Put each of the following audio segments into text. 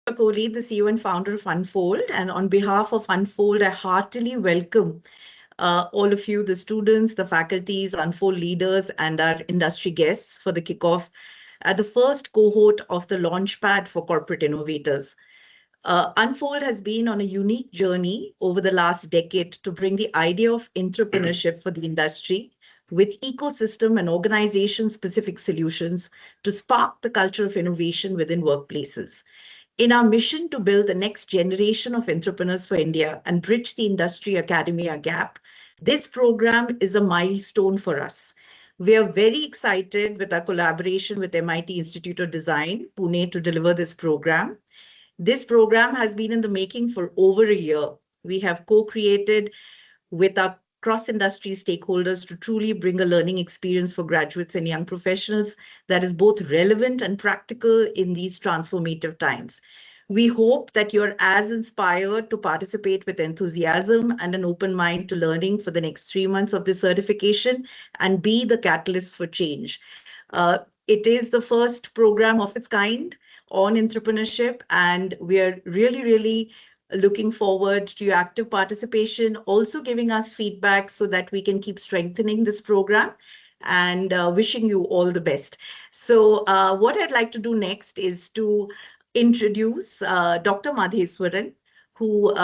Kohli, the CEO and founder of Unfold. And on behalf of Unfold, I heartily welcome all of you, the students, the faculties, Unfold leaders, and our industry guests for the kickoff at the first cohort of the Launchpad for Corporate Innovators. Unfold has been on a unique journey over the last decade to bring the idea of entrepreneurship for the industry with ecosystem and organization specific solutions to spark the culture of innovation within workplaces. In our mission to build the next generation of entrepreneurs for India and bridge the industry academia gap, this program is a milestone for us. We are very excited with our collaboration with MIT Institute of Design, Pune, to deliver this program. This program has been in the making for over a year. We have co-created with our cross-industry stakeholders to truly bring a learning experience for graduates and young professionals that is both relevant and practical in these transformative times. We hope that you're as inspired to participate with enthusiasm and an open mind to learning for the next 3 months of this certification and be the catalyst for change. It is the first program of its kind on entrepreneurship, and we are really looking forward to your active participation, also giving us feedback so that we can keep strengthening this program, and wishing you all the best. So what I'd like to do next is to introduce Dr. Madheswaran, who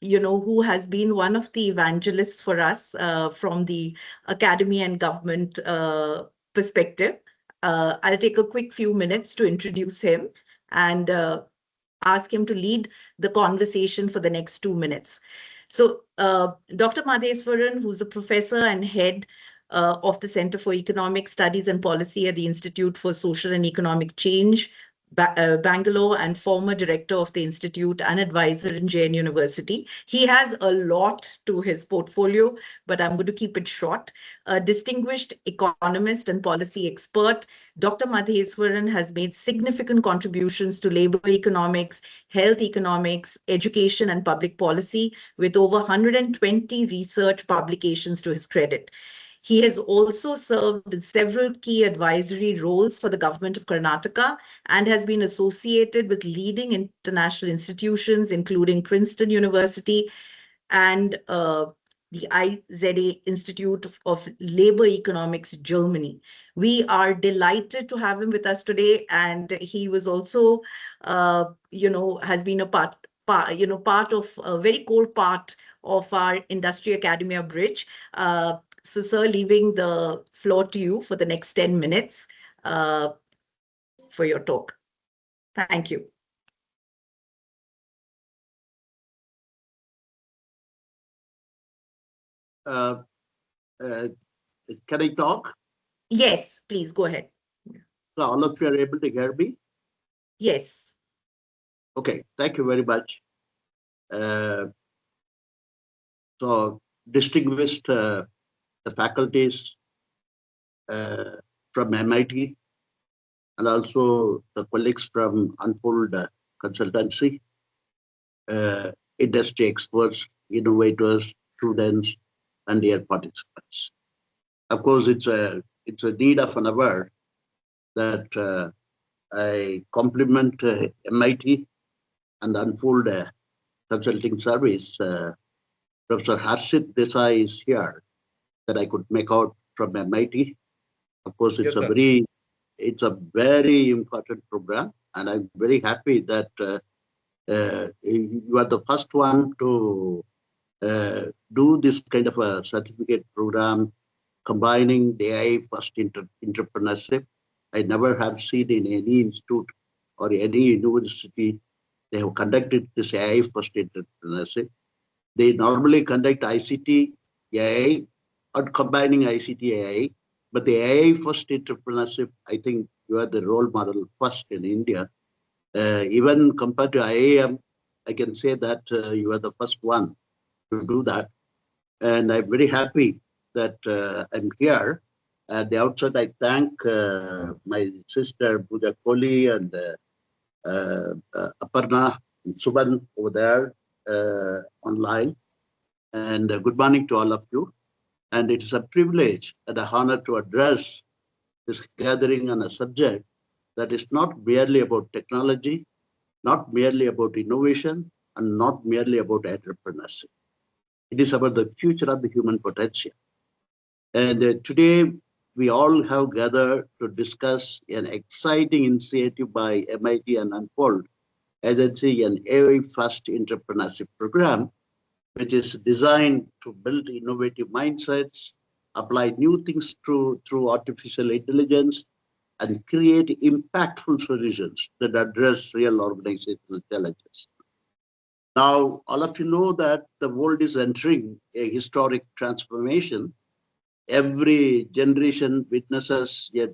who has been one of the evangelists for us from the academy and government perspective. I'll take a quick few minutes to introduce him and ask him to lead the conversation for the next 2 minutes. So Dr. Madheswaran, who's a professor and head of the Center for Economic Studies and Policy at the Institute for Social and Economic Change, Bangalore, and former director of the Institute and advisor in Jain University. He has a lot to his portfolio, but I'm going to keep it short. A distinguished economist and policy expert, Dr. Madheswaran has made significant contributions to labor economics, health economics, education, and public policy, with over 120 research publications to his credit. He has also served in several key advisory roles for the government of Karnataka and has been associated with leading international institutions, including Princeton University and the IZA Institute of Labor Economics, Germany. We are delighted to have him with us today, and he was also, has been a part of a very core part of our Industry Academia Bridge. So, sir, leaving the floor to you for the next 10 minutes for your talk. Thank you. Can I talk? Yes, please go ahead. So all of you are able to hear me? Yes. Okay, thank you very much. So distinguished the faculties from MIT and also the colleagues from Unfold Consultancy, industry experts, innovators, students, and dear participants. Of course, it's a need of an hour that I compliment MIT and Unfold Consulting Service. Professor Harshit Desai is here that I could make out from MIT. Of course, it's a very important program, and I'm very happy that you are the first one to do this kind of a certificate program combining the AI first entrepreneurship. I never have seen in any institute or any university they have conducted this AI first entrepreneurship. They normally conduct ICT AI or combining ICT AI, but the AI first entrepreneurship, I think you are the role model first in India. Even compared to IAM, I can say that you are the first one to do that. And I'm very happy that I'm here. At the outset, I thank my sister Pooja Kohli and Aparna and Suban over there online. And good morning to all of you. And it is a privilege and an honor to address this gathering on a subject that is not merely about technology, not merely about innovation and not merely about entrepreneurship. It is about the future of the human potential. And today, we all have gathered to discuss an exciting initiative by MIT and Unfold Agency, an AI-first entrepreneurship program, which is designed to build innovative mindsets, apply new things through artificial intelligence, and create impactful solutions that address real organizational challenges. Now, all of you know that the world is entering a historic transformation. Every generation witnesses a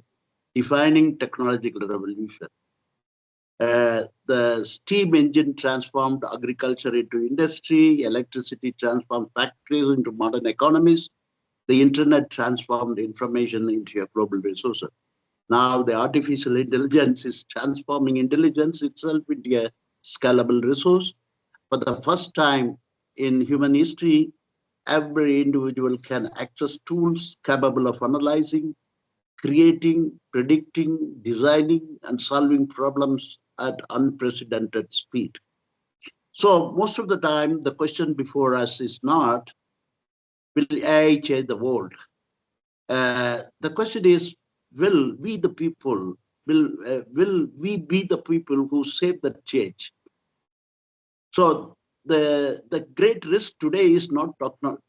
defining technological revolution. The steam engine transformed agriculture into industry, electricity transformed factories into modern economies, the internet transformed information into a global resource. Now the artificial intelligence is transforming intelligence itself into a scalable resource. For the first time in human history, every individual can access tools capable of analyzing, creating, predicting, designing, and solving problems at unprecedented speed. So most of the time, the question before us is not, will AI change the world? The question is, will we the people, will we be the people who shape that change? So the great risk today is not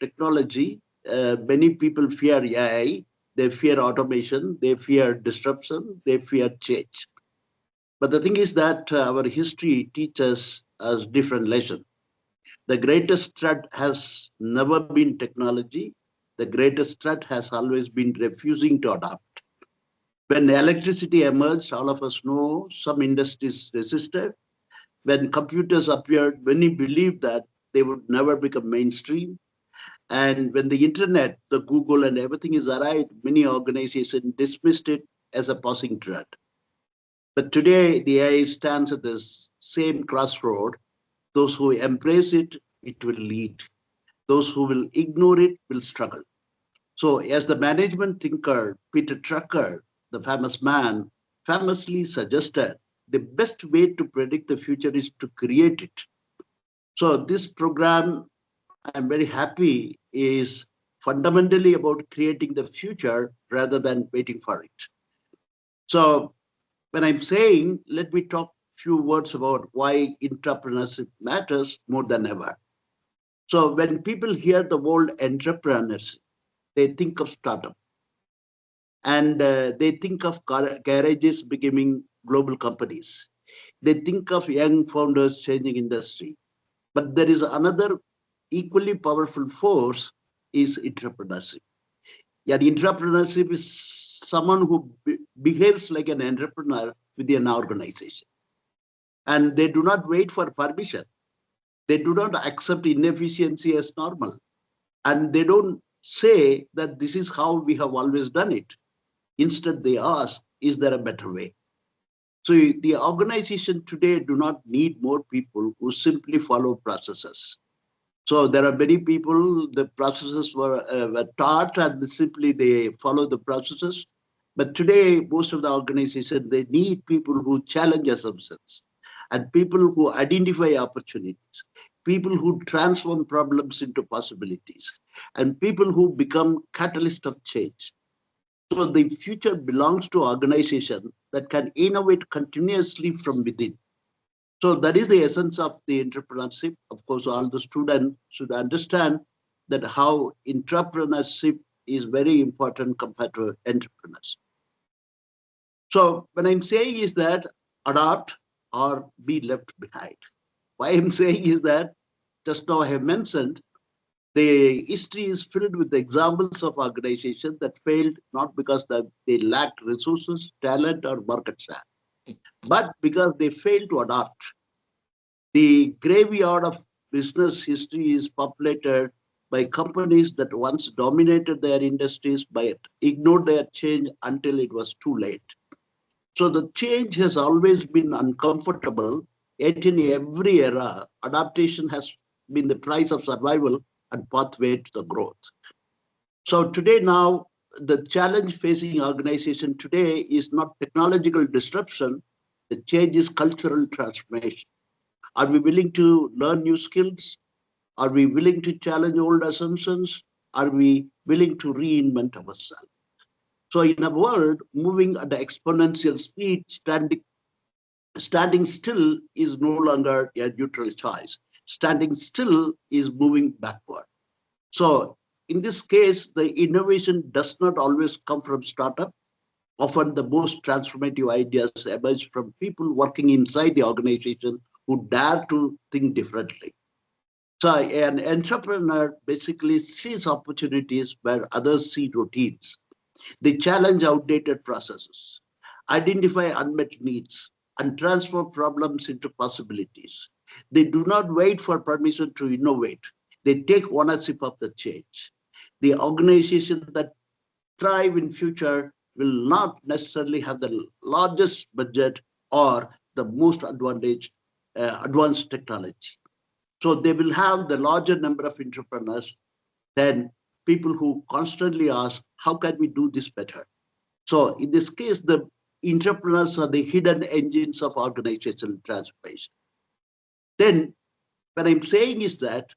technology. Many people fear AI, they fear automation, they fear disruption, they fear change. But the thing is that our history teaches us different lessons. The greatest threat has never been technology. The greatest threat has always been refusing to adapt. When electricity emerged, all of us know some industries resisted. When computers appeared, many believed that they would never become mainstream. And when the internet, the Google and everything is arrived, many organizations dismissed it as a passing threat. But today, the AI stands at the same crossroad. Those who embrace it, it will lead. Those who will ignore it will struggle. So, as the management thinker, Peter Drucker, the famous man, famously suggested, the best way to predict the future is to create it. So, this program, I'm very happy, is fundamentally about creating the future rather than waiting for it. So, when I'm saying, let me talk a few words about why entrepreneurship matters more than ever. So when people hear the word entrepreneurs, they think of startup and they think of garages becoming global companies. They think of young founders changing industry. But there is another equally powerful force is entrepreneurship. Yeah, entrepreneurship is someone who behaves like an entrepreneur within an organization. And they do not wait for permission. They do not accept inefficiency as normal. And they don't say that this is how we have always done it. Instead, they ask, is there a better way? So the organization today do not need more people who simply follow processes. So there are many people, the processes were taught and simply they follow the processes. But today, most of the organizations, they need people who challenge assumptions and people who identify opportunities, people who transform problems into possibilities, and people who become catalyst of change. So the future belongs to organization that can innovate continuously from within. So that is the essence of the entrepreneurship. Of course, all the students should understand that how entrepreneurship is very important compared to entrepreneurs. So when I'm saying is that adapt or be left behind. Why I'm saying is that just now I have mentioned the history is filled with examples of organizations that failed not because they lacked resources, talent, or market share, but because they failed to adapt. The graveyard of business history is populated by companies that once dominated their industries but ignored their change until it was too late. So the change has always been uncomfortable, yet in every era, adaptation has been the price of survival and pathway to the growth. So today now, the challenge facing organization today is not technological disruption, The change is cultural transformation. Are we willing to learn new skills? Are we willing to challenge old assumptions? Are we willing to reinvent ourselves? So in a world moving at the exponential speed, standing still is no longer a neutral choice. Standing still is moving backward. So in this case, the innovation does not always come from startup. Often the most transformative ideas emerge from people working inside the organization who dare to think differently. So an entrepreneur basically sees opportunities where others see routines. They challenge outdated processes, identify unmet needs, and transform problems into possibilities. They do not wait for permission to innovate. They take ownership of the change. The organization that thrive in future will not necessarily have the largest budget or the most advanced technology. So they will have the larger number of entrepreneurs than people who constantly ask, how can we do this better? So in this case, the entrepreneurs are the hidden engines of organizational transformation. Then what I'm saying is that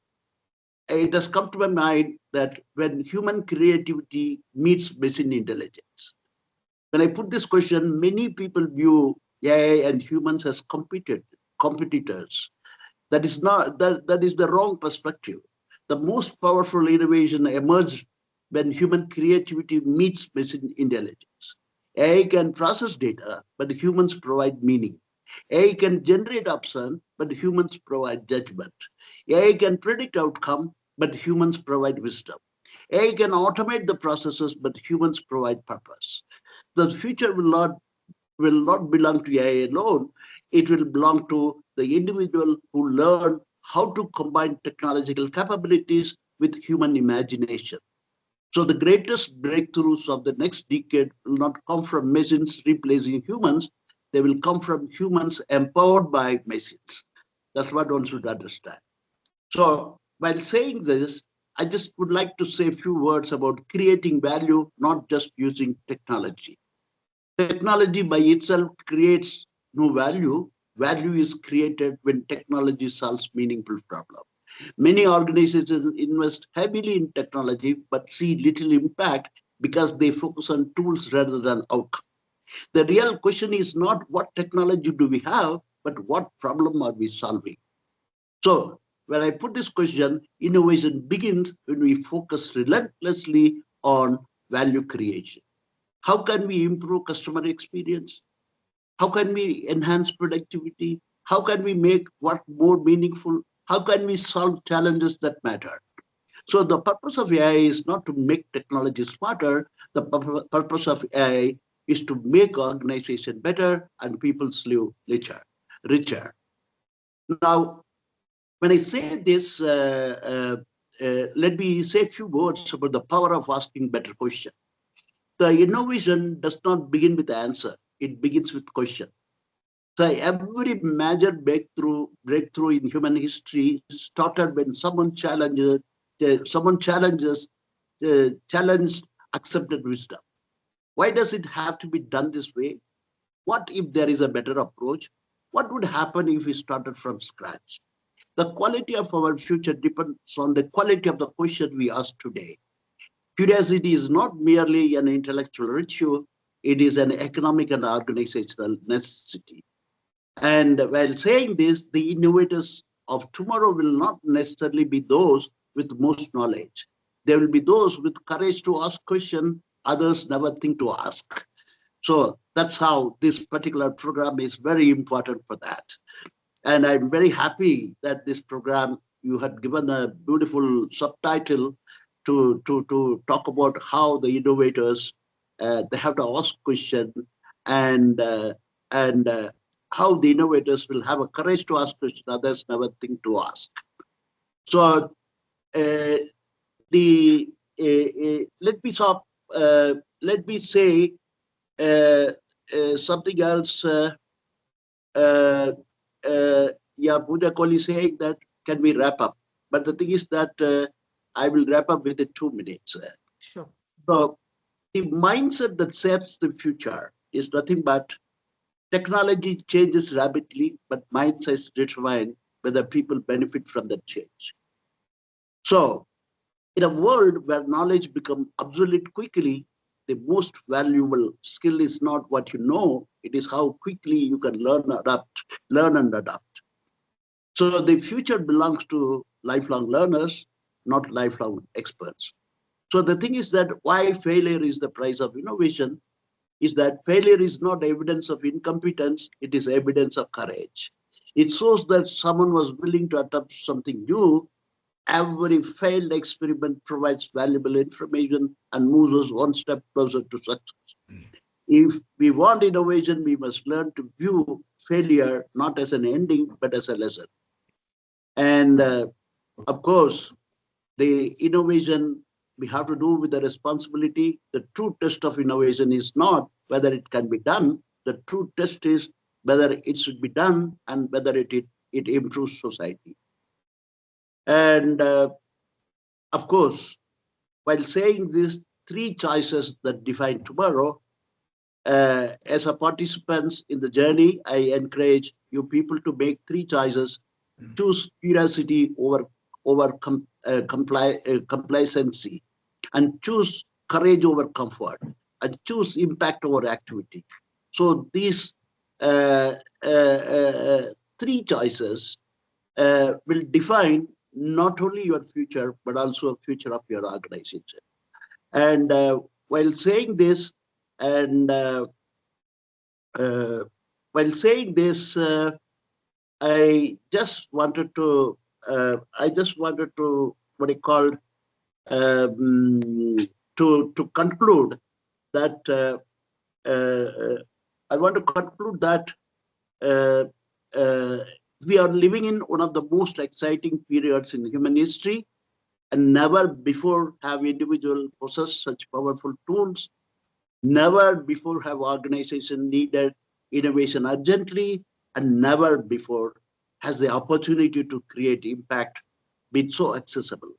it has come to my mind that when human creativity meets machine intelligence, when I put this question, many people view AI and humans as competitors. That is the wrong perspective. The most powerful innovation emerged when human creativity meets machine intelligence. AI can process data, but humans provide meaning. AI can generate option, but humans provide judgment. AI can predict outcome, but humans provide wisdom. AI can automate the processes, but humans provide purpose. The future will not belong to AI alone. It will belong to the individual who learn how to combine technological capabilities with human imagination. So the greatest breakthroughs of the next decade will not come from machines replacing humans. They will come from humans empowered by machines. That's what one should understand. So while saying this, I just would like to say a few words about creating value, not just using technology. Technology by itself creates no value. Value is created when technology solves meaningful problems. Many organizations invest heavily in technology but see little impact because they focus on tools rather than outcome. The real question is not what technology do we have, but what problem are we solving? So when I put this question, innovation begins when we focus relentlessly on value creation. How can we improve customer experience? How can we enhance productivity? How can we make work more meaningful? How can we solve challenges that matter? So the purpose of AI is not to make technology smarter. The purpose of AI is to make organization better and people's live richer. Now, when I say this, let me say a few words about the power of asking better questions. The innovation does not begin with the answer. It begins with question. So every major breakthrough in human history started when challenged accepted wisdom. Why does it have to be done this way? What if there is a better approach? What would happen if we started from scratch? The quality of our future depends on the quality of the question we ask today. Curiosity is not merely an intellectual virtue, it is an economic and organizational necessity. And while saying this, the innovators of tomorrow will not necessarily be those with most knowledge. There will be those with courage to ask questions others never think to ask. So that's how this particular program is very important for that. And I'm very happy that this program, you had given a beautiful subtitle to talk about how the innovators, they have to ask questions and, how the innovators will have a courage to ask questions others never think to ask. So uh, the let me stop. Let me say something else. Uh, yeah, Pooja Kohli saying that can we wrap up? But the thing is that I will wrap up within 2 minutes. Sure. So the mindset that shapes the future is nothing but Technology changes rapidly, but mindsets determine whether people benefit from that change. So, in a world where knowledge becomes obsolete quickly, the most valuable skill is not what you know, it is how quickly you can learn and adapt. So the future belongs to lifelong learners, not lifelong experts. So the thing is that why failure is the price of innovation is that failure is not evidence of incompetence, it is evidence of courage. It shows that someone was willing to attempt something new. Every failed experiment provides valuable information and moves us one step closer to success. If we want innovation, we must learn to view failure not as an ending, but as a lesson. And of course, the innovation we have to do with the responsibility. The true test of innovation is not whether it can be done. The true test is whether it should be done and whether it improves society. And of course, while saying these three choices that define tomorrow, as a participants in the journey, I encourage you people to make three choices. Choose curiosity over complacency, and choose courage over comfort, and choose impact over activity. So these uh, uh, uh, three choices will define not only your future, but also the future of your organization. And while saying this, and uh, while saying this, I just wanted to, what I called, um, to conclude that I want to conclude that uh, uh, we are living in one of the most exciting periods in human history, and never before have individuals possessed such powerful tools. Never before have organizations needed innovation urgently, and never before has the opportunity to create impact been so accessible.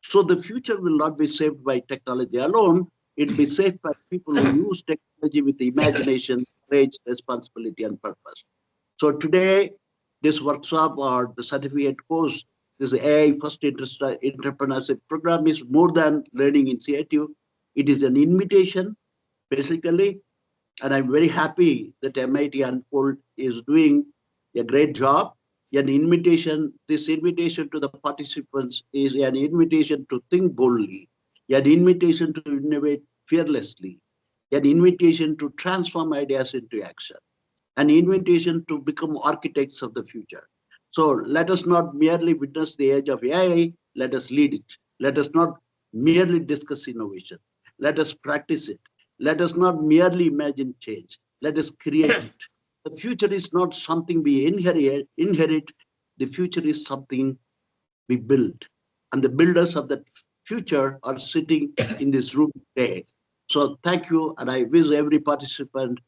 So the future will not be saved by technology alone. It will be saved by people who use technology with imagination, courage, responsibility, and purpose. So today, this workshop or the certificate course, this AI First Entrepreneurship Program is more than learning initiative. It is an invitation, basically, and I'm very happy that MIT Unfold is doing a great job. An invitation, this invitation to the participants is an invitation to think boldly, an invitation to innovate fearlessly, an invitation to transform ideas into action, an invitation to become architects of the future. So let us not merely witness the age of AI, let us lead it. Let us not merely discuss innovation. Let us practice it. Let us not merely imagine change. Let us create it. The future is not something we inherit. The future is something we build. And the builders of that future are sitting in this room today. So thank you, and I wish every participant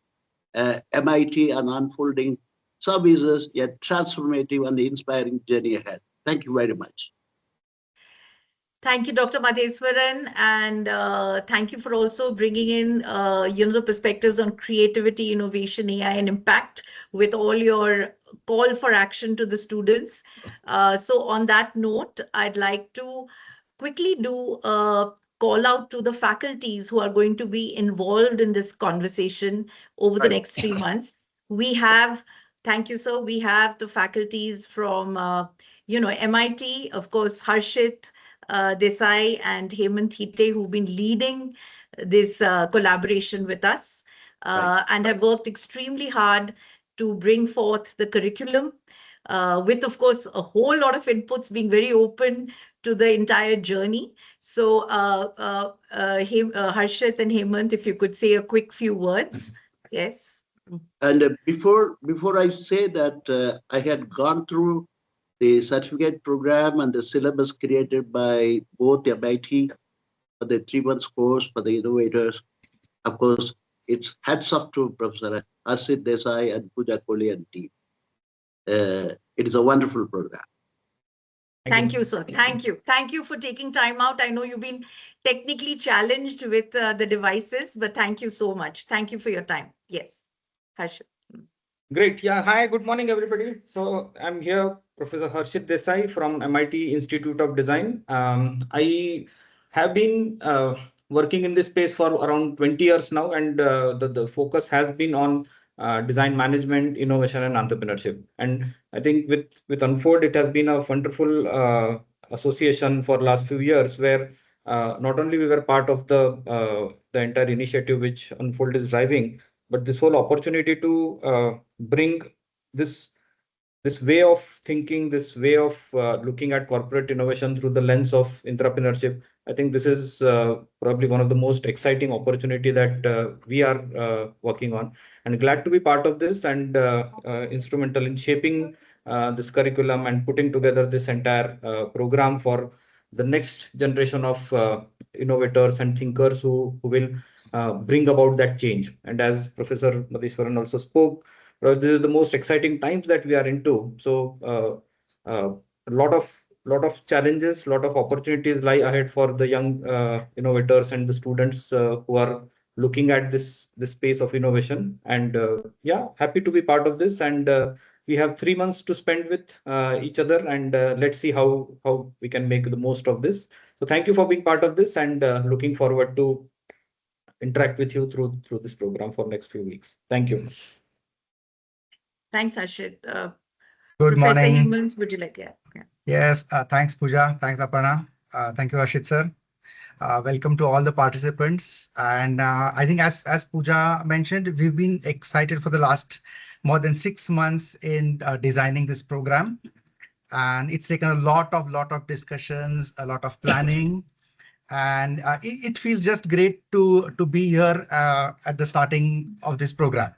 MIT and unfolding services, a transformative and inspiring journey ahead. Thank you very much. Thank you, Dr. Madheswaran, and thank you for also bringing in, the perspectives on creativity, innovation, AI, and impact with all your call for action to the students. So on that note, I'd like to quickly do a call out to the faculties who are going to be involved in this conversation over the next 3 months. We have, thank you, sir. We have the faculties from, MIT, of course, Harshit, Desai and Hemant Thite, who've been leading this collaboration with us and have worked extremely hard to bring forth the curriculum with, of course, a whole lot of inputs, being very open to the entire journey. So Harshit and Hemant, if you could say a quick few words. Yes. And before I say that, I had gone through the certificate program and the syllabus created by both MIT for the 3 months course for the innovators. Of course, it's hats off to Professor Asit Desai and Pooja Kohli and team. It is a wonderful program. Thank you, sir. Thank you. Thank you for taking time out. I know you've been technically challenged with the devices, but thank you so much. Thank you for your time. Yes. Harshit. Great. Yeah. Hi, good morning, everybody. So I'm here, Professor Harshit Desai from MIT Institute of Design. I have been working in this space for around 20 years now, and the focus has been on design management, innovation, and entrepreneurship. And I think with Unfold, it has been a wonderful association for last few years, where not only we were part of the entire initiative which Unfold is driving, but this whole opportunity to bring this this way of thinking, this way of looking at corporate innovation through the lens of entrepreneurship. I think this is probably one of the most exciting opportunity that we are working on, and glad to be part of this and instrumental in shaping this curriculum and putting together this entire program for the next generation of innovators and thinkers who will bring about that change. And as Professor Madheswaran also spoke, this is the most exciting times that we are into. So a lot of challenges, lot of opportunities lie ahead for the young innovators and the students who are looking at this space of innovation. And yeah, happy to be part of this. And we have 3 months to spend with each other, and let's see how we can make the most of this. So thank you for being part of this, and looking forward to interact with you through this program for next few weeks. Thank you. Thanks, Harshit. Good Professor morning. Hemant, would you like to? Yeah. Yes, thanks, Pooja. Thanks, Aparna. Thank you, Ashit sir. Welcome to all the participants. And I think as Pooja mentioned, we've been excited for the last more than 6 months in designing this program. And it's taken a lot of discussions, a lot of planning. And it feels just great to be here at the starting of this program.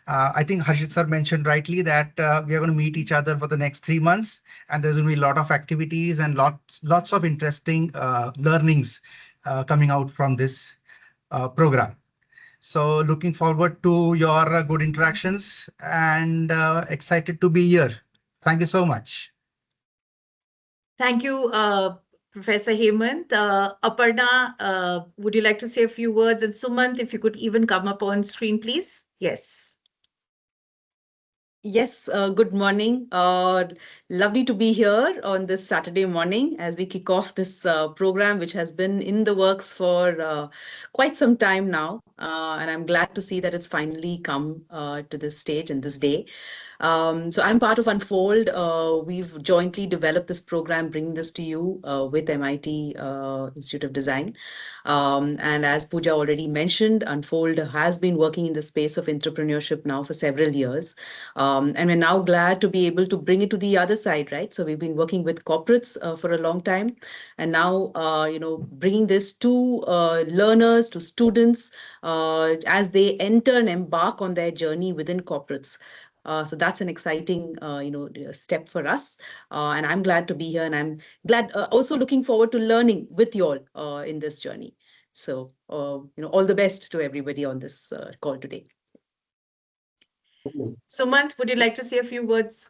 I think Harshit sir mentioned rightly that we are going to meet each other for the next 3 months, and there's going to be a lot of activities and lots of interesting learnings coming out from this program. So looking forward to your good interactions and excited to be here. Thank you so much. Thank you, Professor Hemant. Aparna, would you like to say a few words? And Sumant, if you could even come up on screen, please. Yes. Yes, good morning. Lovely to be here on this Saturday morning as we kick off this program, which has been in the works for quite some time now. And I'm glad to see that it's finally come to this stage and this day. So I'm part of Unfold. We've jointly developed this program, bringing this to you with MIT Institute of Design. And as Pooja already mentioned, Unfold has been working in the space of entrepreneurship now for several years. And we're now glad to be able to bring it to the other side, right? So we've been working with corporates for a long time. And now, bringing this to learners, to students, as they enter and embark on their journey within corporates. So that's an exciting, step for us. And I'm glad to be here, and I'm glad, also looking forward to learning with you all in this journey. So, all the best to everybody on this call today. Sumant, would you like to say a few words?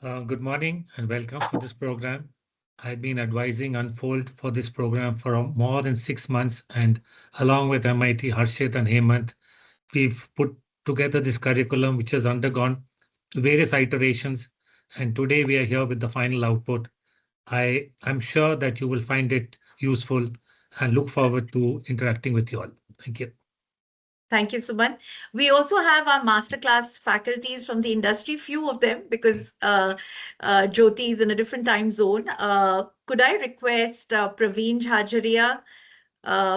Good morning and welcome for this program. I've been advising Unfold for this program for more than 6 months, and along with MIT, Harshit and Hemant, we've put together this curriculum which has undergone various iterations, and today we are here with the final output. I'm sure that you will find it useful and look forward to interacting with you all. Thank you. Thank you, Sumant. We also have our masterclass faculties from the industry, few of them, because Jyoti is in a different time zone. Could I request Praveen Jhajaria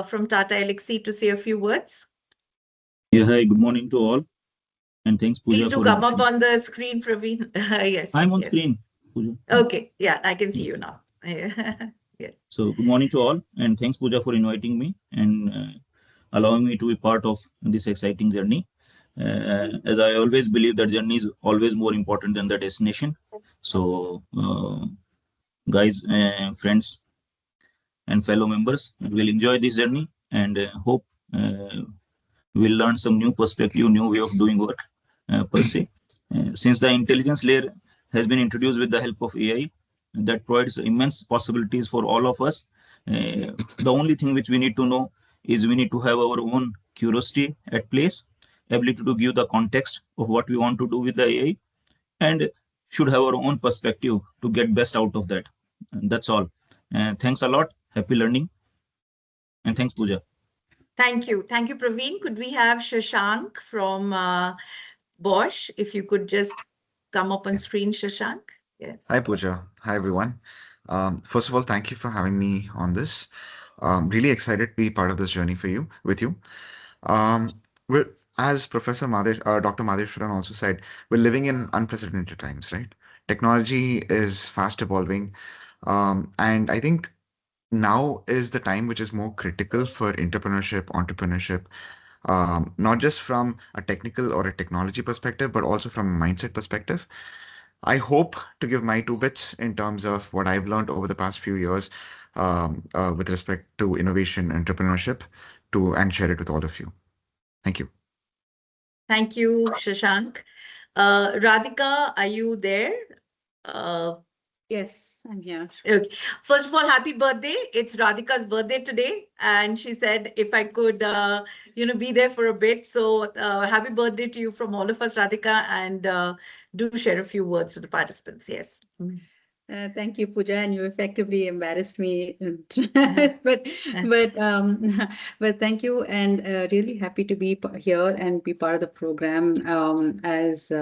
from Tata Elxsi to say a few words? Yeah, hi, good morning to all. And thanks, Pooja, Please do for come up inviting. on the screen, Praveen. Yes. I'm on yes. screen, Pooja. Okay, yeah, I can see you now. Yes. So good morning to all, and thanks, Pooja, for inviting me and allowing me to be part of this exciting journey. As I always believe that journey is always more important than the destination. So guys, friends, and fellow members will enjoy this journey, and hope we'll learn some new perspective, new way of doing work per se. Since the intelligence layer has been introduced with the help of AI, that provides immense possibilities for all of us. The only thing which we need to know is we need to have our own curiosity at place, ability to give the context of what we want to do with the AI, and should have our own perspective to get best out of that. And that's all. And thanks a lot. Happy learning. And thanks, Pooja. Thank you. Thank you, Praveen. Could we have Shashank from Bosch? If you could just come up on screen, Shashank. Yes. Hi, Pooja. Hi, everyone. First of all, thank you for having me on this. Really excited to be part of this journey with you. We're, as Professor Dr. Madheshwaran also said, we're living in unprecedented times, right? Technology is fast evolving. And I think now is the time which is more critical for entrepreneurship, not just from a technical or a technology perspective, but also from a mindset perspective. I hope to give my 2 bits in terms of what I've learned over the past few years with respect to innovation, entrepreneurship, and share it with all of you. Thank you. Thank you, Shashank. Radhika, are you there? Yes, I'm here. Okay. First of all, happy birthday. It's Radhika's birthday today. And she said if I could, be there for a bit. So happy birthday to you from all of us, Radhika. And do share a few words with the participants. Yes. Thank you, Pooja, and you effectively embarrassed me. but but thank you, and really happy to be here and be part of the program. As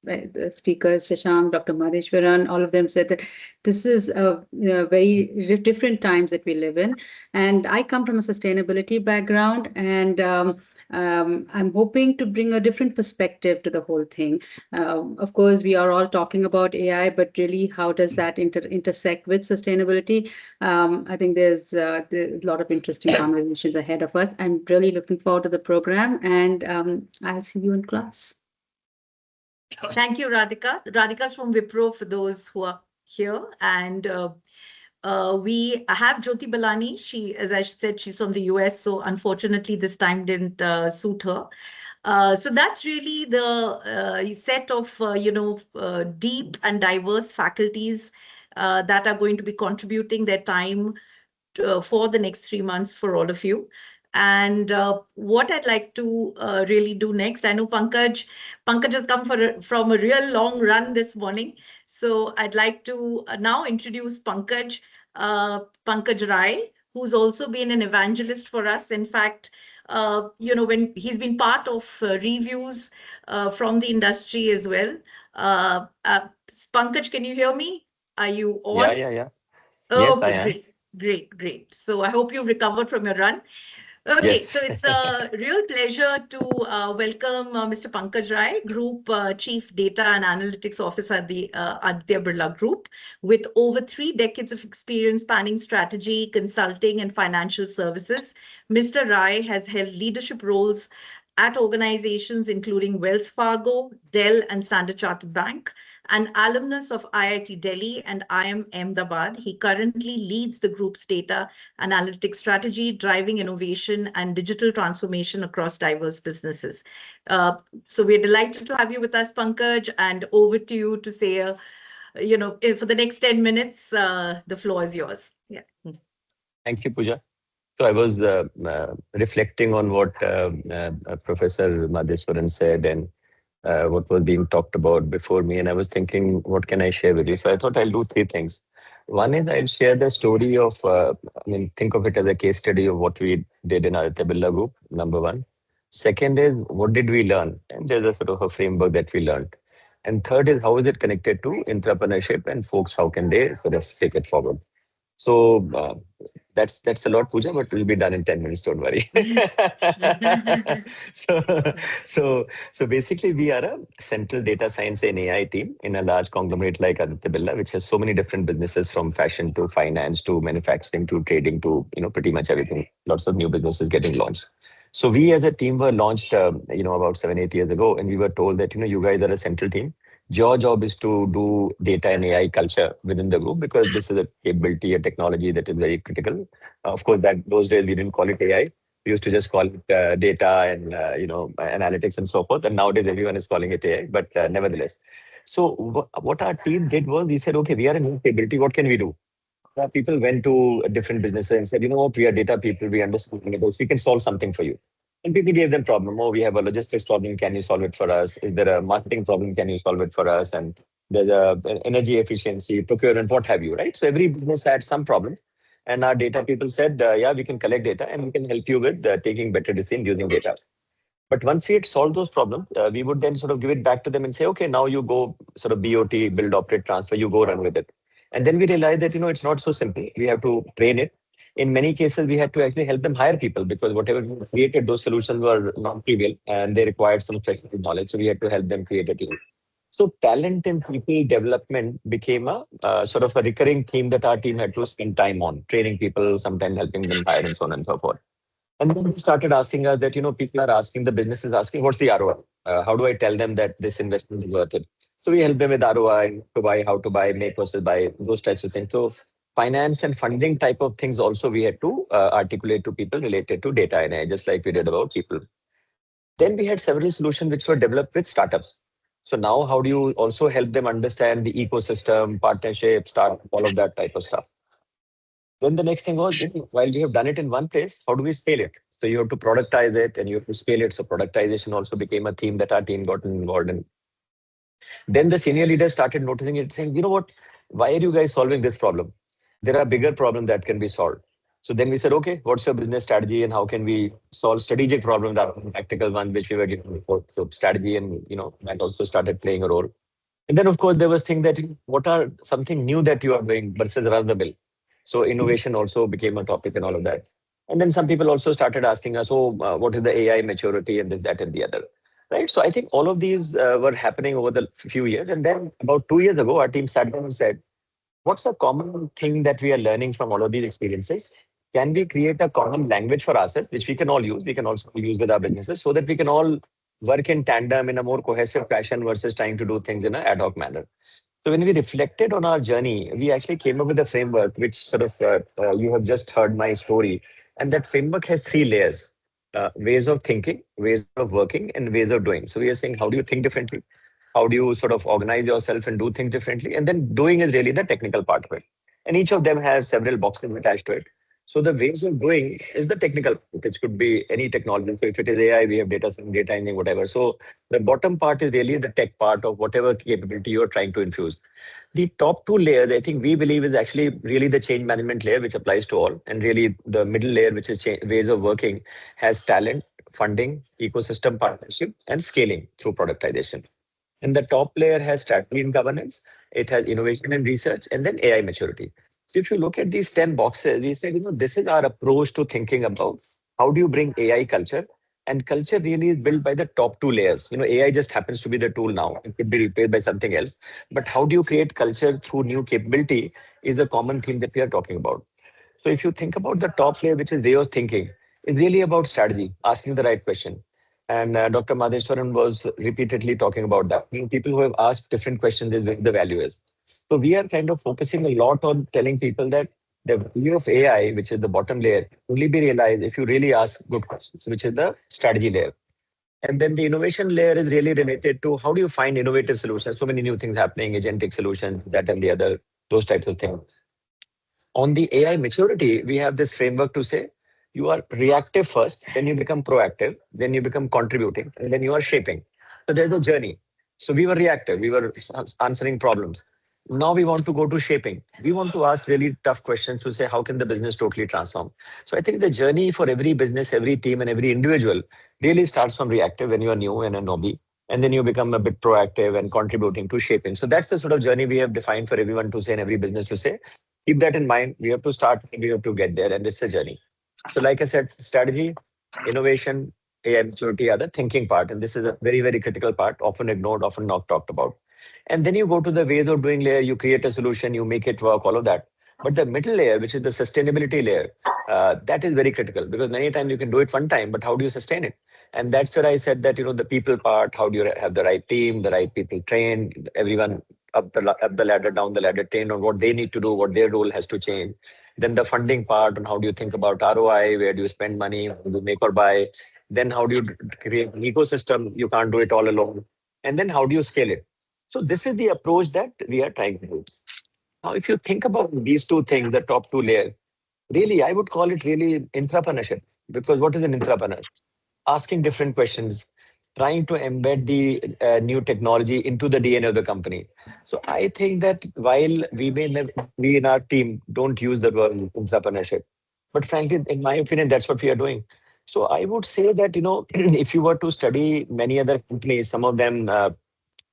the speakers, Shashank, Dr. Madheshwaran, all of them said that this is a very different times that we live in. And I come from a sustainability background, and I'm hoping to bring a different perspective to the whole thing. Of course, we are all talking about AI, but really, how does that intersect with sustainability? I think there's a lot of interesting conversations ahead of us. I'm really looking forward to the program, and I'll see you in class. Thank you, Radhika. Radhika's from Wipro for those who are here. And we have Jyoti Balani. She, as I said, she's from the US. So unfortunately, this time didn't suit her. So that's really the set of, deep and diverse faculties that are going to be contributing their time for the next 3 months for all of you. And what I'd like to really do next, I know Pankaj has come from a real long run this morning. So I'd like to now introduce Pankaj Rai, who's also been an evangelist for us. In fact, when he's been part of reviews from the industry as well. Pankaj, can you hear me? Are you on? Yeah. Oh, Yes, I okay, am. great. So I hope you've recovered from your run. Okay, Yes. so it's a real pleasure to welcome Mr. Pankaj Rai, Group Chief Data and Analytics Officer at the Aditya Birla Group, with over 3 decades of experience spanning strategy, consulting, and financial services. Mr. Rai has held leadership roles at organizations including Wells Fargo, Dell, and Standard Chartered Bank. An alumnus of IIT Delhi and IIM Ahmedabad, he currently leads the group's data analytics strategy, driving innovation and digital transformation across diverse businesses. So we're delighted to have you with us, Pankaj, and over to you to say, for the next 10 minutes, the floor is yours. Yeah. Thank you, Pooja. So I was reflecting on what Professor Madheswaran said and what was being talked about before me. And I was thinking, what can I share with you? So I thought I'll do 3 things. One is I'll share the story of, think of it as a case study of what we did in Aditya Birla Group, number 1. Second is, what did we learn? And there's a sort of a framework that we learned. And third is, how is it connected to entrepreneurship and folks, how can they sort of take it forward? So that's a lot, Pooja, but we'll be done in 10 minutes. Don't worry. so basically, we are a central data science and AI team in a large conglomerate like Aditya Birla, which has so many different businesses, from fashion to finance to manufacturing to trading to pretty much everything. Lots of new businesses getting launched. So we as a team were launched, about 7-8 years ago, and we were told that you guys are a central team. Your job is to do data and AI culture within the group, because this is a capability, a technology that is very critical. Of course, those days we didn't call it AI. We used to just call it data and analytics and so forth. And nowadays everyone is calling it AI. But nevertheless, so what our team did was, we said, okay, we are a new capability. What can we do? People went to different businesses and said, you know what, we are data people. We understand this. We can solve something for you. And people gave them problem. Oh, we have a logistics problem. Can you solve it for us? Is there a marketing problem? Can you solve it for us? And there's an energy efficiency, procurement, what have you, right? So every business had some problem. And our data people said, yeah, we can collect data and we can help you with taking better decisions using data. But once we had solved those problems, we would then sort of give it back to them and say, okay, now you go sort of BOT, build, operate, transfer, you go run with it. And then we realized that, it's not so simple. We have to train it. In many cases, we had to actually help them hire people because whatever we created, those solutions were non-trivial and they required some technical knowledge. So we had to help them create a team. So talent and people development became a sort of a recurring theme that our team had to spend time on, training people, sometimes helping them hire and so on and so forth. And then we started asking us that, people are asking, the business is asking, what's the ROI? How do I tell them that this investment is worth it? So we help them with ROI, to buy, how to buy, make versus buy, those types of things. So finance and funding type of things also we had to articulate to people related to data and AI, just like we did about people. Then we had several solutions which were developed with startups. So now how do you also help them understand the ecosystem, partnership, start, all of that type of stuff? Then the next thing was, while we have done it in one place, how do we scale it? So you have to productize it and you have to scale it. So productization also became a theme that our team got involved in. Then the senior leaders started noticing it, saying, you know what, why are you guys solving this problem? There are bigger problems that can be solved. So then we said, okay, what's your business strategy and how can we solve strategic problems rather than tactical ones, which we were given before. So strategy and, that also started playing a role. And then, of course, there was thing that what are something new that you are doing versus run the mill. So innovation also became a topic and all of that. And then some people also started asking us, oh, what is the AI maturity and this, that, and the other. Right. So I think all of these were happening over the few years. And then about 2 years ago, our team sat down and said, what's a common thing that we are learning from all of these experiences? Can we create a common language for ourselves, which we can all use? We can also use with our businesses so that we can all work in tandem in a more cohesive fashion versus trying to do things in an ad hoc manner. So when we reflected on our journey, we actually came up with a framework, which sort of you have just heard my story. And that framework has 3 layers, ways of thinking, ways of working, and ways of doing. So we are saying, how do you think differently? How do you sort of organize yourself and do things differently? And then doing is really the technical part of it. And each of them has several boxes attached to it. So the ways of doing is the technical, which could be any technology. So if it is AI, we have data engineering, whatever. So the bottom part is really the tech part of whatever capability you're trying to infuse. The top two layers, I think we believe is actually really the change management layer, which applies to all. And really the middle layer, which is ways of working, has talent, funding, ecosystem partnership, and scaling through productization. And the top layer has strategy and governance. It has innovation and research, and then AI maturity. So if you look at these 10 boxes, we say, this is our approach to thinking about how do you bring AI culture. And culture really is built by the top two layers. AI just happens to be the tool now. It could be replaced by something else. But how do you create culture through new capability is a common theme that we are talking about. So if you think about the top layer, which is way of thinking, it's really about strategy, asking the right question. And Dr. Madheshwaran was repeatedly talking about that. People who have asked different questions is where the value is. So we are kind of focusing a lot on telling people that the value of AI, which is the bottom layer, only be realized if you really ask good questions, which is the strategy layer. And then the innovation layer is really related to how do you find innovative solutions? So many new things happening, agentic solutions, that and the other, those types of things. On the AI maturity, we have this framework to say you are reactive first, then you become proactive, then you become contributing, and then you are shaping. So there's a journey. So we were reactive, we were answering problems. Now we want to go to shaping. We want to ask really tough questions to say, how can the business totally transform? So I think the journey for every business, every team, and every individual really starts from reactive when you are new and a newbie. And then you become a bit proactive and contributing to shaping. So that's the sort of journey we have defined for everyone to say, and every business to say, keep that in mind. We have to start, we have to get there, and it's a journey. So like I said, strategy, innovation, AI maturity are the thinking part. And this is a very, very critical part, often ignored, often not talked about. And then you go to the ways of doing layer, you create a solution, you make it work, all of that. But the middle layer, which is the sustainability layer, that is very critical because many times you can do it one time, but how do you sustain it? And that's where I said that, the people part, how do you have the right team, the right people trained, everyone up the ladder, down the ladder, trained on what they need to do, what their role has to change. Then the funding part and how do you think about ROI, where do you spend money, how do you make or buy? Then how do you create an ecosystem? You can't do it all alone. And then how do you scale it? So this is the approach that we are trying to do. Now, if you think about these two things, the top two layers, really, I would call it really entrepreneurship. Because what is an entrepreneur? asking different questions, trying to embed the new technology into the DNA of the company. So I think that while we in our team don't use the word entrepreneurship, but frankly, in my opinion, that's what we are doing. So I would say that, if you were to study many other companies, some of them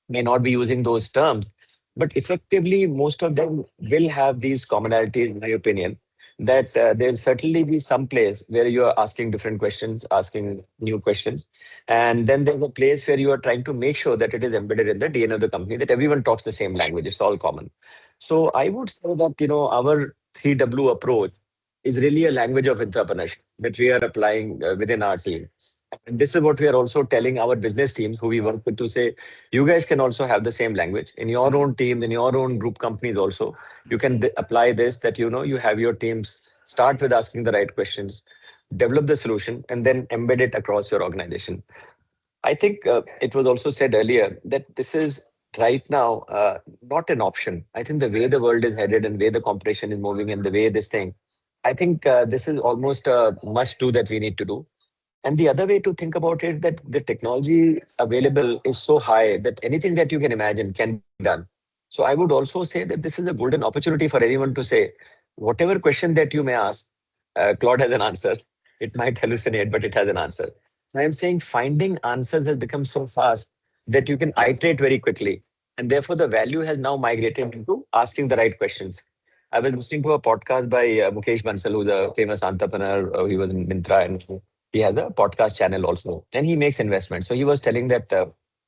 may not be using those terms, but effectively, most of them will have these commonalities, in my opinion, that there'll certainly be some place where you are asking different questions, asking new questions. And then there's a place where you are trying to make sure that it is embedded in the DNA of the company, that everyone talks the same language. It's all common. So I would say that, our 3W approach is really a language of entrepreneurship that we are applying within our team. And this is what we are also telling our business teams who we work with to say, you guys can also have the same language in your own team, in your own group companies also. You can apply this, that, you have your teams start with asking the right questions, develop the solution, and then embed it across your organization. I think it was also said earlier that this is right now not an option. I think the way the world is headed and the way the competition is moving and the way this thing, I think this is almost a must do that we need to do. And the other way to think about it, that the technology available is so high that anything that you can imagine can be done. So I would also say that this is a golden opportunity for anyone to say, whatever question that you may ask, Claude has an answer. It might hallucinate, but it has an answer. I am saying finding answers has become so fast that you can iterate very quickly. And therefore, the value has now migrated into asking the right questions. I was listening to a podcast by Mukesh Bansal, who's a famous entrepreneur. He was in Mintra, and he has a podcast channel also, and he makes investments. So he was telling that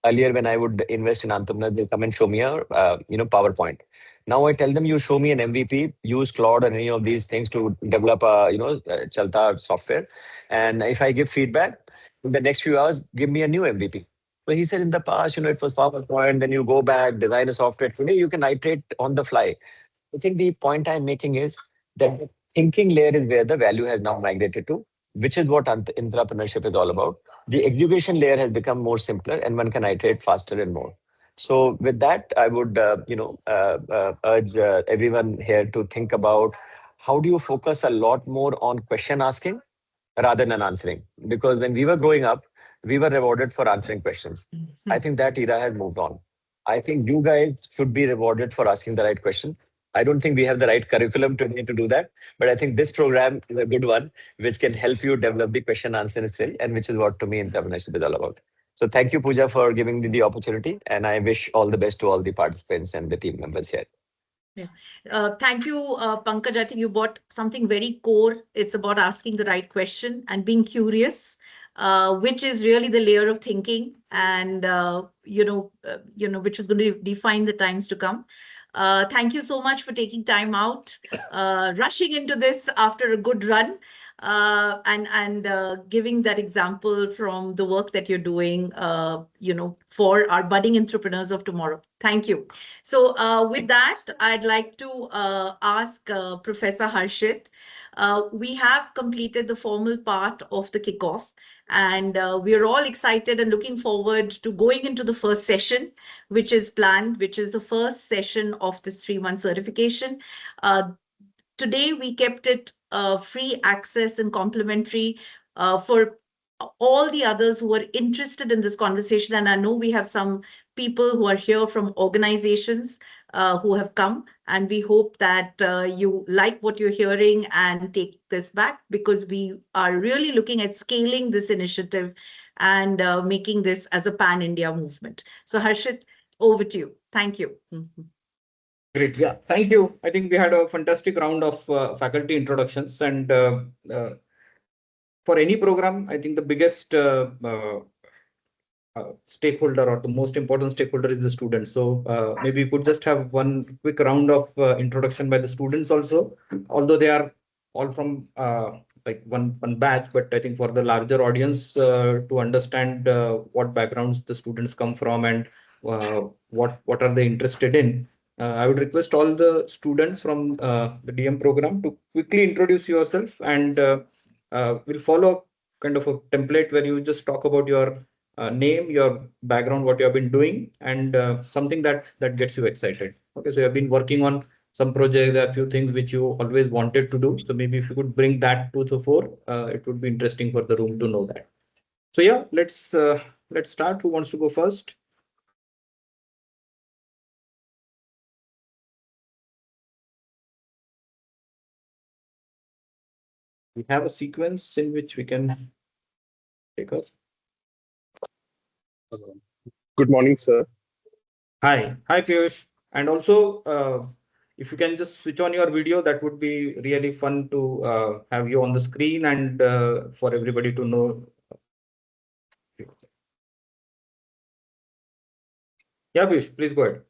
earlier when I would invest in entrepreneurs, they come and show me a PowerPoint. Now I tell them, you show me an MVP, use Claude or any of these things to develop a Chalta software, and if I give feedback in the next few hours, give me a new MVP. So he said in the past, it was PowerPoint, then you go back, design a software. Today you can iterate on the fly. I think the point I'm making is that the thinking layer is where the value has now migrated to, which is what entrepreneurship is all about. The execution layer has become more simpler, and one can iterate faster and more. So with that, I would urge everyone here to think about how do you focus a lot more on question asking rather than answering. Because when we were growing up, we were rewarded for answering questions. I think that era has moved on. I think you guys should be rewarded for asking the right question. I don't think we have the right curriculum today to do that, but I think this program is a good one, which can help you develop the question answer skill, and which is what to me entrepreneurship is all about. So thank you, Pooja, for giving me the opportunity, and I wish all the best to all the participants and the team members here. Yeah. Thank you, Pankaj. I think you brought something very core. It's about asking the right question and being curious, which is really the layer of thinking, and which is going to define the times to come. Thank you so much for taking time out, rushing into this after a good run, and giving that example from the work that you're doing, for our budding entrepreneurs of tomorrow. Thank you. So with that, I'd like to ask Professor Harshit. We have completed the formal part of the kickoff, and we're all excited and looking forward to going into the first session, which is planned, which is the first session of this 3-month certification. Today, we kept it free access and complimentary for all the others who are interested in this conversation. And I know we have some people who are here from organizations who have come, and we hope that you like what you're hearing and take this back, because we are really looking at scaling this initiative and making this as a pan-India movement. So Harshit, over to you. Thank you. Great. Yeah, thank you. I think we had a fantastic round of faculty introductions, and for any program, I think the biggest stakeholder, or the most important stakeholder, is the student. So maybe we could just have one quick round of introduction by the students also, although they are all from like one batch, but I think for the larger audience to understand what backgrounds the students come from and what are they interested in. I would request all the students from the DM program to quickly introduce yourself, and we'll follow kind of a template where you just talk about your name, your background, what you have been doing, and something that gets you excited. Okay, so you have been working on some project, there are a few things which you always wanted to do. So maybe if you could bring that to the fore, it would be interesting for the room to know that. So yeah, let's start. Who wants to go first? We have a sequence in which we can take up. Good morning, sir. Hi, Piyush. And also, if you can just switch on your video, that would be really fun to have you on the screen and for everybody to know. Yeah, Piyush, please go ahead.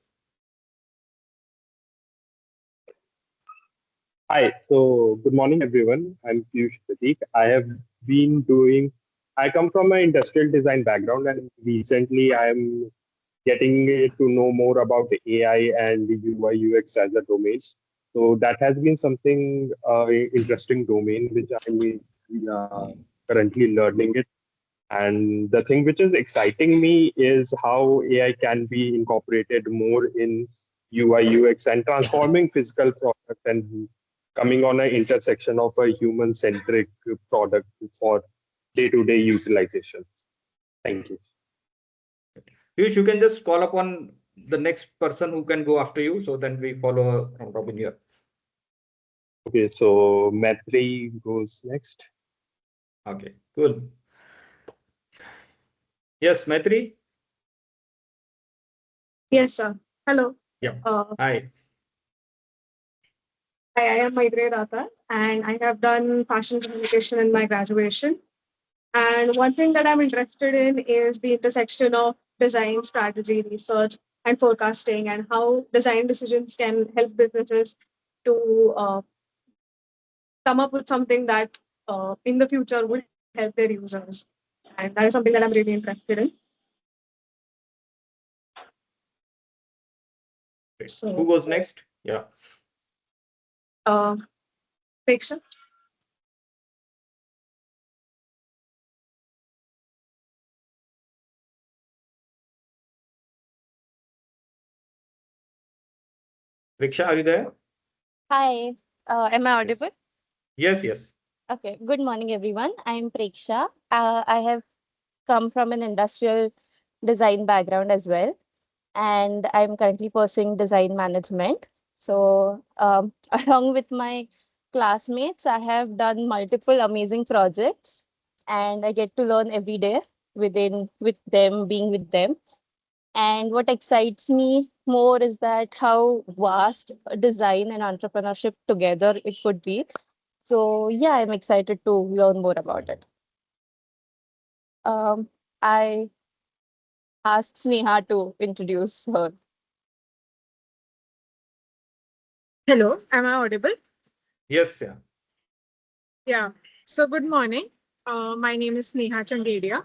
Hi, so good morning, everyone. I'm Piyush Prateek. I come from an industrial design background, and recently I'm getting to know more about the AI and the UI UX as a domain. So that has been something interesting domain which I'm currently learning it. And the thing which is exciting me is how AI can be incorporated more in UI UX and transforming physical product and coming on an intersection of a human centric product for day-to-day utilization. Thank you. Piyush, you can just call upon the next person who can go after you. So then we follow round robin here. Okay, so Matri goes next. Okay, cool. Yes, Maitri? Yes, sir. Hello. Yeah. Uh, Hi. I am Maitreya Datta, and I have done fashion communication in my graduation. And one thing that I'm interested in is the intersection of design, strategy, research, and forecasting, and how design decisions can help businesses to come up with something that in the future would help their users. And that is something that I'm really interested in. So, who goes next? Yeah. Preksha? Riksha, are you there? Hi, am I audible? Yes, yes. Okay, good morning, everyone. I'm Preksha. I have come from an industrial design background as well, and I'm currently pursuing design management. So, along with my classmates, I have done multiple amazing projects, and I get to learn every day with them, being with them. And what excites me more is that how vast design and entrepreneurship together it could be. So yeah, I'm excited to learn more about it. I asked Sneha to introduce her. Hello, am I audible? Yes, yeah. Yeah. So good morning. My name is Sneha Chandedia.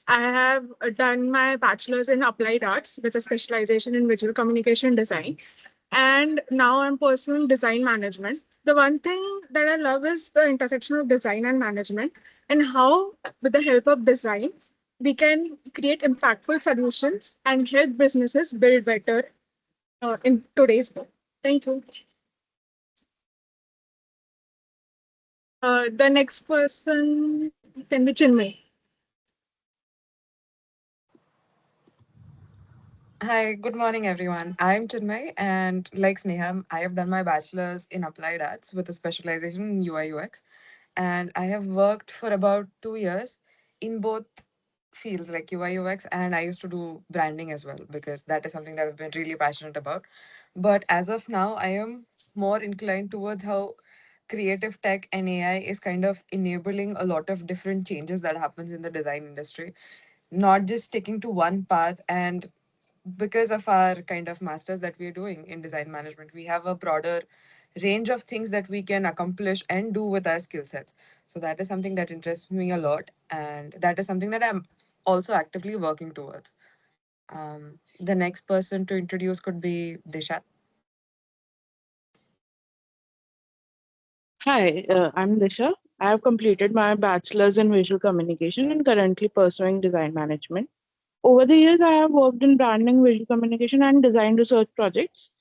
I have done my bachelor's in applied arts with a specialization in visual communication design. And now I'm pursuing design management. The one thing that I love is the intersection of design and management and how, with the help of design, we can create impactful solutions and help businesses build better in today's world. Thank you. The next person can be Chinmay. Hi, good morning, everyone. I'm Chinmay, and like Sneham, I have done my bachelor's in applied arts with a specialization in UI UX. And I have worked for about 2 years in both fields like UI UX, and I used to do branding as well because that is something that I've been really passionate about. But as of now, I am more inclined towards how creative tech and AI is kind of enabling a lot of different changes that happens in the design industry, not just sticking to one path. And because of our kind of masters that we're doing in design management, we have a broader range of things that we can accomplish and do with our skill sets. So that is something that interests me a lot, and that is something that I'm also actively working towards. The next person to introduce could be Disha. Hi, I'm Disha. I have completed my bachelor's in visual communication and currently pursuing design management. Over the years, I have worked in branding, visual communication, and design research projects.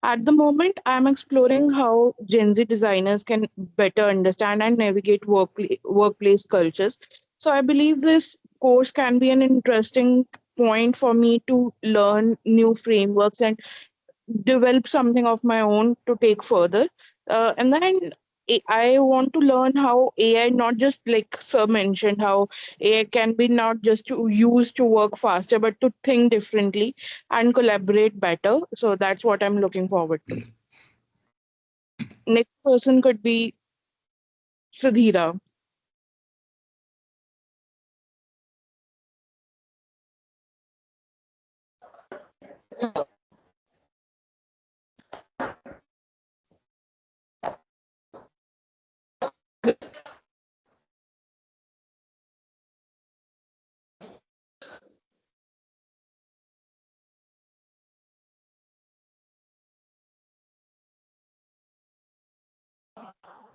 At the moment, I am exploring how Gen Z designers can better understand and navigate workplace cultures. So I believe this course can be an interesting point for me to learn new frameworks and develop something of my own to take further. And then I want to learn how AI, not just like Sir mentioned, how AI can be not just to use to work faster, but to think differently and collaborate better. So that's what I'm looking forward to. Next person could be Sudhira.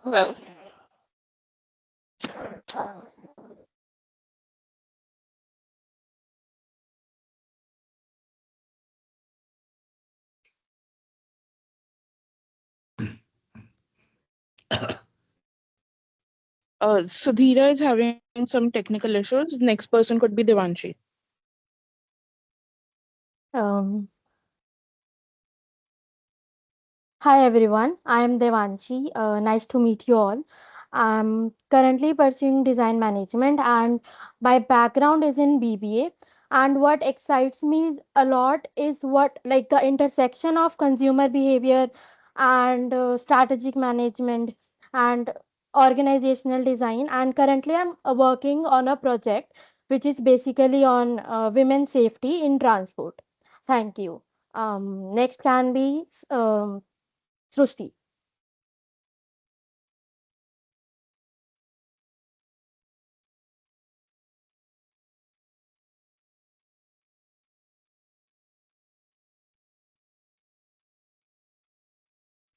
Well, Sudhira is having some technical issues. Next person could be Devanshi. Um, Hi everyone, I am Devanshi. Nice to meet you all. I'm currently pursuing design management and my background is in BBA. And what excites me a lot is what like the intersection of consumer behavior and strategic management and organizational design. And currently I'm working on a project which is basically on women's safety in transport. Thank you. Next can be Srushti.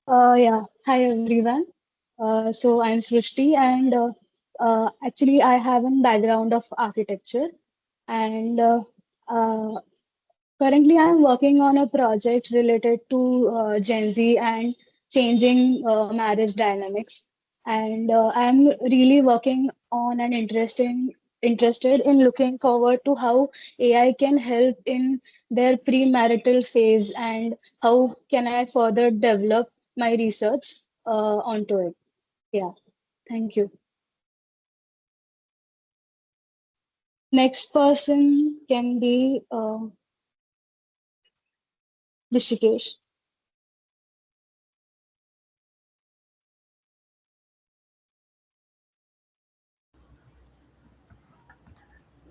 Yeah, hi everyone. So I'm Srishti, and actually I have a background of architecture, and currently I'm working on a project related to Gen Z and changing marriage dynamics, and I'm really working on an interested in looking forward to how AI can help in their premarital phase and how can I further develop my research onto it. Yeah, thank you. Next person can be Rishikesh.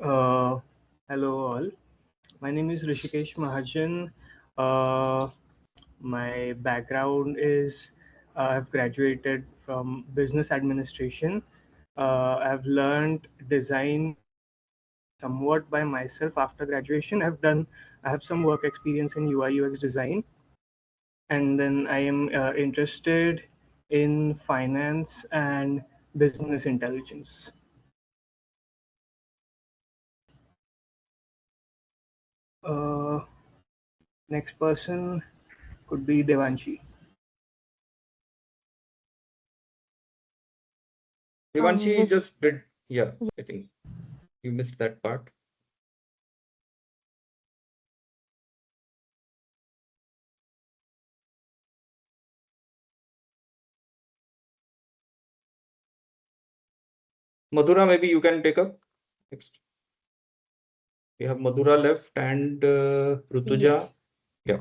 Uh, Hello all. My name is Rishikesh Mahajan. Uh, my background is I've graduated from business administration. I've learned design somewhat by myself after graduation. I have some work experience in UI UX design, and then I am interested in finance and business intelligence. Uh, Next person could be Devanshi. Devanshi This, just did, yeah, I think you missed that part. Madhura, maybe you can take up next. We have Madhura left and Rutuja. Yes. Yeah.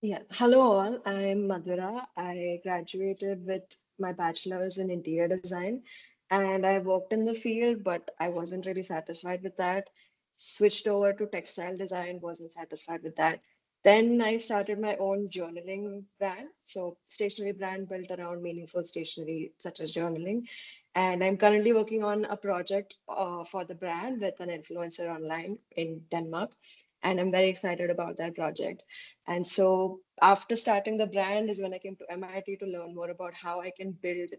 Yeah. Hello all. I'm Madhura. I graduated with my bachelor's in interior design and I worked in the field, but I wasn't really satisfied with that. Switched over to textile design, wasn't satisfied with that. Then I started my own journaling brand. So stationery brand built around meaningful stationery such as journaling. And I'm currently working on a project for the brand with an influencer online in Denmark. And I'm very excited about that project. And so after starting the brand is when I came to MIT to learn more about how I can build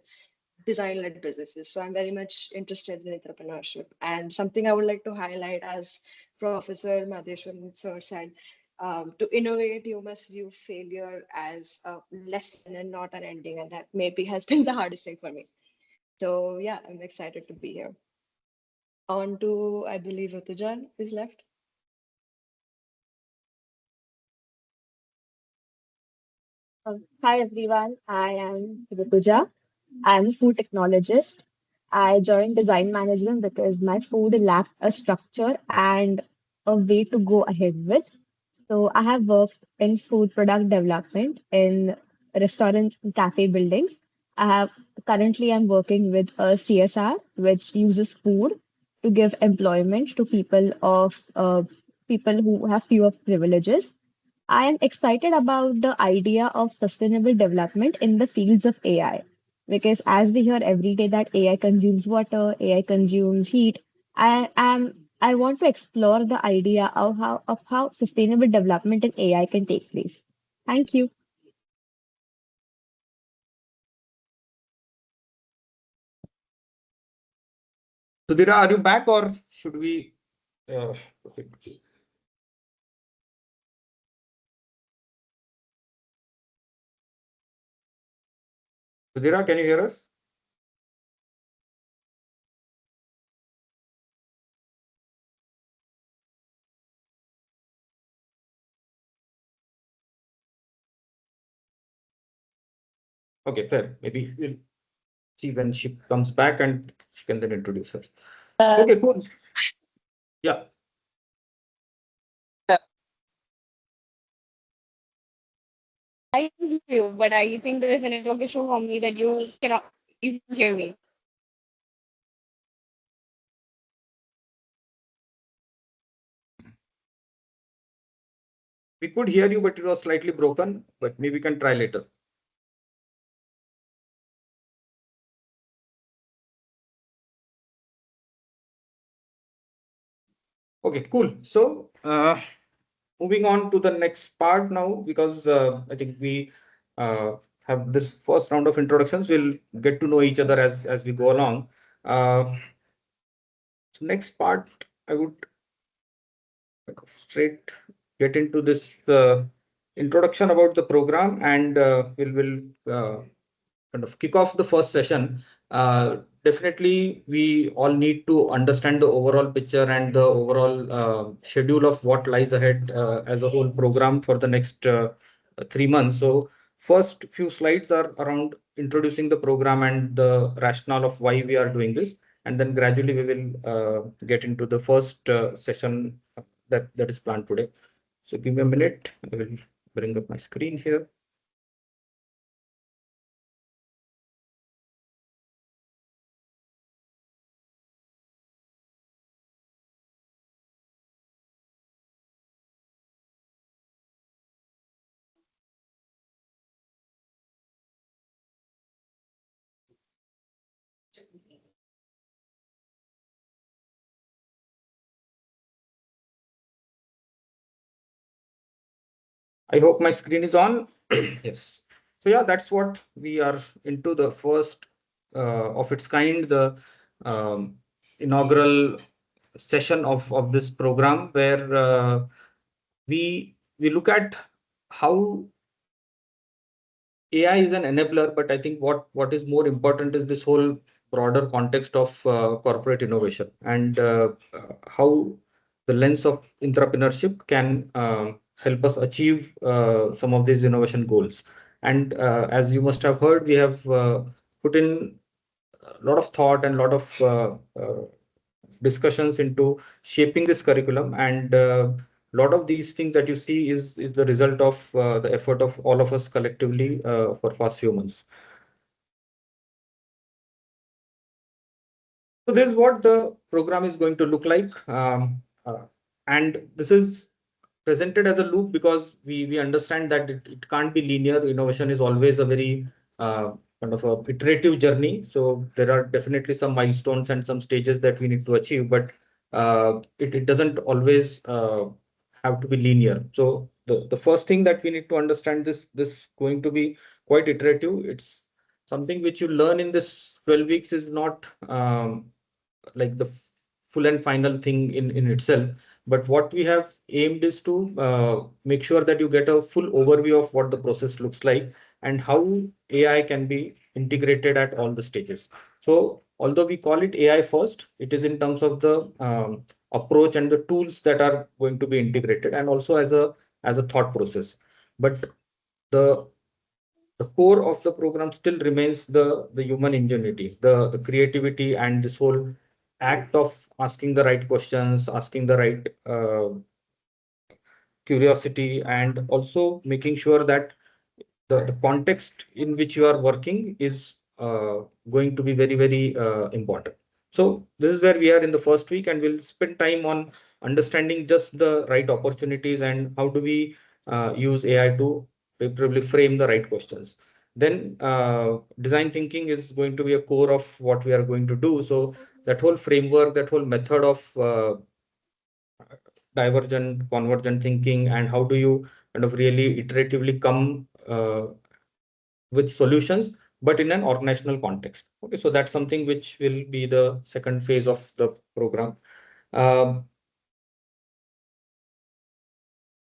design-led businesses. So I'm very much interested in entrepreneurship. And something I would like to highlight, as Professor Madheshwaran sir said, to innovate, you must view failure as a lesson and not an ending. And that maybe has been the hardest thing for me. So yeah, I'm excited to be here. On to, I believe, Rutuja is left. Hi everyone, I am Rituja. I'm a food technologist. I joined design management because my food lacked a structure and a way to go ahead with. So I have worked in food product development in restaurants and cafe buildings. I have currently I'm working with a CSR which uses food to give employment to people who have fewer privileges. I am excited about the idea of sustainable development in the fields of AI because as we hear every day that AI consumes water, AI consumes heat, I want to explore the idea of how sustainable development in AI can take place. Thank you. Sudhira, are you back or should we? Sudhira, can you hear us? Okay, fair. Maybe we'll see when she comes back and she can then introduce her. Okay, cool. Yeah. I can hear you, but I think there is a network issue for me that you can hear me. We could hear you, but it was slightly broken, but maybe we can try later. Okay, cool. So, moving on to the next part now, because I think we have this first round of introductions. We'll get to know each other as we go along. So next part, I would straight get into this introduction about the program, and we'll kind of kick off the first session. Definitely, we all need to understand the overall picture and the overall schedule of what lies ahead as a whole program for the next 3 months. So, first few slides are around introducing the program and the rationale of why we are doing this, and then gradually we will get into the first session that is planned today. So, give me a minute. I will bring up my screen here. I hope my screen is on. Yes. So yeah, that's what we are into, the first of its kind, the inaugural session of this program, where we look at how AI is an enabler, but I think what is more important is this whole broader context of corporate innovation, and how the lens of entrepreneurship can help us achieve some of these innovation goals. And as you must have heard, we have put in a lot of thought and a lot of discussions into shaping this curriculum, and lot of these things that you see is the result of the effort of all of us collectively for past few months. So this is what the program is going to look like, and this is presented as a loop because we understand that it can't be linear. Innovation is always a very kind of a iterative journey. So there are definitely some milestones and some stages that we need to achieve, but it doesn't always have to be linear. So the first thing that we need to understand, this going to be quite iterative. It's something which you learn in this 12 weeks is not like the full and final thing in itself. But what we have aimed is to make sure that you get a full overview of what the process looks like and how AI can be integrated at all the stages. So although we call it AI first, it is in terms of the approach and the tools that are going to be integrated, and also as a thought process. But the core of the program still remains the human ingenuity, the creativity, and this whole act of asking the right questions, asking the right curiosity, and also making sure that the context in which you are working is going to be very, very important. So this is where we are in the first week, and we'll spend time on understanding just the right opportunities and how do we use AI to probably frame the right questions. Then design thinking is going to be a core of what we are going to do. So that whole framework, that whole method of divergent, convergent thinking, and how do you kind of really iteratively come with solutions, but in an organizational context. Okay, so that's something which will be the second phase of the program. Um,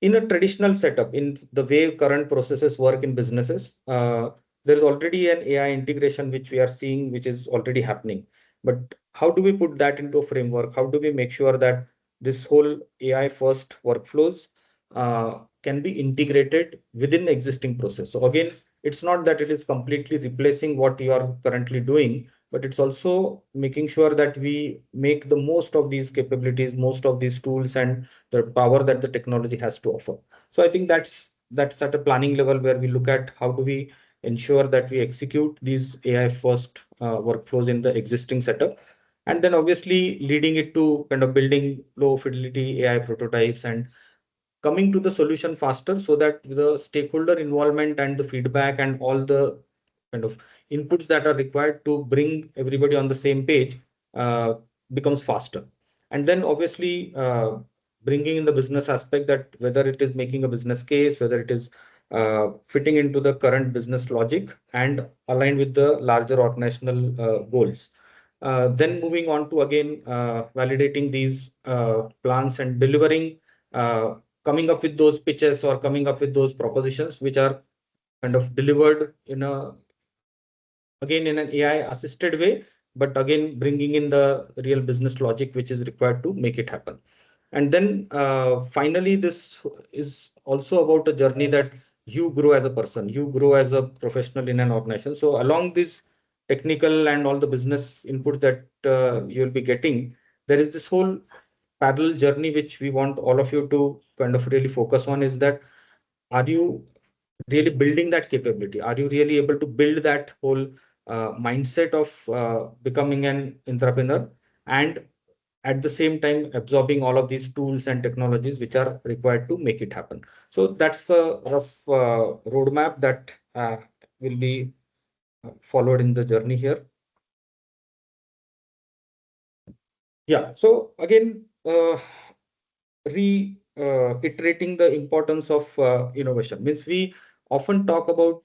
in a traditional setup, in the way current processes work in businesses, there is already an AI integration which we are seeing, which is already happening. But how do we put that into a framework? How do we make sure that this whole AI first workflows can be integrated within existing process? So again, it's not that it is completely replacing what you are currently doing, but it's also making sure that we make the most of these capabilities, most of these tools, and the power that the technology has to offer. So I think that's at a planning level where we look at how do we ensure that we execute these AI first workflows in the existing setup, and then obviously leading it to kind of building low fidelity AI prototypes and coming to the solution faster, so that the stakeholder involvement and the feedback and all the kind of inputs that are required to bring everybody on the same page uh, becomes faster. And then obviously bringing in the business aspect, that whether it is making a business case, whether it is fitting into the current business logic and aligned with the larger organizational goals. Then moving on to again validating these plans and delivering, coming up with those pitches or coming up with those propositions which are kind of delivered in a, again, in an AI assisted way, but again bringing in the real business logic which is required to make it happen. And then finally, this is also about a journey that you grow as a person, you grow as a professional in an organization. So along this technical and all the business input that you'll be getting, there is this whole parallel journey which we want all of you to kind of really focus on, is that are you really building that capability? Are you really able to build that whole mindset of becoming an entrepreneur, and at the same time absorbing all of these tools and technologies which are required to make it happen? So that's the rough roadmap that will be followed in the journey here. Yeah, so again, reiterating the importance of innovation means we often talk about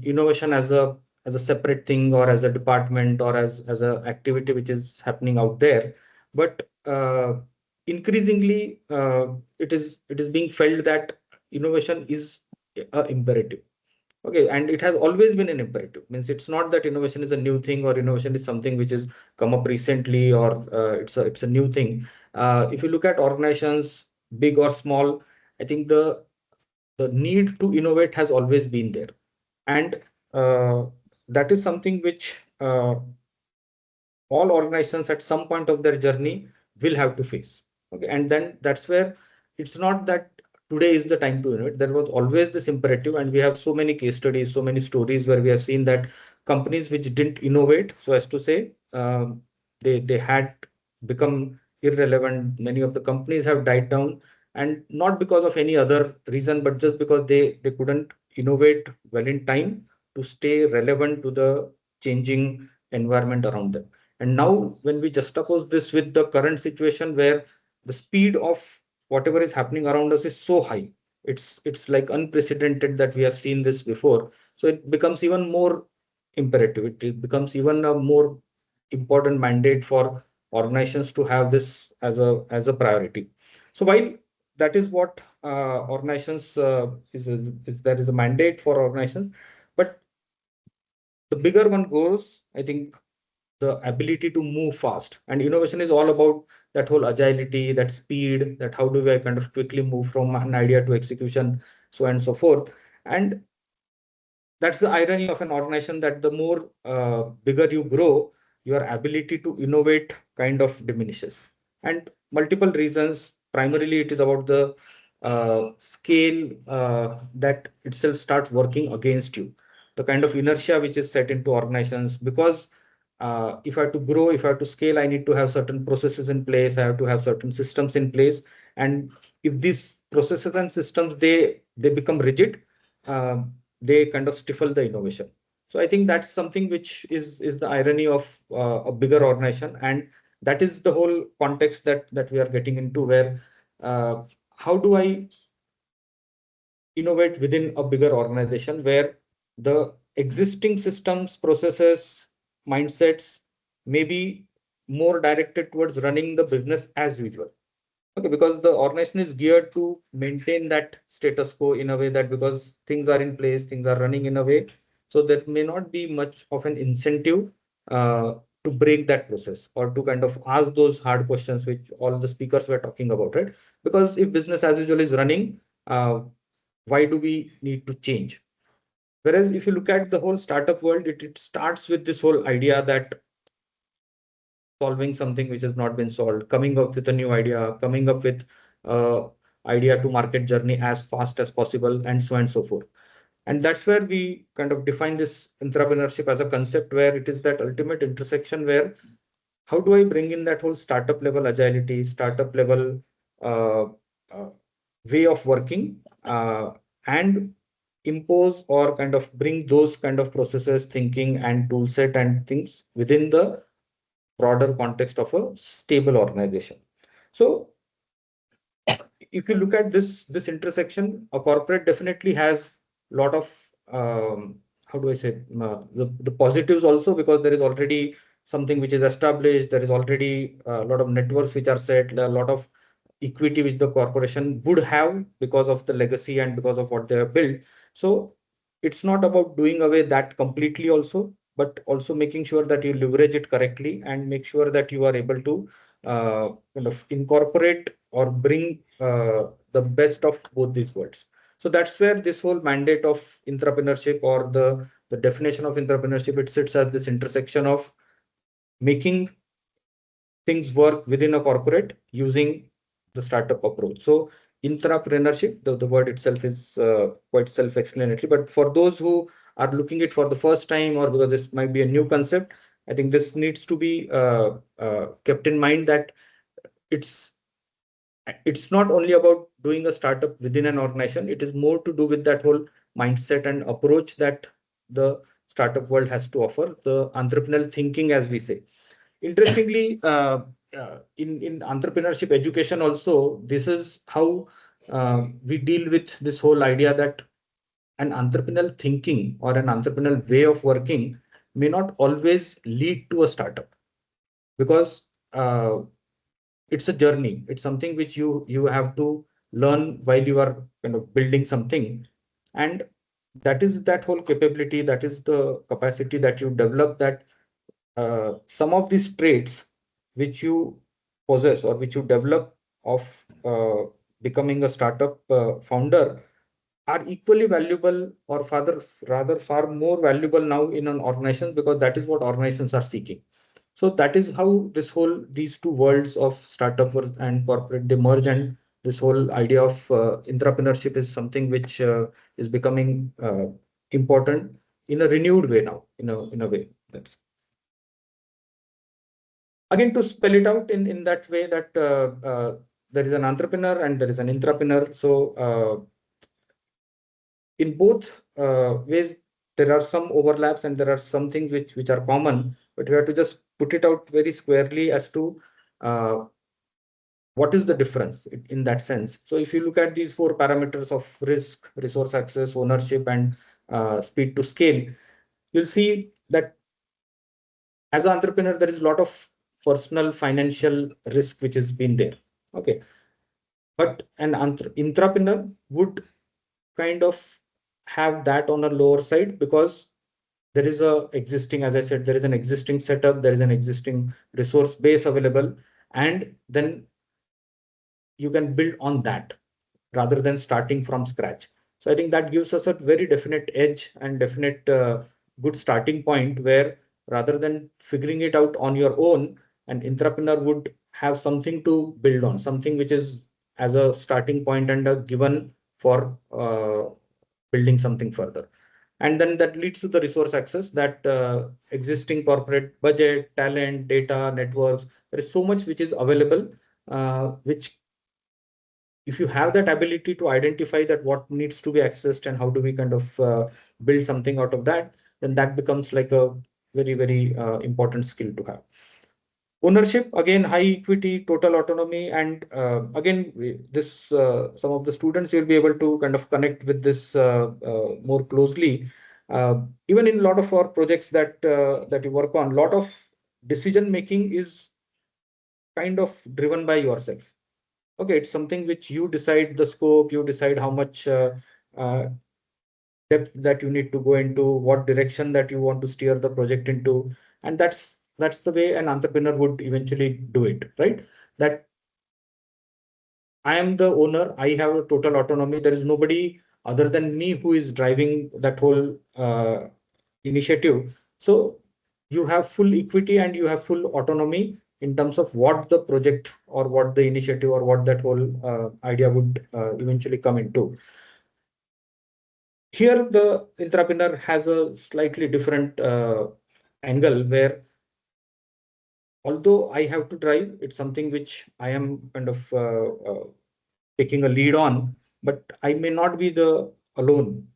innovation as a separate thing, or as a department, or as a activity which is happening out there. But increasingly it is being felt that innovation is a imperative. Okay, and it has always been an imperative. Means it's not that innovation is a new thing, or innovation is something which has come up recently, or it's a new thing. If you look at organizations, big or small, I think the need to innovate has always been there, and that is something which all organizations at some point of their journey will have to face. Okay, and then that's where it's not that today is the time to innovate. There was always this imperative, and we have so many case studies, so many stories where we have seen that companies which didn't innovate, so as to say, they had become irrelevant. Many of the companies have died down, and not because of any other reason, but just because they couldn't innovate well in time to stay relevant to the changing environment around them. And now, when we juxtapose this with the current situation where the speed of whatever is happening around us is so high, it's like unprecedented that we have seen this before. So it becomes even more imperative. It becomes even a more important mandate for organizations to have this as a priority. So while that is what organizations is there is a mandate for organizations, but the bigger one goes, I think the ability to move fast. And innovation is all about that whole agility, that speed, that how do I kind of quickly move from an idea to execution, so on and so forth. And that's the irony of an organization, that the more bigger you grow, your ability to innovate kind of diminishes. And multiple reasons. Primarily, it is about the scale that itself starts working against you. The kind of inertia which is set into organizations, because if I have to grow, if I have to scale, I need to have certain processes in place. I have to have certain systems in place. And if these processes and systems, they become rigid, they kind of stifle the innovation. So I think that's something which is the irony of a bigger organization, and that is the whole context that we are getting into, where how do I innovate within a bigger organization where the existing systems, processes, mindsets may be more directed towards running the business as usual. Okay, because the organization is geared to maintain that status quo in a way that, because things are in place, things are running in a way, so there may not be much of an incentive to break that process, or to kind of ask those hard questions which all the speakers were talking about, right? Because if business as usual is running, why do we need to change? Whereas if you look at the whole startup world, it starts with this whole idea that solving something which has not been solved, coming up with a new idea, coming up with idea to market journey as fast as possible, and so on and so forth. And that's where we kind of define this entrepreneurship as a concept, where it is that ultimate intersection where how do I bring in that whole startup level agility, startup level uh, uh, way of working, and impose or kind of bring those kind of processes, thinking, and tool set and things within the broader context of a stable organization. So if you look at this intersection, a corporate definitely has a lot of how do I say the positives also, because there is already something which is established. There is already a lot of networks which are set, a lot of equity which the corporation would have because of the legacy and because of what they have built. So it's not about doing away that completely also, but also making sure that you leverage it correctly and make sure that you are able to kind of incorporate or bring the best of both these worlds. So that's where this whole mandate of entrepreneurship, or the definition of entrepreneurship, it sits at this intersection of making things work within a corporate using the startup approach. So entrepreneurship, the word itself is quite self-explanatory, but for those who are looking it for the first time, or because this might be a new concept, I think this needs to be kept in mind, that it's not only about doing a startup within an organization. It is more to do with that whole mindset and approach that the startup world has to offer, the entrepreneurial thinking, as we say. Interestingly, in entrepreneurship education also, this is how we deal with this whole idea that an entrepreneurial thinking or an entrepreneurial way of working may not always lead to a startup, because it's a journey. It's something which you have to learn while you are kind of building something. And that is that whole capability, that is the capacity that you develop, that some of these traits which you possess or which you develop of becoming a startup founder are equally valuable, or rather far more valuable now in an organization, because that is what organizations are seeking. So that is how these two worlds of startup and corporate, they merge, and this whole idea of entrepreneurship is something which is becoming important in a renewed way now, in a way. That's again to spell it out in that way, that there is an entrepreneur and there is an intrapreneur. So in both ways, there are some overlaps and there are some things which are common, but we have to just put it out very squarely as to what is the difference in that sense. So if you look at these four parameters of risk, resource access, ownership, and speed to scale, you'll see that as an entrepreneur, there is a lot of personal financial risk which has been there. Okay. But an intrapreneur would kind of have that on a lower side, because there is a existing, as I said, there is an existing setup, there is an existing resource base available, and then you can build on that rather than starting from scratch. So I think that gives us a very definite edge and definite good starting point, where rather than figuring it out on your own, an entrepreneur would have something to build on, something which is as a starting point and a given for building something further. And then that leads to the resource access, that existing corporate budget, talent, data, networks. There is so much which is available, which if you have that ability to identify that what needs to be accessed and how do we kind of build something out of that, then that becomes like a very, very important skill to have. Ownership, again, high equity, total autonomy, and again, this some of the students will be able to kind of connect with this more closely. Even in a lot of our projects that you work on, a lot of decision making is kind of driven by yourself. Okay, it's something which you decide the scope, you decide how much uh, depth that you need to go into, what direction that you want to steer the project into, and that's the way an entrepreneur would eventually do it, right? That I am the owner, I have a total autonomy. There is nobody other than me who is driving that whole initiative. So you have full equity and you have full autonomy in terms of what the project or what the initiative or what that whole idea would eventually come into. Here, the entrepreneur has a slightly different angle, where although I have to drive, it's something which I am kind of taking a lead on, but I may not be the alone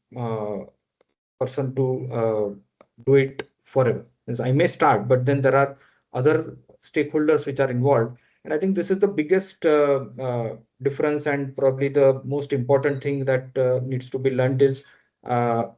person to do it forever. Means I may start, but then there are other stakeholders which are involved. And I think this is the biggest difference, and probably the most important thing that needs to be learned is uh,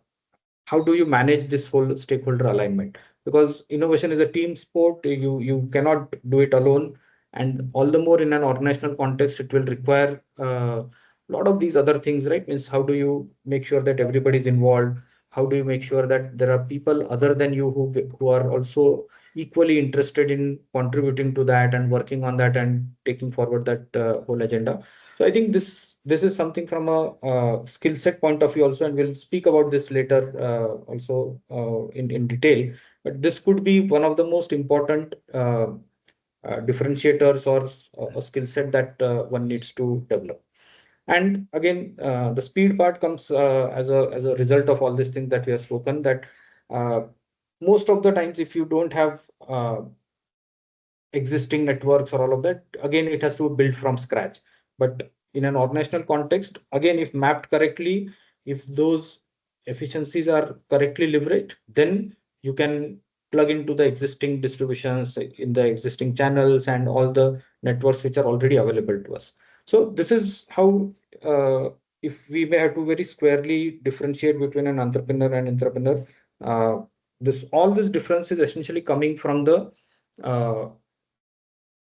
how do you manage this whole stakeholder alignment? Because innovation is a team sport. You cannot do it alone, and all the more in an organizational context, it will require a lot of these other things, right? Means how do you make sure that everybody is involved? How do you make sure that there are people other than you who are also equally interested in contributing to that and working on that and taking forward that whole agenda? So I think this is something from a skill set point of view also, and we'll speak about this later also in detail. But this could be one of the most important differentiators or a skill set that one needs to develop. And again, the speed part comes as a result of all these things that we have spoken, that uh, most of the times, if you don't have existing networks or all of that, again, it has to be built from scratch. But in an organizational context, again, if mapped correctly, if those efficiencies are correctly leveraged, then you can plug into the existing distributions in the existing channels and all the networks which are already available to us. So this is how, if we may have to very squarely differentiate between an entrepreneur and entrepreneur, this all this difference is essentially coming from uh,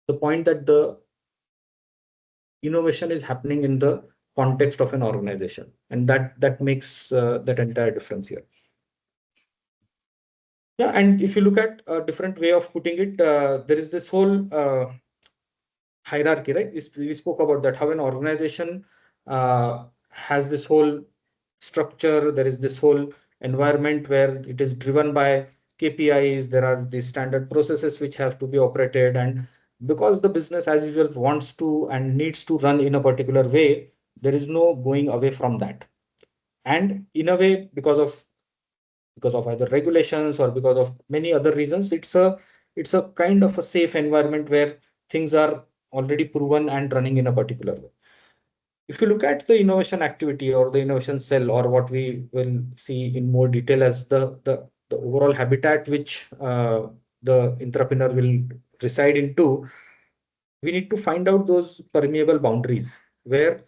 the point that the innovation is happening in the context of an organization, and that makes that entire difference here. Yeah, and if you look at a different way of putting it, there is this whole hierarchy, right? We spoke about that, how an organization has this whole structure. There is this whole environment where it is driven by KPIs. There are these standard processes which have to be operated, and because the business as usual wants to and needs to run in a particular way, there is no going away from that. And in a way, because of either regulations or because of many other reasons, it's a kind of a safe environment where things are already proven and running in a particular way. If you look at the innovation activity or the innovation cell, or what we will see in more detail as the overall habitat which the entrepreneur will reside into, we need to find out those permeable boundaries, where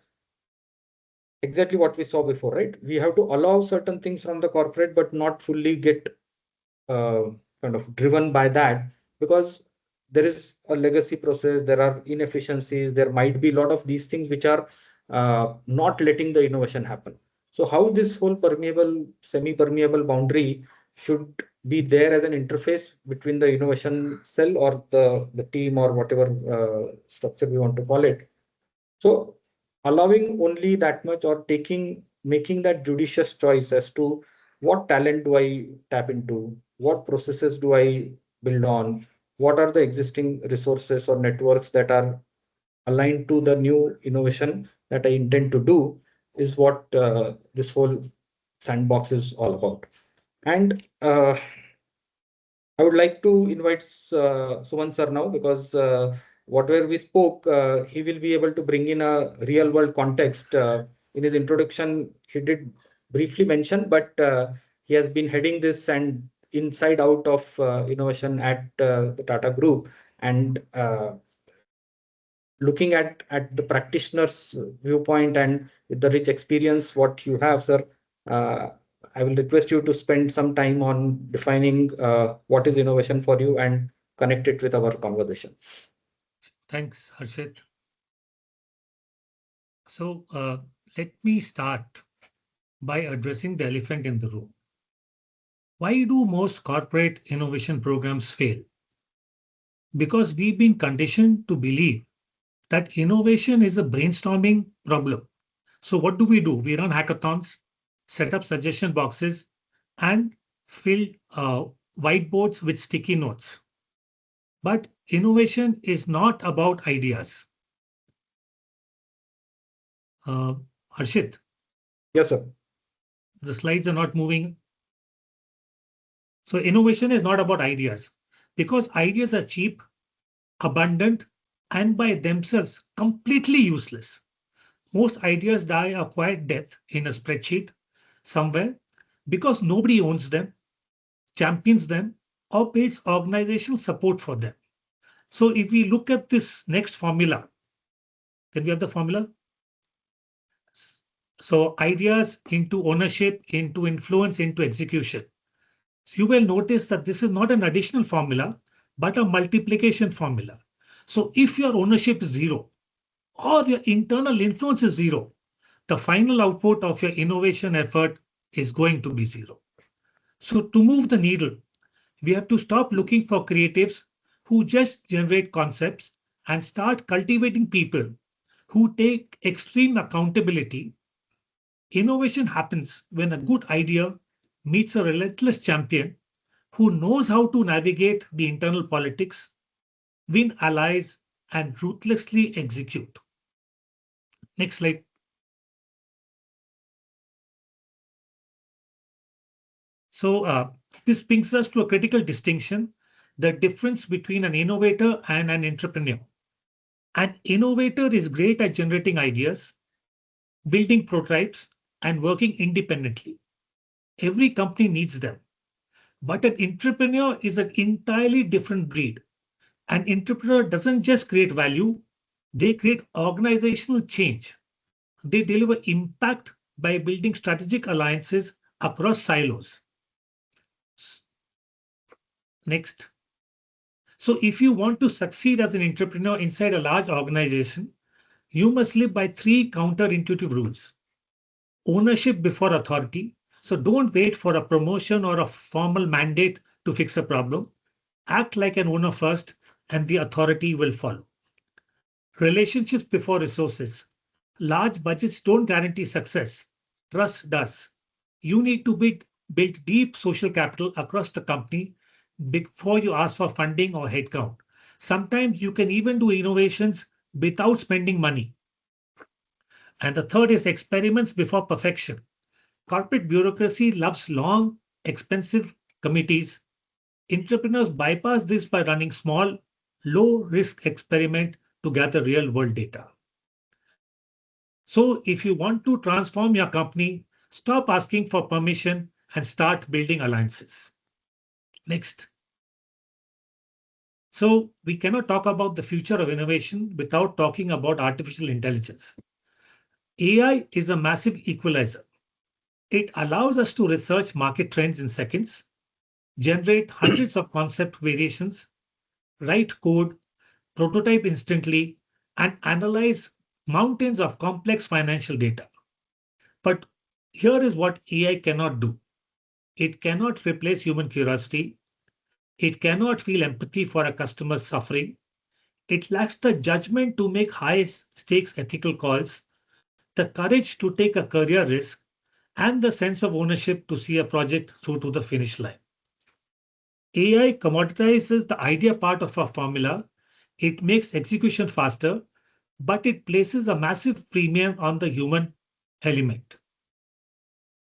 exactly what we saw before, right? We have to allow certain things from the corporate, but not fully get uh, kind of driven by that, because there is a legacy process, there are inefficiencies, there might be a lot of these things which are not letting the innovation happen. So how this whole permeable, semi-permeable boundary should be there as an interface between the innovation cell or the team or whatever structure we want to call it. So allowing only that much or making that judicious choice as to what talent do I tap into, what processes do I build on, what are the existing resources or networks that are aligned to the new innovation that I intend to do is what this whole sandbox is all about. And I would like to invite Suman sir now because whatever we spoke, he will be able to bring in a real world context. In his introduction, he did briefly mention, but he has been heading this and inside out of innovation at the Tata Group. And looking at the practitioner's viewpoint and with the rich experience what you have, sir, uh, I will request you to spend some time on defining what is innovation for you and connect it with our conversation. Thanks, Harshit. So let me start by addressing the elephant in the room. Why do most corporate innovation programs fail? Because we've been conditioned to believe that innovation is a brainstorming problem. So what do? We run hackathons, set up suggestion boxes, and fill whiteboards with sticky notes. But innovation is not about ideas. Harshit. Yes, sir. The slides are not moving. So innovation is not about ideas because ideas are cheap, abundant, and by themselves completely useless. Most ideas die a quiet death in a spreadsheet somewhere because nobody owns them, champions them, or builds organizational support for them. So if we look at this next formula, can we have the formula? So ideas into ownership, into influence, into execution. So you will notice that this is not an additional formula, but a multiplication formula. So if your ownership is zero or your internal influence is zero, the final output of your innovation effort is going to be zero. So to move the needle, we have to stop looking for creatives who just generate concepts and start cultivating people who take extreme accountability. Innovation happens when a good idea meets a relentless champion who knows how to navigate the internal politics, win allies, and ruthlessly execute. Next slide. So this brings us to a critical distinction, the difference between an innovator and an entrepreneur. An innovator is great at generating ideas, building prototypes, and working independently. Every company needs them. But an entrepreneur is an entirely different breed. An entrepreneur doesn't just create value, they create organizational change. They deliver impact by building strategic alliances across silos. Next. So if you want to succeed as an entrepreneur inside a large organization, you must live by three counterintuitive rules. Ownership before authority. So don't wait for a promotion or a formal mandate to fix a problem. Act like an owner first, and the authority will follow. Relationships before resources. Large budgets don't guarantee success. Trust does. You need to build deep social capital across the company before you ask for funding or headcount. Sometimes you can even do innovations without spending money. And the third is experiments before perfection. Corporate bureaucracy loves long, expensive committees. Entrepreneurs bypass this by running small, low-risk experiment to gather real-world data. So if you want to transform your company, stop asking for permission and start building alliances. Next. So we cannot talk about the future of innovation without talking about artificial intelligence. AI is a massive equalizer. It allows us to research market trends in seconds, generate hundreds of concept variations, write code, prototype instantly, and analyze mountains of complex financial data. But here is what AI cannot do. It cannot replace human curiosity. It cannot feel empathy for a customer's suffering. It lacks the judgment to make high stakes ethical calls, the courage to take a career risk, and the sense of ownership to see a project through to the finish line. AI commoditizes the idea part of our formula. It makes execution faster, but it places a massive premium on the human element.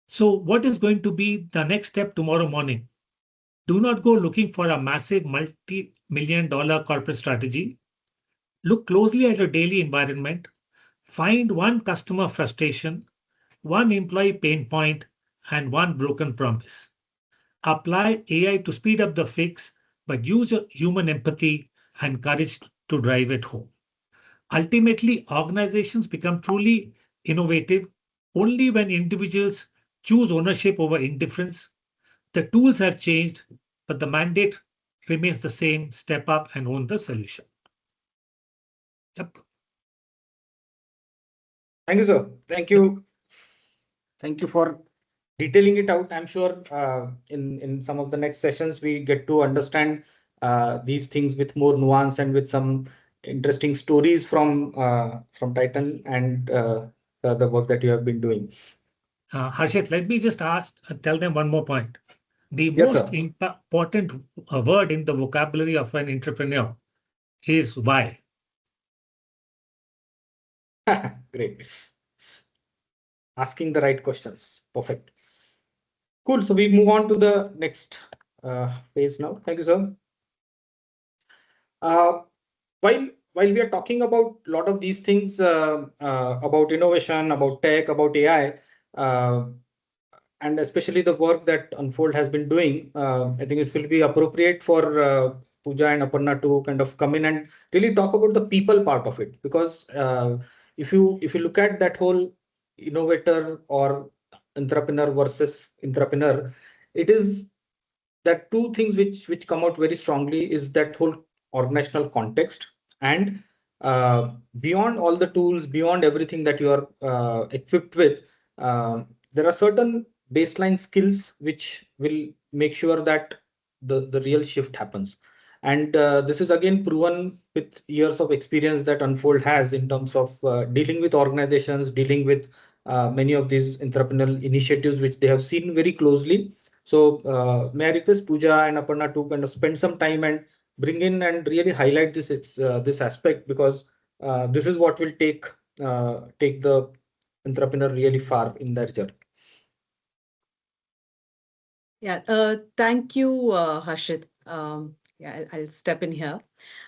So what is going to be the next step tomorrow morning? Do not go looking for a massive multi-million dollar corporate strategy. Look closely at your daily environment. Find one customer frustration, one employee pain point, and one broken promise. Apply AI to speed up the fix, but use your human empathy and courage to drive it home. Ultimately, organizations become truly innovative only when individuals choose ownership over indifference. The tools have changed, but the mandate remains the same: step up and own the solution. Yep. Thank you, sir. Thank you. Thank you for detailing it out. I'm sure in some of the next sessions we get to understand these things with more nuance and with some interesting stories from Titan and the work that you have been doing. Harshit, let me just tell them one more point. The Yes, most sir. important word in the vocabulary of an entrepreneur is why. Great. Asking the right questions. Perfect. Cool. So we move on to the next phase now. Thank you, sir. While we are talking about a lot of these things about innovation, about tech, about AI, and especially the work that Unfold has been doing, I think it will be appropriate for Pooja and Aparna to kind of come in and really talk about the people part of it. Because if you look at that whole innovator or entrepreneur versus entrepreneur, it is that two things which come out very strongly is that whole organizational context and beyond all the tools, beyond everything that you are equipped with, there are certain baseline skills which will make sure that the real shift happens. And this is again proven with years of experience that Unfold has in terms of dealing with organizations, dealing with many of these entrepreneurial initiatives which they have seen very closely. So may I request Pooja and Aparna to kind of spend some time and bring in and really highlight this aspect, because this is what will take the entrepreneur really far in their journey. Yeah, thank you, Harshit. Yeah, I'll step in here.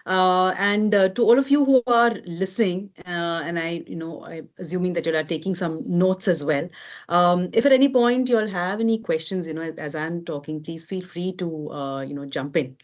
And to all of you who are listening, and I'm assuming that you are taking some notes as well. If at any point you all have any questions, as I'm talking, please feel free to, jump in.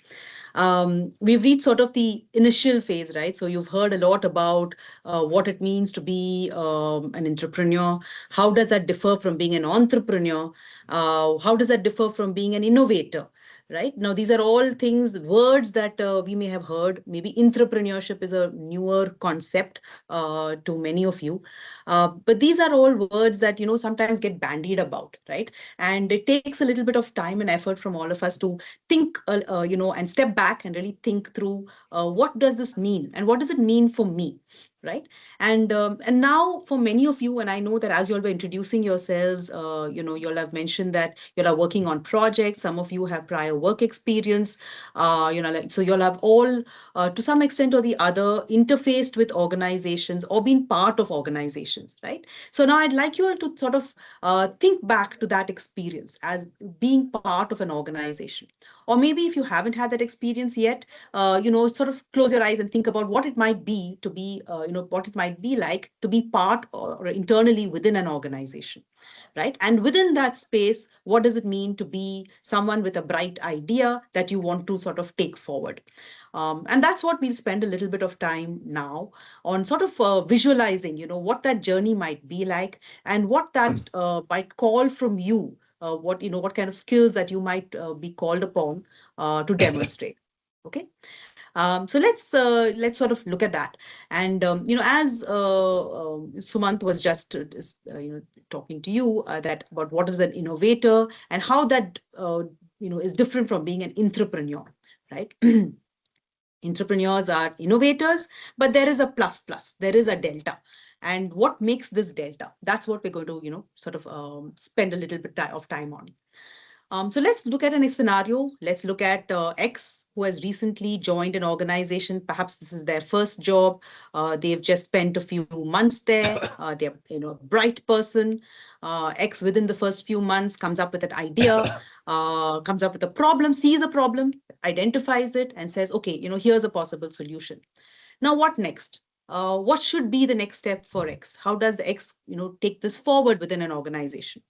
We've reached sort of the initial phase, right? So you've heard a lot about what it means to be an entrepreneur. How does that differ from being an entrepreneur? How does that differ from being an innovator? Right now, these are all things, words that we may have heard. Maybe entrepreneurship is a newer concept to many of you, but these are all words that sometimes get bandied about, right? And it takes a little bit of time and effort from all of us to think, and step back and really think through what does this mean and what does it mean for me, right? And now for many of you, and I know that as you all were introducing yourselves, you all have mentioned that you all are working on projects. Some of you have prior work experience, so you all have all, to some extent or the other, interfaced with organizations or been part of organizations, right? So now I'd like you all to sort of think back to that experience as being part of an organization. Or maybe if you haven't had that experience yet, sort of close your eyes and think about what it might be to be, what it might be like to be part or internally within an organization, right? And within that space, what does it mean to be someone with a bright idea that you want to sort of take forward? And that's what we'll spend a little bit of time now on, sort of visualizing, what that journey might be like and what that might call from you, what kind of skills that you might be called upon to demonstrate. Okay. So let's sort of look at that. And as Sumant was just talking to you that about what is an innovator and how that is different from being an entrepreneur, right? Entrepreneurs are innovators, but there is a plus plus, there is a delta. And what makes this delta? That's what we're going to sort of spend a little bit of time on. So let's look at a scenario. Let's look at X, who has recently joined an organization. Perhaps this is their first job. They've just spent a few months there. They're a bright person. X, within the first few months, comes up with an idea, comes up with a problem, sees a problem, identifies it, and says, okay, here's a possible solution. Now, what next? What should be the next step for X? How does the X, take this forward within an organization?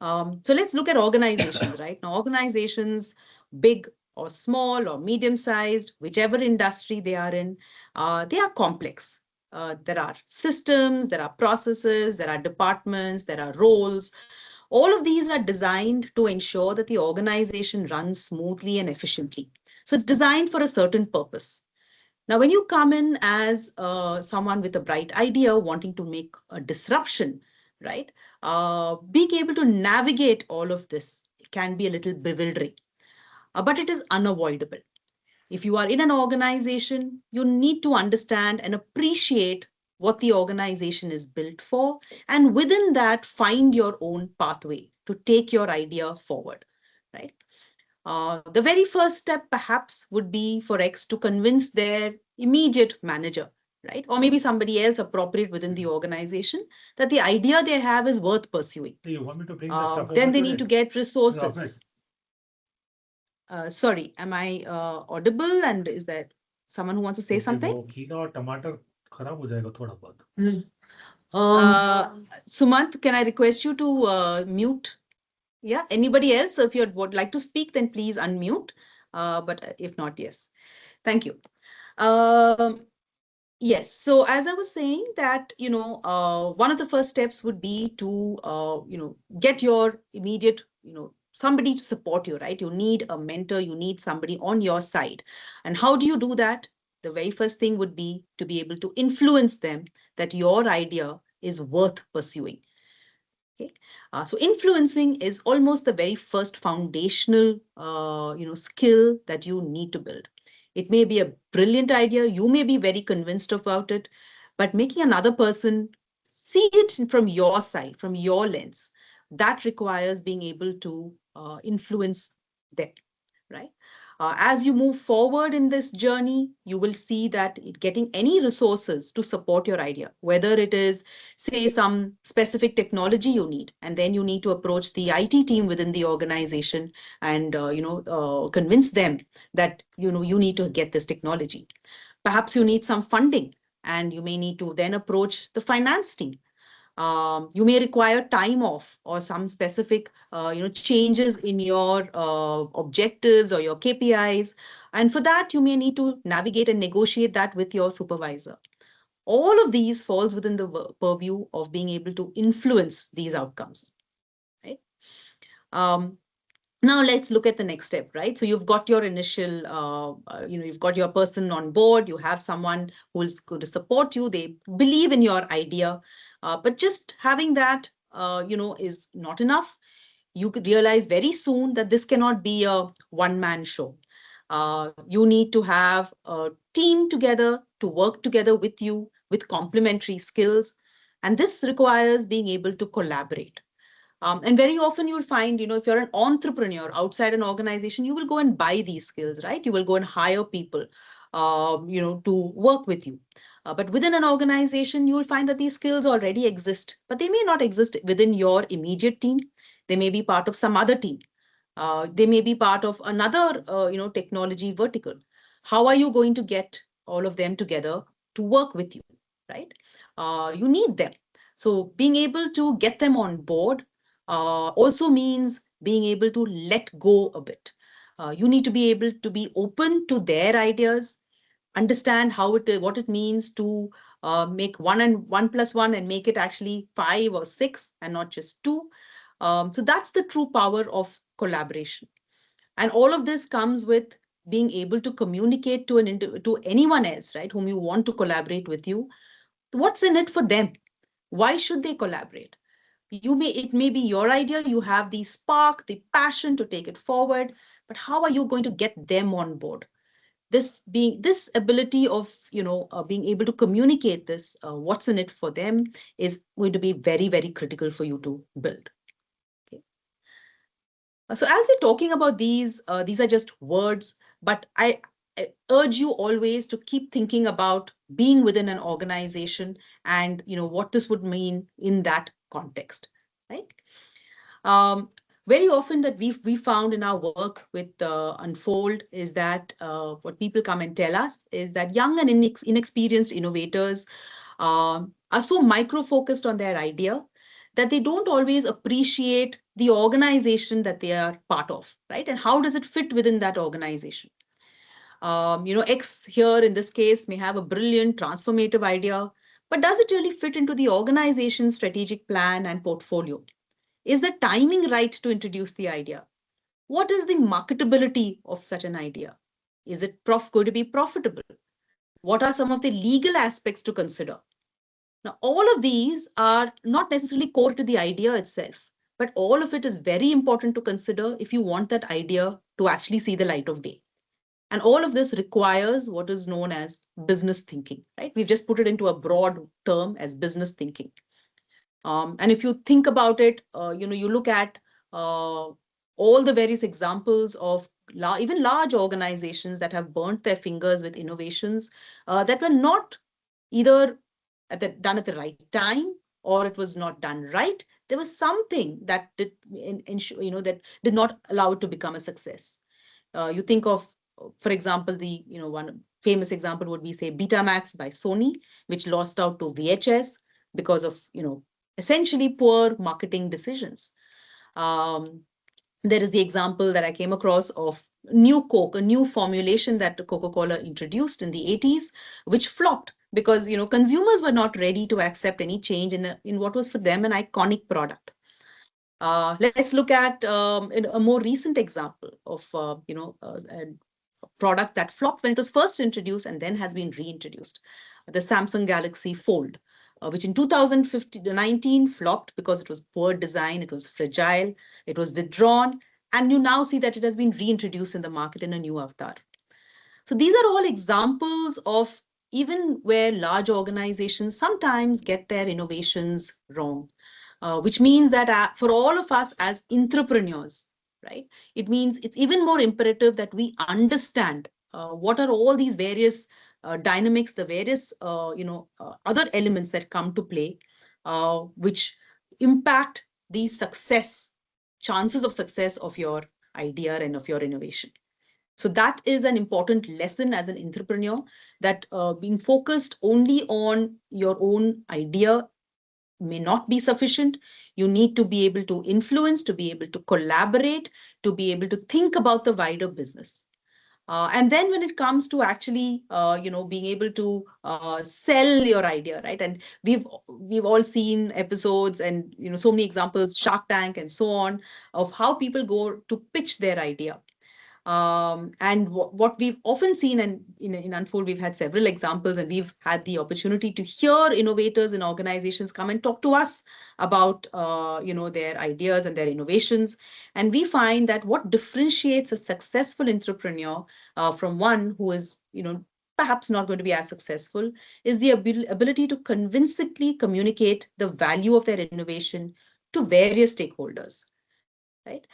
So let's look at organizations, right? Now, organizations, big or small or medium-sized, whichever industry they are in, they are complex. There are systems, there are processes, there are departments, there are roles. All of these are designed to ensure that the organization runs smoothly and efficiently. So it's designed for a certain purpose. Now, when you come in as someone with a bright idea wanting to make a disruption, right? Being able to navigate all of this can be a little bewildering, but it is unavoidable. If you are in an organization, you need to understand and appreciate what the organization is built for, and within that, find your own pathway to take your idea forward, right? The very first step perhaps would be for X to convince their immediate manager, right? Or maybe somebody else appropriate within the organization that the idea they have is worth pursuing. You want me to bring the stuff Then over they today? need to get No, resources. right. Sorry, am I audible? And is there someone who wants to say क्योंकि something? वो खीरा और टमाटर खराब हो जाएगा थोड़ा बहुत. Sumant, can I request you to mute? Yeah, anybody else? If you would like to speak, then please unmute. But if not, yes. Thank you. Yes, so as I was saying that, one of the first steps would be to, get your immediate, somebody to support you, right? You need a mentor, you need somebody on your side. And how do you do that? The very first thing would be to be able to influence them that your idea is worth pursuing. Okay, so influencing is almost the very first foundational, skill that you need to build. It may be a brilliant idea, you may be very convinced about it, but making another person see it from your side, from your lens, that requires being able to influence them, right? As you move forward in this journey, you will see that getting any resources to support your idea, whether it is, say, some specific technology you need, and then you need to approach the IT team within the organization and convince them that you need to get this technology. Perhaps you need some funding, and you may need to then approach the finance team. You may require time off or some specific changes in your objectives or your KPIs. And for that, you may need to navigate and negotiate that with your supervisor. All of these falls within the purview of being able to influence these outcomes, right? Now let's look at the next step, right? So you've got your initial, you've got your person on board, you have someone who's going to support you, they believe in your idea, but just having that, is not enough. You could realize very soon that this cannot be a one-man show. You need to have a team together to work together with you with complementary skills. And this requires being able to collaborate. And very often you'll find, if you're an entrepreneur outside an organization, you will go and buy these skills, right? You will go and hire people, to work with you. But within an organization, you will find that these skills already exist, but they may not exist within your immediate team. They may be part of some other team. They may be part of another, technology vertical. How are you going to get all of them together to work with you, right? You need them. So being able to get them on board also means being able to let go a bit. You need to be able to be open to their ideas, understand what it means to make 1 and 1 + 1 and make it actually 5 or 6 and not just 2. So that's the true power of collaboration. And all of this comes with being able to communicate to anyone else, right, whom you want to collaborate with you, what's in it for them? Why should they collaborate? It may be your idea, you have the spark, the passion to take it forward, but how are you going to get them on board? This ability of being able to communicate this, what's in it for them, is going to be very, very critical for you to build. Okay. So as we're talking about these are just words, but I urge you always to keep thinking about being within an organization and what this would mean in that context, right? Very often that we found in our work with Unfold is that what people come and tell us is that young and inexperienced innovators are so micro-focused on their idea that they don't always appreciate the organization that they are part of, right? And how does it fit within that organization? X here in this case may have a brilliant transformative idea, but does it really fit into the organization's strategic plan and portfolio? Is the timing right to introduce the idea? What is the marketability of such an idea? Is it going to be profitable? What are some of the legal aspects to consider? Now, all of these are not necessarily core to the idea itself, but all of it is very important to consider if you want that idea to actually see the light of day. And all of this requires what is known as business thinking, right? We've just put it into a broad term as business thinking. And if you think about it, you look at all the various examples of even large organizations that have burnt their fingers with innovations that were not either done at the right time, or it was not done right. There was something that that did not allow it to become a success. You think of, for example, one famous example would be, say, Betamax by Sony, which lost out to VHS because of essentially poor marketing decisions. There is the example that I came across of New Coke, a new formulation that Coca-Cola introduced in the 80s, which flopped because consumers were not ready to accept any change in what was for them an iconic product. Let's look at a more recent example of a product that flopped when it was first introduced and then has been reintroduced, the Samsung Galaxy Fold, which in 2019 flopped because it was poor design, it was fragile, it was withdrawn, and you now see that it has been reintroduced in the market in a new avatar. So these are all examples of even where large organizations sometimes get their innovations wrong, which means that for all of us as entrepreneurs, right, it means it's even more imperative that we understand what are all these various dynamics, the various other elements that come to play, which impact the chances of success of your idea and of your innovation. So that is an important lesson as an entrepreneur, that being focused only on your own idea may not be sufficient. You need to be able to influence, to be able to collaborate, to be able to think about the wider business. And then when it comes to actually, being able to sell your idea, right? And we've all seen episodes and, so many examples, Shark Tank and so on, of how people go to pitch their idea. And what we've often seen, and in Unfold, we've had several examples, and we've had the opportunity to hear innovators in organizations come and talk to us about, their ideas and their innovations. And we find that what differentiates a successful entrepreneur from one who is, perhaps not going to be as successful, is the ability to convincingly communicate the value of their innovation to various stakeholders. Right?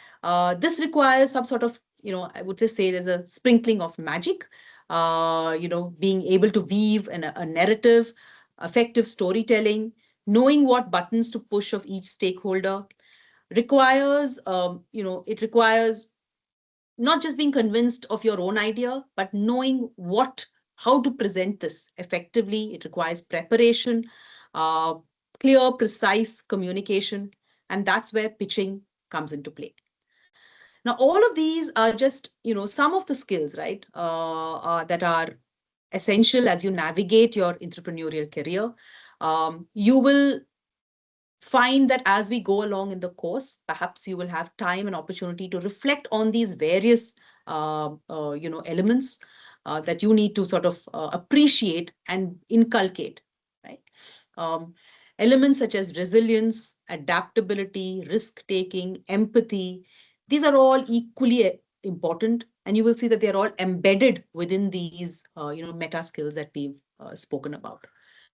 This requires some sort of, I would just say there's a sprinkling of magic, being able to weave a narrative, effective storytelling, knowing what buttons to push of each stakeholder requires, it requires not just being convinced of your own idea, but knowing how to present this effectively. It requires preparation, clear, precise communication, and that's where pitching comes into play. Now, all of these are just, some of the skills, right, that are essential as you navigate your entrepreneurial career. You will find that as we go along in the course, perhaps you will have time and opportunity to reflect on these various elements that you need to sort of appreciate and inculcate, right? Elements such as resilience, adaptability, risk-taking, empathy, these are all equally important, and you will see that they are all embedded within these meta skills that we've spoken about.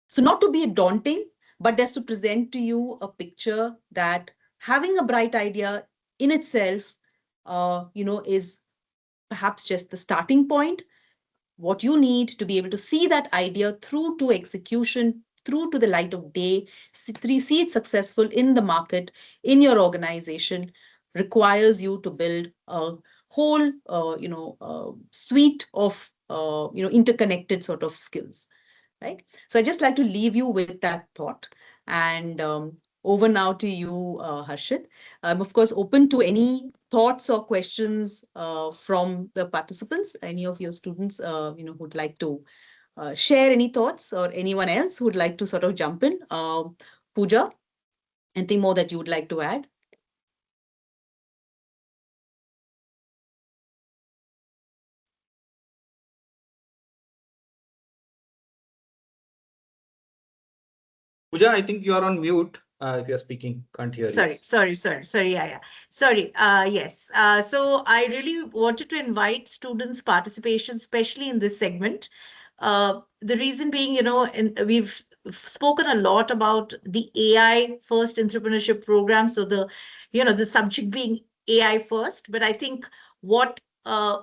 So not to be daunting, but just to present to you a picture that having a bright idea in itself, is perhaps just the starting point. What you need to be able to see that idea through to execution, through to the light of day, see it successful in the market, in your organization, requires you to build a whole, suite of, interconnected sort of skills, right? So I just like to leave you with that thought. And over now to you, Harshit. I'm, of course, open to any thoughts or questions from the participants, any of your students, who'd like to share any thoughts, or anyone else who'd like to sort of jump in. Pooja, anything more that you would like to add? Pooja, I think you are on mute. If you are speaking, can't hear you. Sorry. Yeah. Sorry. Yes. So I really wanted to invite students' participation, especially in this segment. The reason being, we've spoken a lot about the AI first entrepreneurship program. So the subject being AI first, but I think what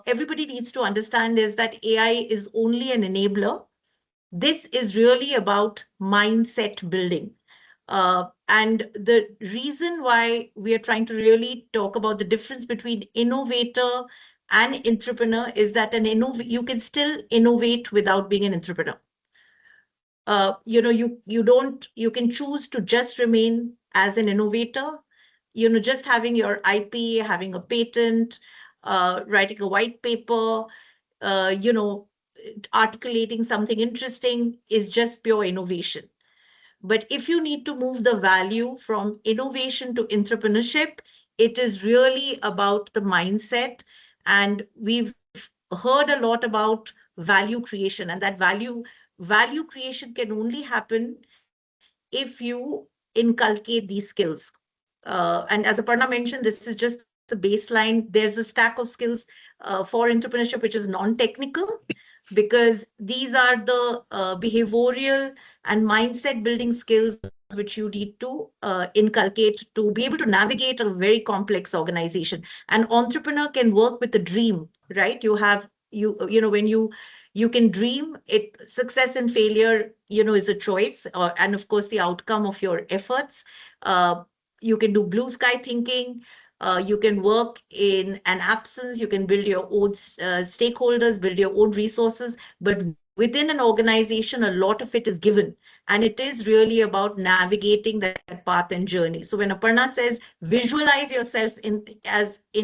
everybody needs to understand is that AI is only an enabler. This is really about mindset building. And the reason why we are trying to really talk about the difference between innovator and entrepreneur is that you can still innovate without being an entrepreneur. You can choose to just remain as an innovator, just having your IP, having a patent, writing a white paper, articulating something interesting is just pure innovation. But if you need to move the value from innovation to entrepreneurship, it is really about the mindset. And we've heard a lot about value creation, and that value creation can only happen if you inculcate these skills. And as Aparna mentioned, this is just the baseline. There's a stack of skills for entrepreneurship, which is non-technical, because these are the behavioral and mindset building skills which you need to inculcate to be able to navigate a very complex organization. An entrepreneur can work with a dream, right? When you can dream it. Success and failure, is a choice, and of course the outcome of your efforts. You can do blue sky thinking. You can work in an absence. You can build your own stakeholders, build your own resources. But within an organization, a lot of it is given. And it is really about navigating that path and journey. So when Aparna says visualize yourself in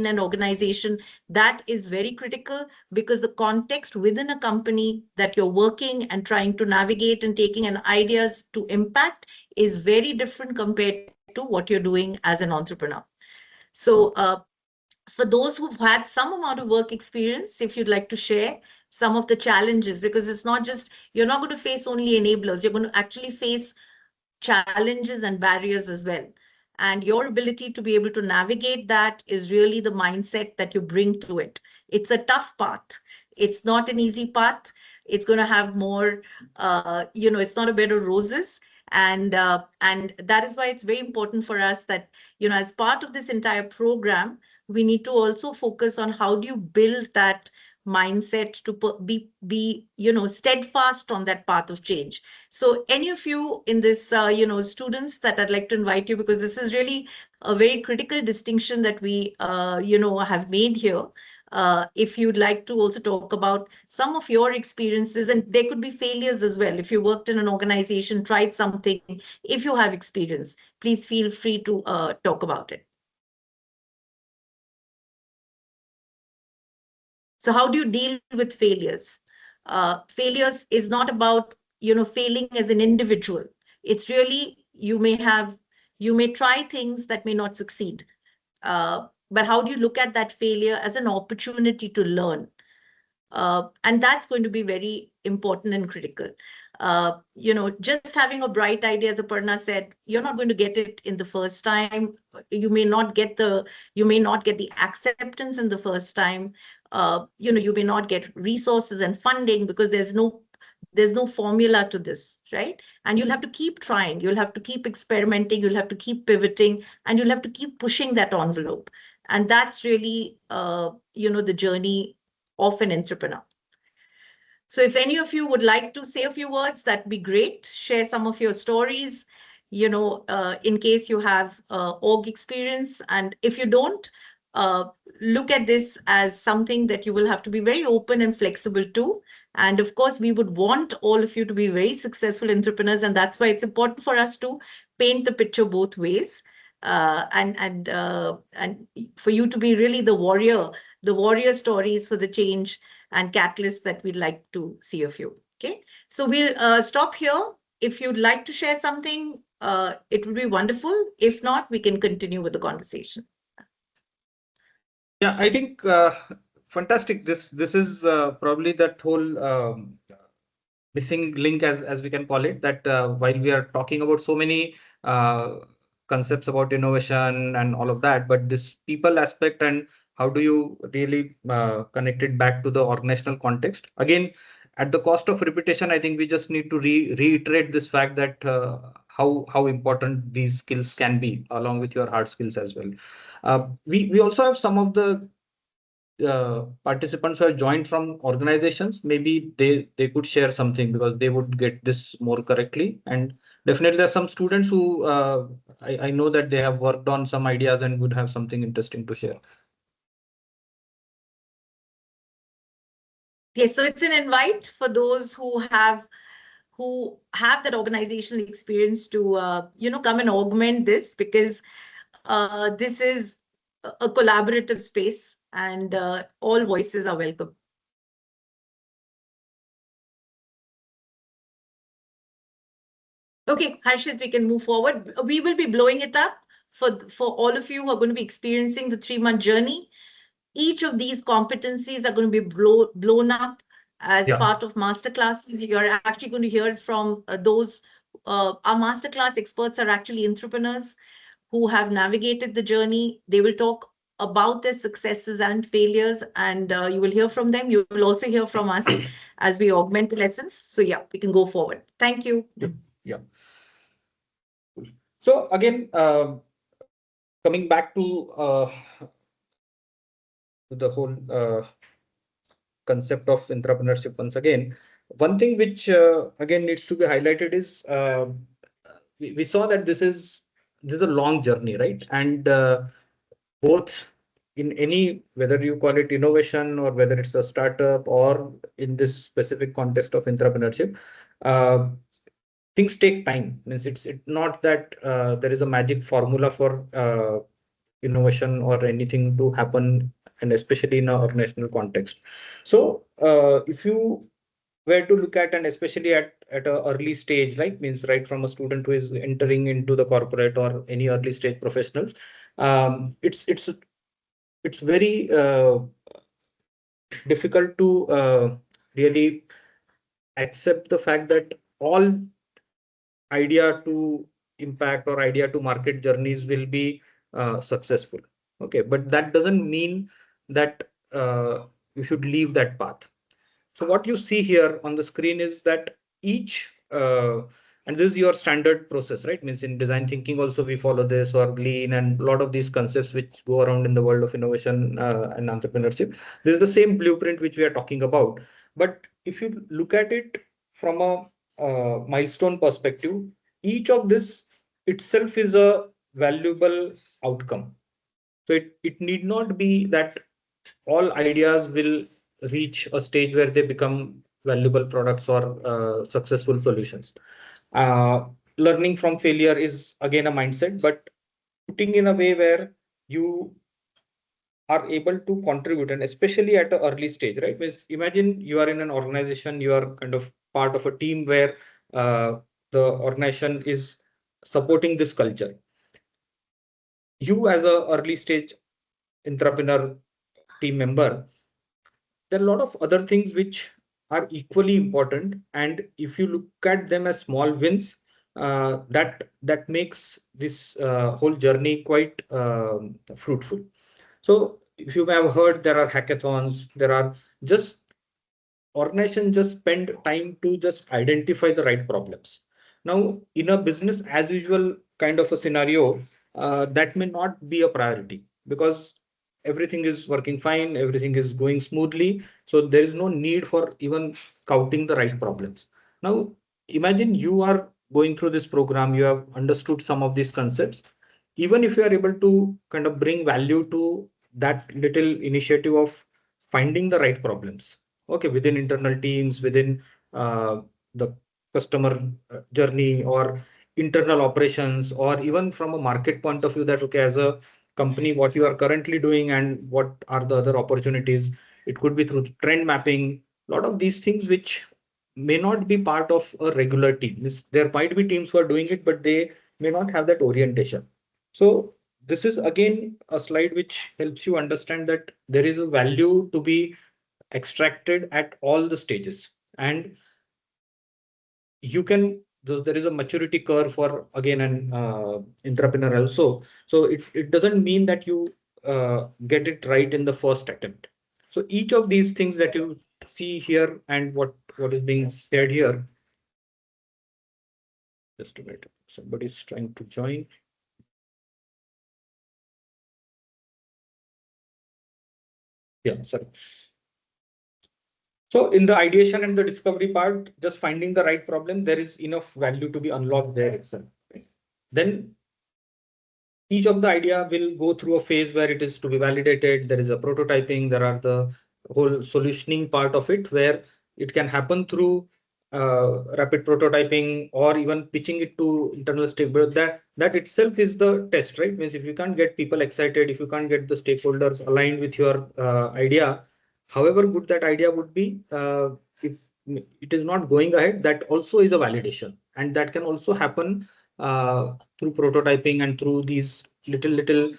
an organization, that is very critical, because the context within a company that you're working and trying to navigate and taking an ideas to impact is very different compared to what you're doing as an entrepreneur. So for those who've had some amount of work experience, if you'd like to share some of the challenges, because it's not just, you're not going to face only enablers, you're going to actually face challenges and barriers as well. And your ability to be able to navigate that is really the mindset that you bring to it. It's a tough path. It's not an easy path. It's going to have more, it's not a bed of roses. And that is why it's very important for us that, as part of this entire program, we need to also focus on how do you build that mindset to be steadfast on that path of change. So any of you in this, students, that I'd like to invite you, because this is really a very critical distinction that we, have made here. If you'd like to also talk about some of your experiences, and there could be failures as well. If you worked in an organization, tried something, if you have experience, please feel free to talk about it. So how do you deal with failures? Failures is not about, failing as an individual. It's really, you may try things that may not succeed. but how do you look at that failure as an opportunity to learn? And that's going to be very important and critical. Just having a bright idea, as Aparna said, you're not going to get it in the first time. You may not get the acceptance in the first time. You may not get resources and funding because there's no formula to this, right? And you'll have to keep trying. You'll have to keep experimenting. You'll have to keep pivoting, and you'll have to keep pushing that envelope. And that's really, the journey of an entrepreneur. So if any of you would like to say a few words, that'd be great. Share some of your stories, in case you have org experience. And if you don't, look at this as something that you will have to be very open and flexible to. And of course, we would want all of you to be very successful entrepreneurs. And that's why it's important for us to paint the picture both ways. And for you to be really the warrior stories for the change and catalysts that we'd like to see of you. Okay, so we'll stop here. If you'd like to share something, it would be wonderful. If not, we can continue with the conversation. Yeah, I think fantastic. This is probably that whole missing link, as we can call it, that while we are talking about so many concepts about innovation and all of that, but this people aspect and how do you really connect it back to the organizational context? Again, at the cost of repetition, I think we just need to reiterate this fact that how important these skills can be along with your hard skills as well. We also have some of the participants who have joined from organizations. Maybe they could share something because they would get this more correctly. And definitely there are some students who I know that they have worked on some ideas and would have something interesting to share. Yes, so it's an invite for those who have that organizational experience to come and augment this, because this is a collaborative space, and all voices are welcome. Okay, Harshit, we can move forward. We will be blowing it up for all of you who are going to be experiencing the 3-month journey. Each of these competencies are going to be blown up as part of masterclasses. You're actually going to hear from those. Our masterclass experts are actually entrepreneurs who have navigated the journey. They will talk about their successes and failures, and you will hear from them. You will also hear from us as we augment the lessons. So yeah, we can go forward. Thank you. Yeah. So again, coming back to the whole concept of entrepreneurship once again, one thing which again needs to be highlighted is we saw that this is a long journey, right? And both in any, whether you call it innovation or whether it's a startup or in this specific context of entrepreneurship, things take time. Means it's not that there is a magic formula for innovation or anything to happen, and especially in a organizational context. So if you were to look at, and especially at an early stage, like means right from a student who is entering into the corporate or any early stage professionals, it's very difficult to really accept the fact that all idea to impact or idea to market journeys will be successful. Okay, but that doesn't mean that you should leave that path. So what you see here on the screen is that each and this is your standard process, right? Means in design thinking also we follow this, or lean, and a lot of these concepts which go around in the world of innovation and entrepreneurship. This is the same blueprint which we are talking about. But if you look at it from a milestone perspective, each of this itself is a valuable outcome. So it need not be that all ideas will reach a stage where they become valuable products or successful solutions. Learning from failure is again a mindset, but putting in a way where you are able to contribute, and especially at an early stage, right? Because imagine you are in an organization, you are kind of part of a team where the organization is supporting this culture. You as a early stage entrepreneur team member, there are a lot of other things which are equally important. And if you look at them as small wins, that makes this whole journey quite fruitful. So if you have heard, there are hackathons, there are just organizations just spend time to just identify the right problems. Now, in a business as usual kind of a scenario, that may not be a priority because everything is working fine, everything is going smoothly. So there is no need for even scouting the right problems. Now, imagine you are going through this program, you have understood some of these concepts. Even if you are able to kind of bring value to that little initiative of finding the right problems, okay, within internal teams, within the customer journey or internal operations, or even from a market point of view, that okay, as a company, what you are currently doing and what are the other opportunities. It could be through trend mapping, a lot of these things which may not be part of a regular team. There might be teams who are doing it, but they may not have that orientation. So this is again a slide which helps you understand that there is a value to be extracted at all the stages. And you can, there is a maturity curve for again an entrepreneur also. So it doesn't mean that you get it right in the first attempt. So each of these things that you see here and what is being shared here, just a minute, somebody's trying to join. Yeah, sorry. So in the ideation and the discovery part, just finding the right problem, there is enough value to be unlocked there itself. Then each of the idea will go through a phase where it is to be validated. There is a prototyping. There are the whole solutioning part of it, where it can happen through rapid prototyping or even pitching it to internal stakeholders. That itself is the test, right? Means if you can't get people excited, if you can't get the stakeholders aligned with your idea, however good that idea would be, if it is not going ahead, that also is a validation, and that can also happen through prototyping and through these little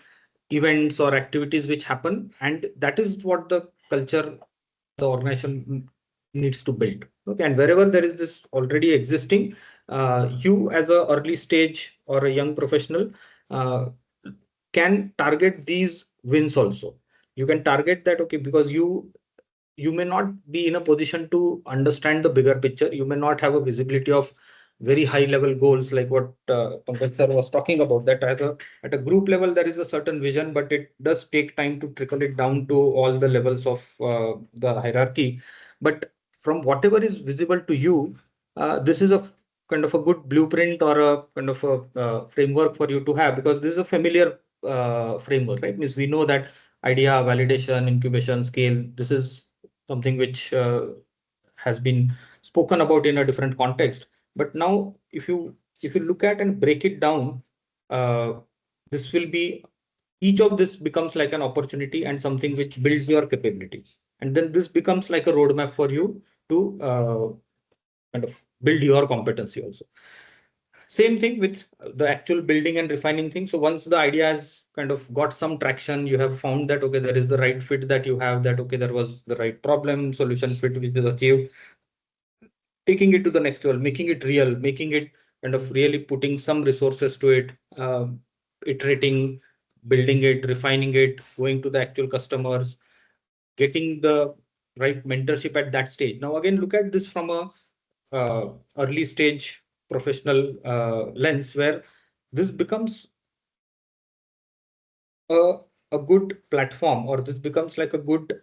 events or activities which happen. And that is what the culture the organization needs to build. Okay, and wherever there is this already existing, you as a early stage or a young professional can target these wins also. You can target that, okay, because you may not be in a position to understand the bigger picture. You may not have a visibility of very high level goals like what Pankaj sir was talking about, that at a group level there is a certain vision, but it does take time to trickle it down to all the levels of the hierarchy. But from whatever is visible to you, this is a kind of a good blueprint or a kind of a framework for you to have, because this is a familiar framework, right? Means we know that idea, validation, incubation, scale, this is something which has been spoken about in a different context. But now, if you look at and break it down, uh, this will be, each of this becomes like an opportunity and something which builds your capability. And then this becomes like a roadmap for you to kind of build your competency also. Same thing with the actual building and refining things. So once the idea has kind of got some traction, you have found that, okay, there is the right fit that you have, that, okay, there was the right problem solution fit which is achieved, taking it to the next level, making it real, making it kind of really putting some resources to it, iterating, building it, refining it, going to the actual customers, getting the right mentorship at that stage. Now, again, look at this from a early stage professional lens, where this becomes a, a good platform, or this becomes like a good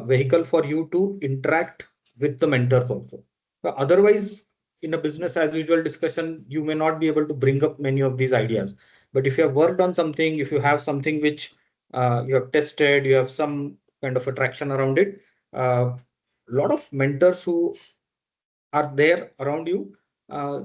vehicle for you to interact with the mentors also. Otherwise, in a business as usual discussion, you may not be able to bring up many of these ideas. But if you have worked on something, if you have something which you have tested, you have some kind of attraction around it, a lot of mentors who are there around you,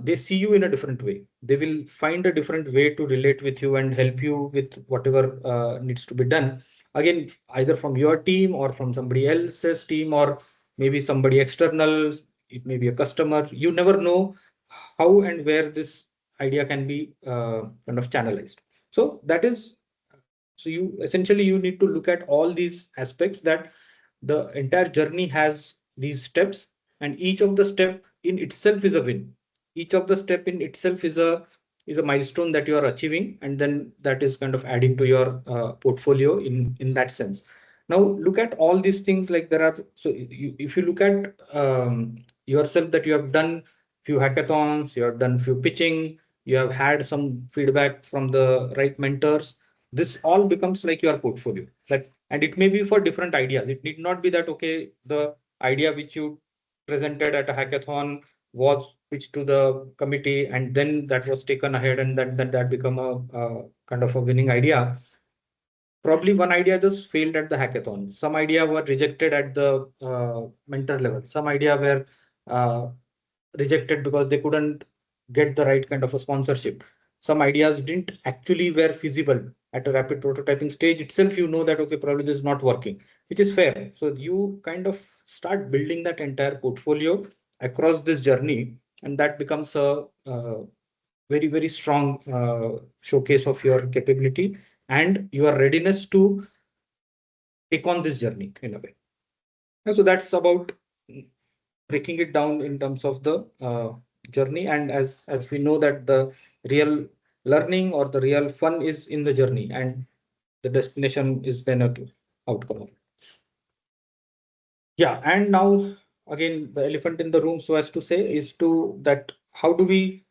they see you in a different way. They will find a different way to relate with you and help you with whatever needs to be done. Again, either from your team or from somebody else's team, or maybe somebody external. It may be a customer. You never know how and where this idea can be kind of channelized. So that is So you essentially you need to look at all these aspects, that the entire journey has these steps, and each of the step in itself is a win. Each of the step in itself is a milestone that you are achieving, and then that is kind of adding to your portfolio in that sense. Now look at all these things, like there are, so if you look at yourself, that you have done few hackathons, you have done few pitching, you have had some feedback from the right mentors, this all becomes like your portfolio. That, and it may be for different ideas. It need not be that, okay, the idea which you presented at a hackathon was pitched to the committee and then that was taken ahead and that become a kind of a winning idea. Probably one idea just failed at the hackathon. Some idea were rejected at the mentor level. Some idea were uh, rejected because they couldn't get the right kind of a sponsorship. Some ideas didn't actually were feasible at a rapid prototyping stage itself. You know that, okay, probably this is not working, which is fair. So you kind of start building that entire portfolio across this journey, and that becomes a very, very strong showcase of your capability and your readiness to take on this journey in a way. And so that's about breaking it down in terms of the journey. And as we know that the real learning or the real fun is in the journey, and the destination is then a outcome of it. Yeah, and now again the elephant in the room, so as to say, is to that how do we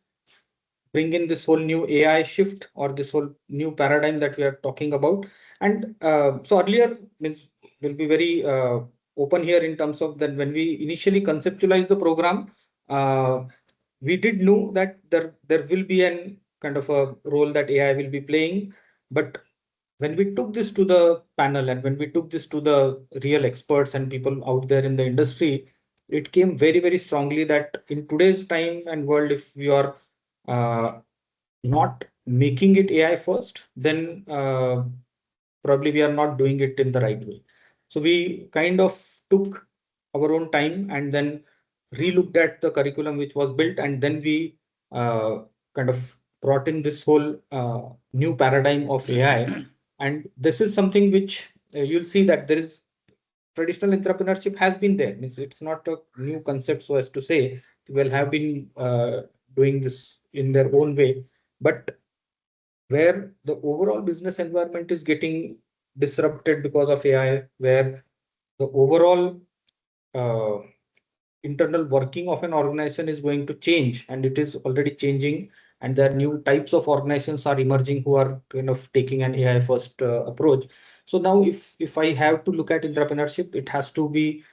bring in this whole new AI shift or this whole new paradigm that we are talking about. And so earlier means will be very open here in terms of that when we initially conceptualized the program, we did know that there will be an kind of a role that AI will be playing. But when we took this to the panel and when we took this to the real experts and people out there in the industry, it came very, very strongly that in today's time and world, if we are uh, not making it AI first, then probably we are not doing it in the right way. So we kind of took our own time and then re-looked at the curriculum which was built, and then we kind of brought in this whole new paradigm of AI. And this is something which you'll see that there is traditional entrepreneurship has been there. It's not a new concept, so as to say, people have been doing this in their own way. But where the overall business environment is getting disrupted because of AI, where the overall uh, internal working of an organization is going to change, and it is already changing, and there are new types of organizations are emerging who are kind of taking an AI first approach. So now if I have to look at entrepreneurship, it has to be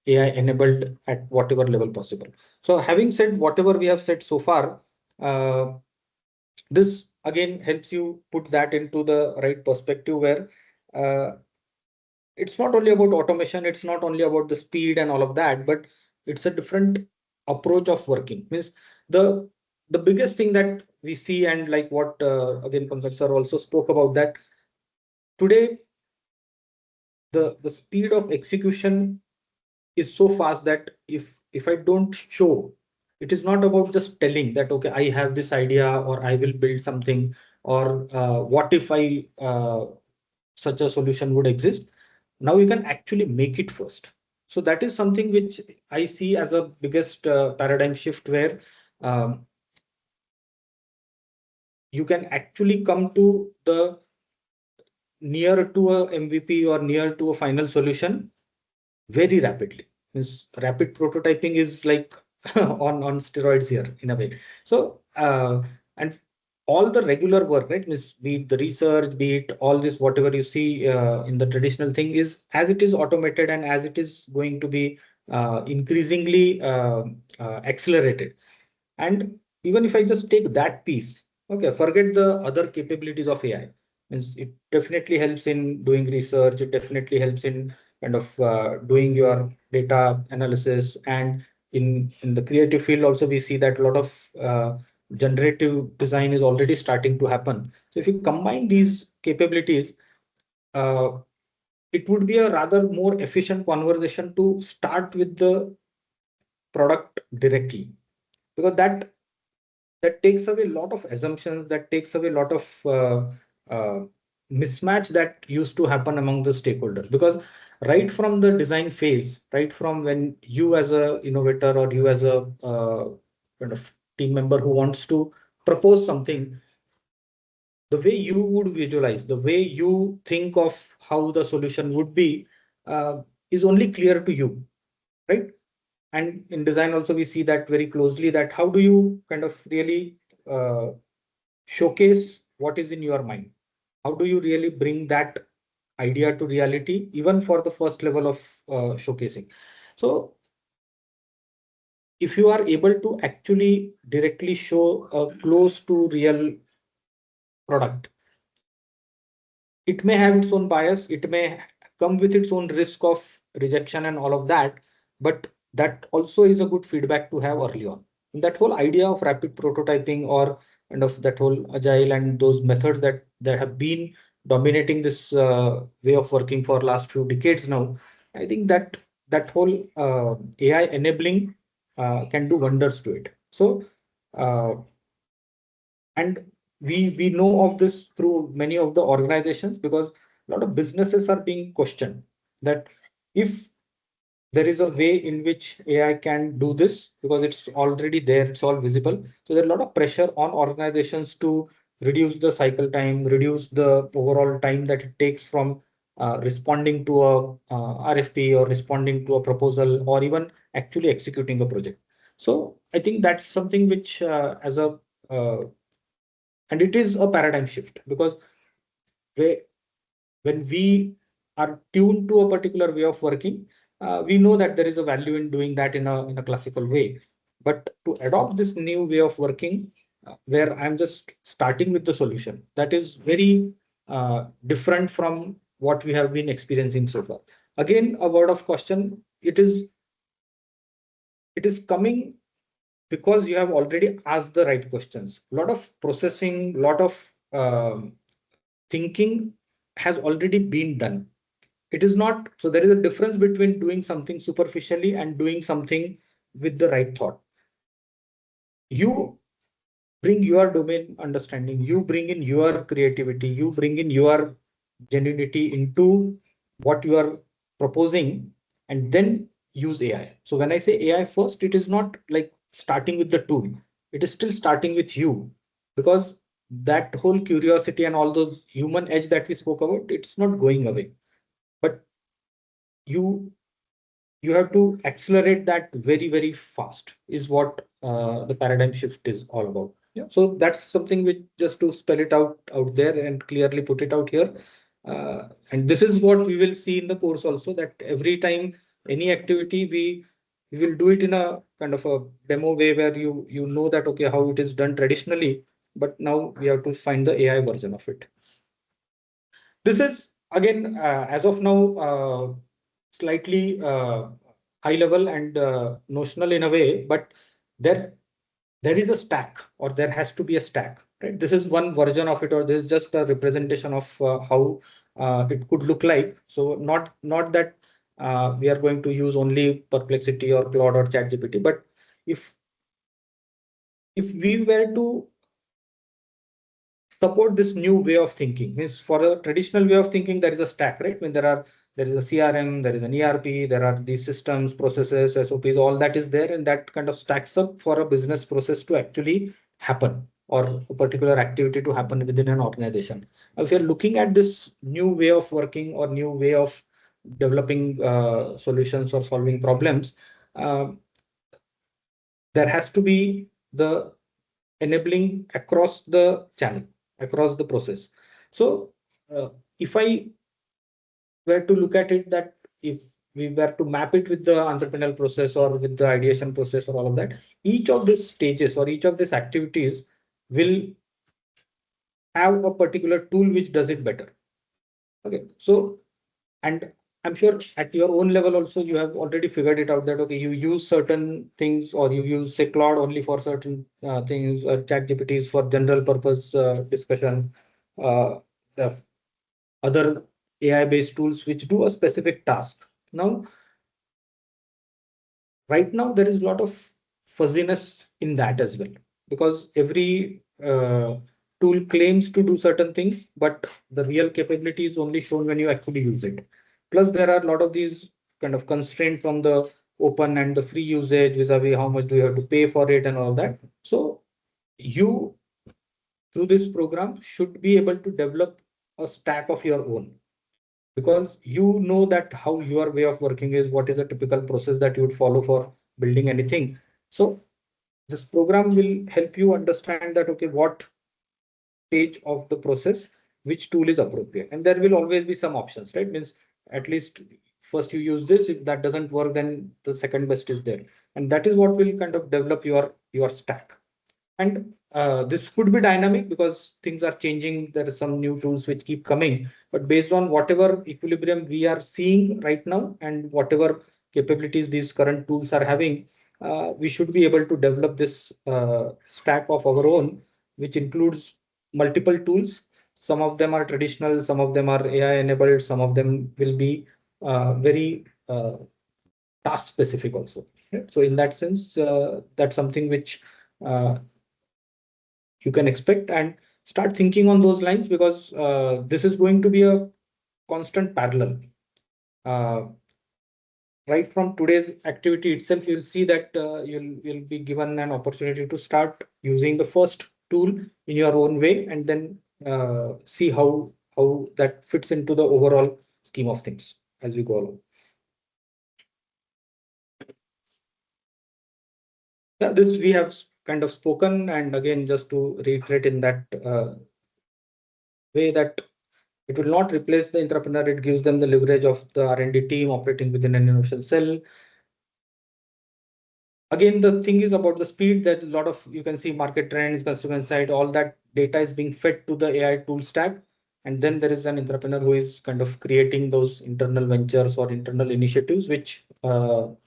AI enabled at whatever level possible. So having said whatever we have said so far, this again helps you put that into the right perspective, where uh, it's not only about automation, it's not only about the speed and all of that, but it's a different approach of working. Means the the biggest thing that we see, and like what again Pankaj sir also spoke about, that today the speed of execution is so fast that if I don't show, it is not about just telling that, okay, I have this idea or I will build something, or what if I such a solution would exist. Now you can actually make it first. So that is something which I see as a biggest paradigm shift, where um, you can actually come to the near to a MVP or near to a final solution very rapidly. Means rapid prototyping is like on steroids here in a way. So and all the regular work, right? Means be it the research, be it all this, whatever you see in the traditional thing, is as it is automated and as it is going to be increasingly accelerated. And even if I just take that piece, okay, forget the other capabilities of AI. Means it definitely helps in doing research. It definitely helps in kind of doing your data analysis. And in the creative field also, we see that a lot of generative design is already starting to happen. So if you combine these capabilities, uh, it would be a rather more efficient conversation to start with the product directly, because that takes away a lot of assumptions, that takes away a lot of mismatch that used to happen among the stakeholders. Because right from the design phase, right from when you as a innovator or you as a kind of team member who wants to propose something, the way you would visualize, the way you think of how the solution would be, is only clear to you, right? And in design also we see that very closely, that how do you kind of really showcase what is in your mind? How do you really bring that idea to reality, even for the first level of showcasing? So if you are able to actually directly show a close to real product, it may have its own bias, it may come with its own risk of rejection and all of that, but that also is a good feedback to have early on. And that whole idea of rapid prototyping, or kind of that whole agile and those methods that have been dominating this way of working for last few decades now, I think that whole AI enabling can do wonders to it. So uh, and we know of this through many of the organizations, because a lot of businesses are being questioned that if there is a way in which AI can do this, because it's already there, it's all visible. So there's a lot of pressure on organizations to reduce the cycle time, reduce the overall time that it takes from responding to a RFP, or responding to a proposal, or even actually executing a project. So I think that's something which as a and it is a paradigm shift, because when we are tuned to a particular way of working, we know that there is a value in doing that in a classical way. But to adopt this new way of working, where I'm just starting with the solution, that is very different from what we have been experiencing so far. Again, a word of caution, it is coming because you have already asked the right questions. A lot of processing, a lot of thinking has already been done. It is not, so there is a difference between doing something superficially and doing something with the right thought. You bring your domain understanding, you bring in your creativity, you bring in your genuinity into what you are proposing, and then use AI. So when I say AI first, it is not like starting with the tool. It is still starting with you, because that whole curiosity and all those human edge that we spoke about, it's not going away. But you you have to accelerate that very, very fast, is what the paradigm shift is all about. Yeah. So that's something which, just to spell it out there and clearly put it out here. And this is what we will see in the course also, that every time any activity, we will do it in a kind of a demo way, where you know that, okay, how it is done traditionally, but now we have to find the AI version of it. This is again, as of now, slightly high level and notional in a way, but there is a stack, or there has to be a stack, right? This is one version of it, or this is just a representation of how it could look like. So not that we are going to use only Perplexity or Claude or ChatGPT, but if we were to support this new way of thinking, means for a traditional way of thinking, there is a stack, right? When there is a CRM, there is an ERP, there are these systems, processes, SOPs, all that is there, and that kind of stacks up for a business process to actually happen, or a particular activity to happen within an organization. If you're looking at this new way of working, or new way of developing solutions or solving problems, uh, there has to be the enabling across the channel, across the process. So if I were to look at it, that if we were to map it with the entrepreneurial process, or with the ideation process, or all of that, each of these stages, or each of these activities will have a particular tool which does it better. Okay, so, and I'm sure at your own level also, you have already figured it out, that, okay, you use certain things, or you use, say, Claude only for certain things, or ChatGPT is for general purpose discussion. The other AI-based tools which do a specific task. Now, right now, there is a lot of fuzziness in that as well, because every tool claims to do certain things, but the real capability is only shown when you actually use it. Plus, there are a lot of these kind of constraints from the open and the free usage vis-a-vis how much do you have to pay for it and all that. So you, through this program, should be able to develop a stack of your own, because you know that how your way of working is, what is a typical process that you would follow for building anything. So this program will help you understand that, okay, what stage of the process, which tool is appropriate. And there will always be some options, right? Means at least first you use this. If that doesn't work, then the second best is there. And that is what will kind of develop your stack. And this could be dynamic because things are changing. There are some new tools which keep coming, but based on whatever equilibrium we are seeing right now and whatever capabilities these current tools are having, we should be able to develop this stack of our own, which includes multiple tools. Some of them are traditional, some of them are AI enabled, some of them will be very task specific also. Right? So in that sense, that's something which you can expect, and start thinking on those lines, because this is going to be a constant parallel. Right from today's activity itself, you'll see that you'll be given an opportunity to start using the first tool in your own way, and then see how that fits into the overall scheme of things as we go along. Yeah, this we have kind of spoken, and again, just to reiterate in that way, that it will not replace the entrepreneur. It gives them the leverage of the R&D team operating within an innovation cell. Again, the thing is about the speed, that a lot of, you can see market trends, customer insight, all that data is being fed to the AI tool stack. And then there is an entrepreneur who is kind of creating those internal ventures or internal initiatives, which are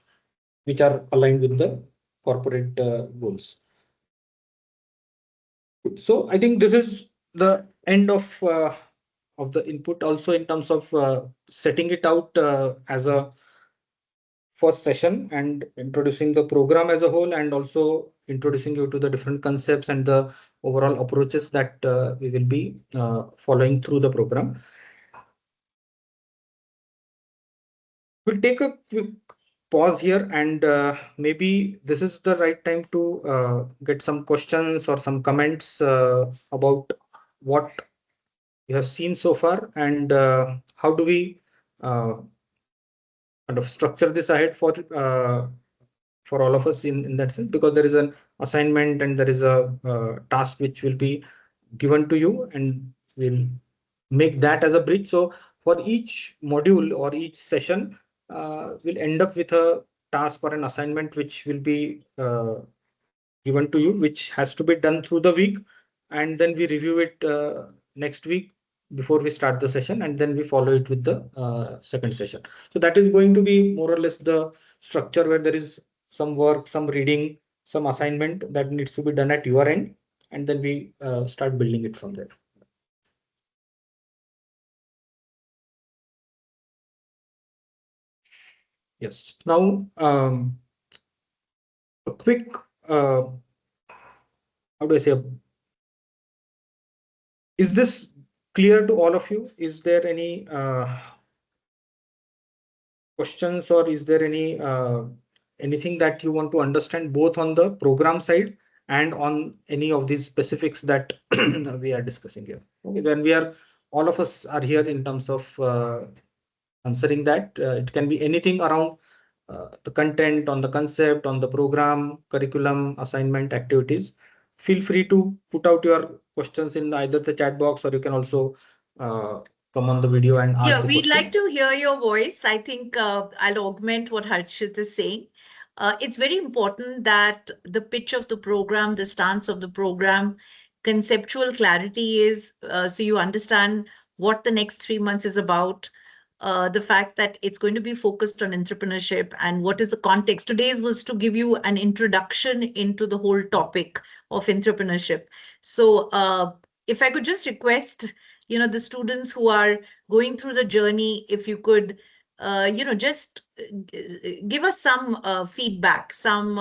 aligned with the corporate goals. So I think this is the end of the input, also in terms of setting it out as a first session and introducing the program as a whole, and also introducing you to the different concepts and the overall approaches that we will be following through the program. We'll take a quick pause here, and maybe this is the right time to get some questions or some comments about what you have seen so far, and how do we kind of structure this ahead for all of us in that sense, because there is an assignment and there is a task which will be given to you, and we'll make that as a bridge. So for each module or each session, we'll end up with a task or an assignment which will be given to you, which has to be done through the week, and then we review it next week before we start the session, and then we follow it with the second session. So that is going to be more or less the structure, where there is some work, some reading, some assignment that needs to be done at your end, and then we start building it from there. Yes. Now, a quick, how do I say, is this clear to all of you? Is there any questions, or is there any anything that you want to understand, both on the program side and on any of these specifics that we are discussing here? Okay, then all of us are here in terms of answering that. It can be anything around the content, on the concept, on the program, curriculum, assignment, activities. Feel free to put out your questions in either the chat box, or you can also come on the video and ask the we'd question. like to hear your voice. I think I'll augment what Harshit is saying. It's very important that the pitch of the program, the stance of the program, conceptual clarity is so you understand what the next 3 months is about. The fact that it's going to be focused on entrepreneurship and what is the context. Today's was to give you an introduction into the whole topic of entrepreneurship. So if I could just request, the students who are going through the journey, if you could, just give us some feedback, some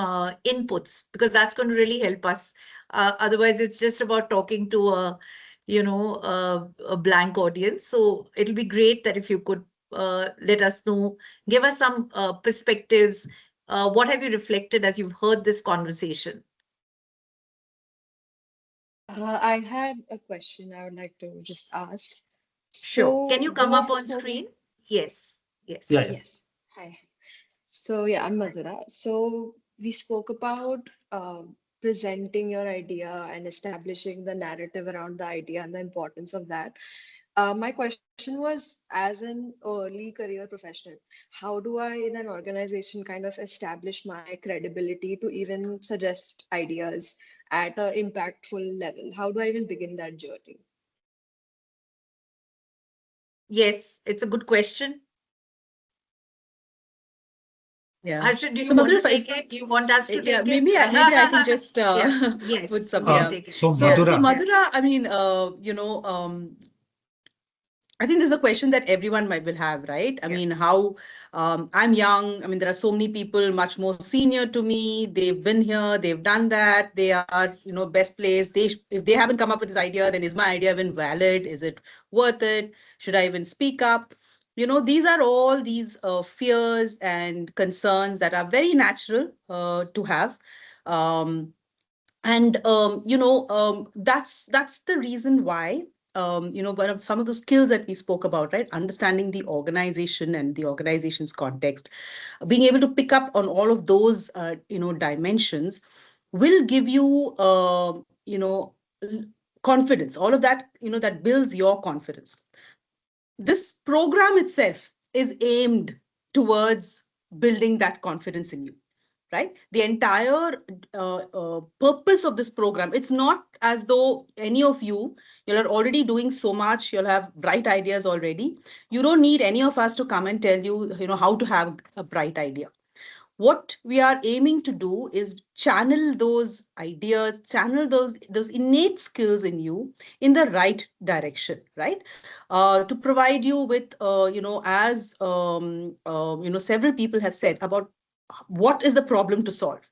inputs, because that's going to really help us Otherwise, it's just about talking to a blank audience. So it'll be great that if you could let us know, give us some perspectives. What have you reflected as you've heard this conversation? I had a question I would like to just ask. Sure. Can So you come we up on spoke. screen? Yes. Yes. Yeah, yeah. Yes. Hi. So yeah, I'm Madhura. So we spoke about presenting your idea and establishing the narrative around the idea and the importance of that. My question was, as an early career professional, how do I, in an organization, kind of establish my credibility to even suggest ideas at an impactful level? How do I even begin that journey? Yes, it's a good question. Yeah. Harshit, do you So, want Madhura, to take it? Do you want us to yeah, take it? maybe I can just Yeah. Yes, put some. you can Yeah. take it. So So Madhura, Madhura, I mean, I think there's a question that everyone might will have, right? I mean, how I'm young. I mean, there are so many people much more senior to me. They've been here, they've done that. They are, best placed. If they haven't come up with this idea, then is my idea even valid? Is it worth it? Should I even speak up? These are all these fears and concerns that are very natural to have. Um, and that's the reason why one of some of the skills that we spoke about, right? Understanding the organization and the organization's context, being able to pick up on all of those dimensions will give you confidence. All of that, that builds your confidence. This program itself is aimed towards building that confidence in you, right? The entire purpose of this program, it's not as though any of you're already doing so much, you'll have bright ideas already. You don't need any of us to come and tell you, how to have a bright idea. What we are aiming to do is channel those ideas, channel those innate skills in you in the right direction, right? To provide you with, as several people have said about what is the problem to solve,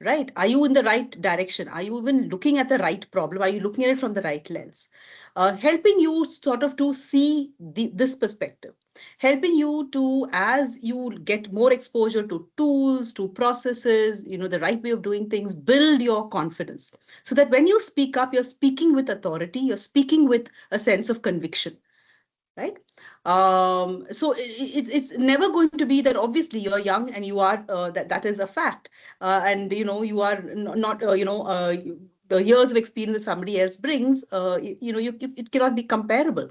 right? Are you in the right direction? Are you even looking at the right problem? Are you looking at it from the right lens? Helping you sort of to see this perspective, helping you to, as you get more exposure to tools, to processes, the right way of doing things, build your confidence so that when you speak up, you're speaking with authority, you're speaking with a sense of conviction, right? So it's never going to be that. Obviously you're young and you are that is a fact, and you are not the years of experience that somebody else brings, it cannot be comparable.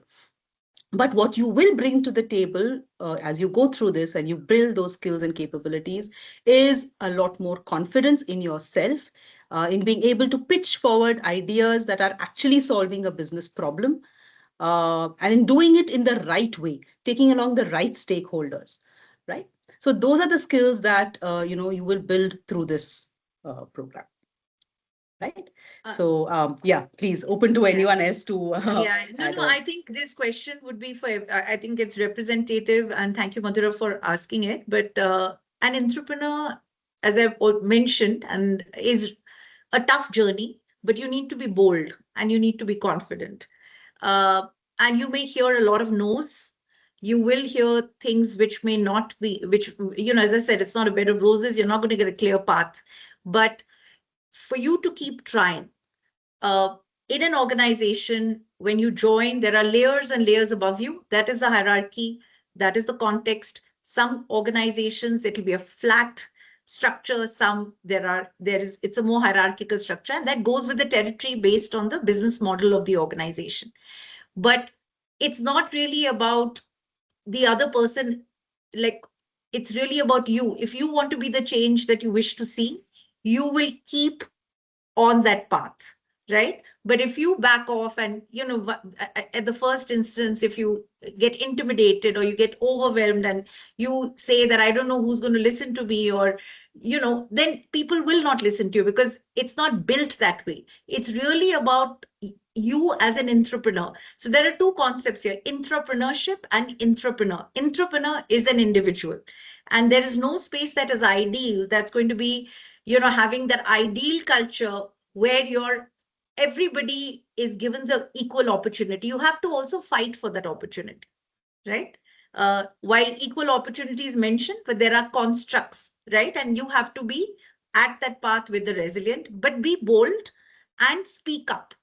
But what you will bring to the table as you go through this and you build those skills and capabilities is a lot more confidence in yourself, in being able to pitch forward ideas that are actually solving a business problem, and in doing it in the right way, taking along the right stakeholders, right? So those are the skills that you will build through this program, right? So yeah, please open to anyone else to Yeah, no, I think this question would be for, I think it's representative, and thank you, Madhura, for asking it. But an entrepreneur, as I've mentioned, and is a tough journey, but you need to be bold and you need to be confident. And you may hear a lot of no's. You will hear things which may not be, which, as I said, it's not a bed of roses. You're not going to get a clear path. But for you to keep trying, uh, in an organization, when you join, there are layers and layers above you. That is the hierarchy. That is the context. Some organizations, it'll be a flat structure. Some it's a more hierarchical structure, and that goes with the territory based on the business model of the organization. But it's not really about the other person. Like, it's really about you. If you want to be the change that you wish to see, you will keep on that path, right? But if you back off and, at the first instance, if you get intimidated or you get overwhelmed and you say that I don't know who's going to listen to me, or, then people will not listen to you because it's not built that way. It's really about you as an entrepreneur. So there are two concepts here: entrepreneurship and entrepreneur. Entrepreneur is an individual, and there is no space that is ideal that's going to be having that ideal culture where everybody is given the equal opportunity. You have to also fight for that opportunity, right? While equal opportunity is mentioned, but there are constructs, right? And you have to be at that path with the resilient, but be bold and speak up.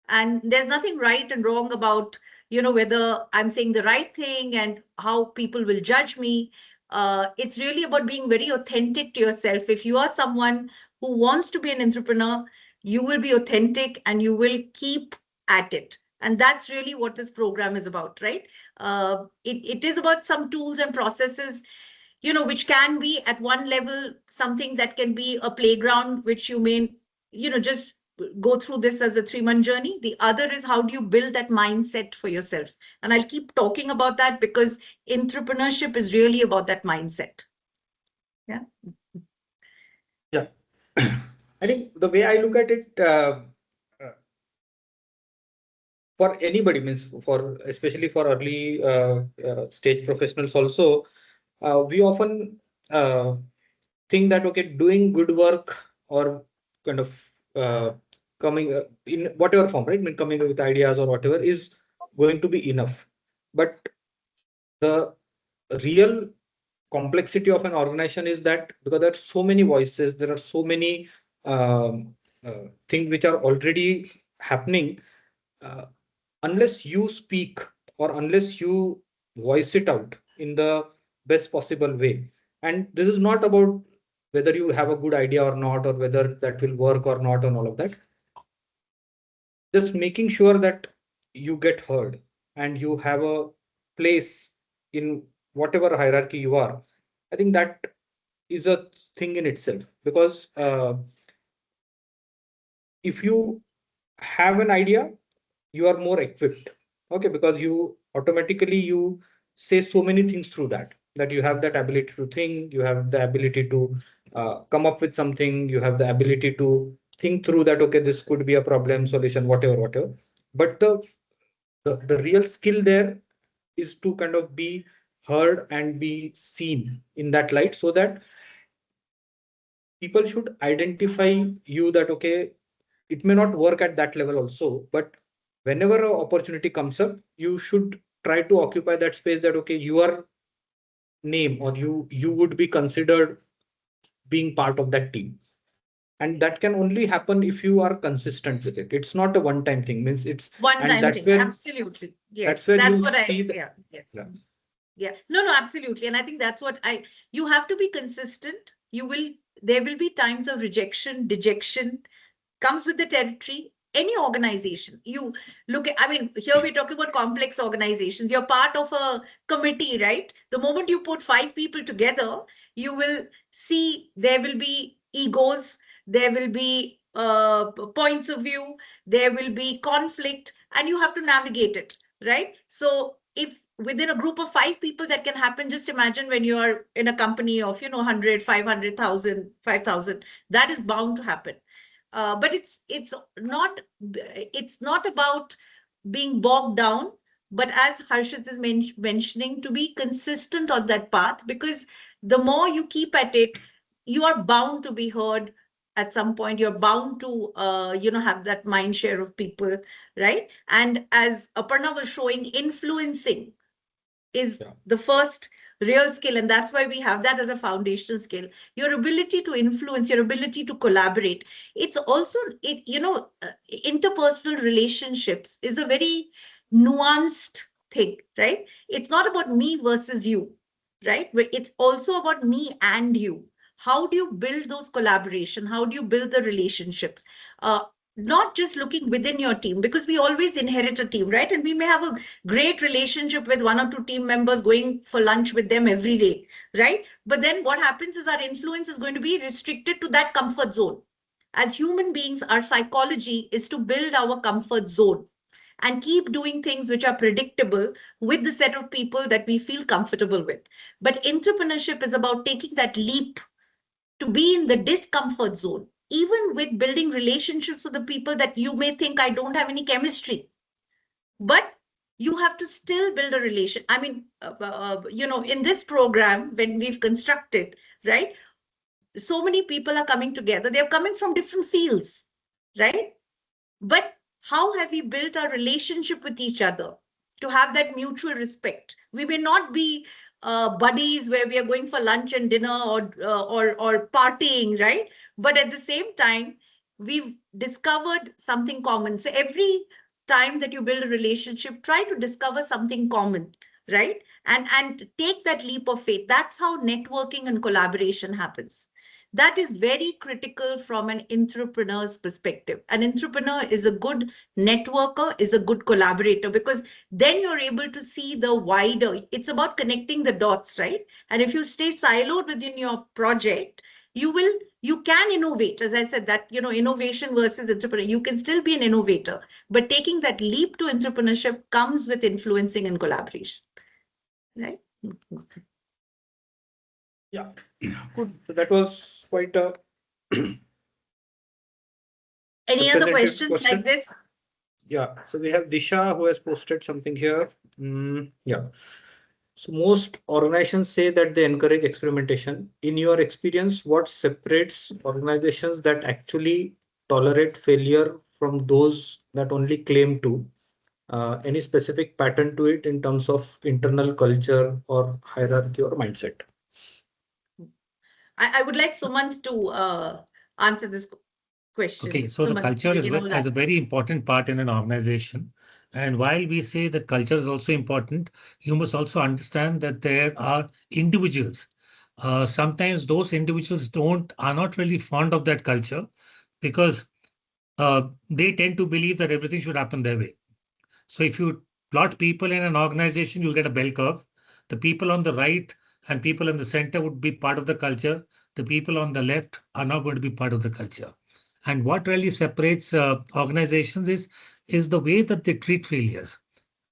And there's nothing right and wrong about, whether I'm saying the right thing and how people will judge me. It's really about being very authentic to yourself. If you are someone who wants to be an entrepreneur, you will be authentic and you will keep at it. And that's really what this program is about, right? It is about some tools and processes, which can be at one level something that can be a playground, which you may, just go through this as a 3-month journey. The other is, how do you build that mindset for yourself? And I'll keep talking about that because entrepreneurship is really about that mindset. Yeah. Yeah. I think the way I look at it, for anybody, means for especially for early stage professionals also, we often think that, okay, doing good work or kind of coming in whatever form, right? I mean, coming up with ideas or whatever is going to be enough. But the real complexity of an organization is that because there are so many voices, there are so many things which are already happening. Unless you speak or unless you voice it out in the best possible way, and this is not about whether you have a good idea or not, or whether that will work or not, and all of that, just making sure that you get heard and you have a place in whatever hierarchy you are. I think that is a thing in itself, because if you have an idea, you are more equipped. Okay, because you automatically you say so many things through that you have that ability to think, you have the ability to come up with something, you have the ability to think through that, okay, this could be a problem solution, whatever. But the real skill there is to kind of be heard and be seen in that light, so that people should identify you that, okay, it may not work at that level also, but whenever an opportunity comes up, you should try to occupy that space, that, okay, your name or you would be considered being part of that team. And that can only happen if you are consistent with it. It's not a one-time thing. Means it's One-time thing. Absolutely. Yes. That's where That's you what see yeah. Yes. Yeah. No, absolutely. And I think that's what you have to be consistent. There will be times of rejection, dejection, comes with the territory. Any organization, you look at, I mean, here we're talking about complex organizations. You're part of a committee, right? The moment you put 5 people together, you will see there will be egos, there will be points of view, there will be conflict, and you have to navigate it, right? So if within a group of 5 people that can happen, just imagine when you are in a company of 100, 500,000, 5,000, that is bound to happen. But it's not about being bogged down, but as Harshit is mentioning, to be consistent on that path, because the more you keep at it, you are bound to be heard. At some point, you're bound to have that mind share of people, right? And as Aparna was showing, influencing is the first real skill, and that's why we have that as a foundational skill. Your ability to influence, your ability to collaborate. It's also interpersonal relationships is a very nuanced thing, right? It's not about me versus you, right? But it's also about me and you. How do you build those collaboration? How do you build the relationships? Not just looking within your team, because we always inherit a team, right? And we may have a great relationship with 1 or 2 team members, going for lunch with them every day, right? But then what happens is our influence is going to be restricted to that comfort zone. As human beings, our psychology is to build our comfort zone and keep doing things which are predictable with the set of people that we feel comfortable with. But entrepreneurship is about taking that leap to be in the discomfort zone, even with building relationships with the people that you may think, I don't have any chemistry. But you have to still build a relation. I mean, in this program, when we've constructed, right, so many people are coming together. They're coming from different fields. right? But how have we built our relationship with each other to have that mutual respect? We may not be buddies where we are going for lunch and dinner or partying, right? But at the same time, we've discovered something common. So every time that you build a relationship, try to discover something common, right? And take that leap of faith. That's how networking and collaboration happens. That is very critical from an entrepreneur's perspective. An entrepreneur is a good networker, is a good collaborator, because then you're able to see the wider. It's about connecting the dots, right? And if you stay siloed within your project, you can innovate. As I said, that, innovation versus entrepreneur, you can still be an innovator, but taking that leap to entrepreneurship comes with influencing and collaboration, right? Yeah, good. So that was quite a Any other representative questions like question. this? Yeah, so we have Disha who has posted something here. Yeah. So most organizations say that they encourage experimentation. In your experience, what separates organizations that actually tolerate failure from those that only claim to? Any specific pattern to it in terms of internal culture or hierarchy or mindset? I would like Sumant to answer this question. Okay, so the Sumant, culture is that. a very important part in an organization. And while we say that culture is also important, you must also understand that there are individuals. Sometimes those individuals are not really fond of that culture because they tend to believe that everything should happen their way. So if you plot people in an organization, you'll get a bell curve. The people on the right and people in the center would be part of the culture. The people on the left are not going to be part of the culture. And what really separates organizations is the way that they treat failures.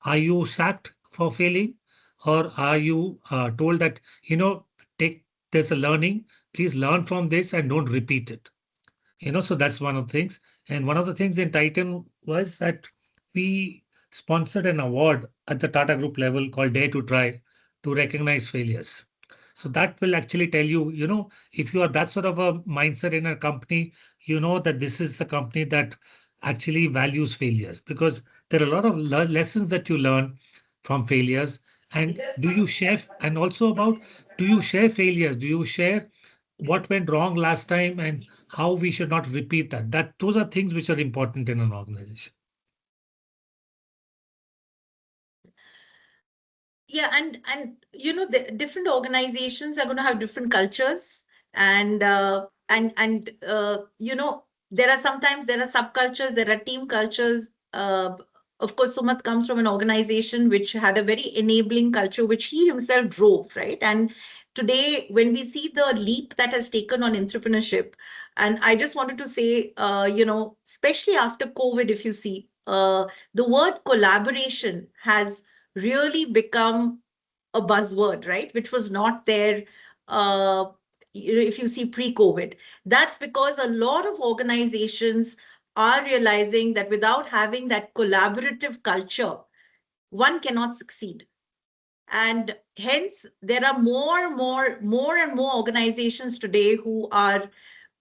Are you sacked for failing, or are you told that, there's a learning, please learn from this and don't repeat it. So that's one of the things. And one of the things in Titan was that we sponsored an award at the Tata Group level called Dare to Try to recognize failures. So that will actually tell you, if you are that sort of a mindset in a company, you know that this is a company that actually values failures, because there are a lot of lessons that you learn from failures. And also about, do you share failures? Do you share what went wrong last time and how we should not repeat that? Those are things which are important in an organization. Yeah, and the different organizations are going to have different cultures, and there are subcultures, there are team cultures. Of course, Sumat comes from an organization which had a very enabling culture, which he himself drove, right? And today, when we see the leap that has taken on entrepreneurship, and I just wanted to say, especially after COVID, if you see, the word collaboration has really become a buzzword, right? Which was not there, uh, if you see pre-COVID. That's because a lot of organizations are realizing that without having that collaborative culture, one cannot succeed. And hence, there are more and more organizations today who are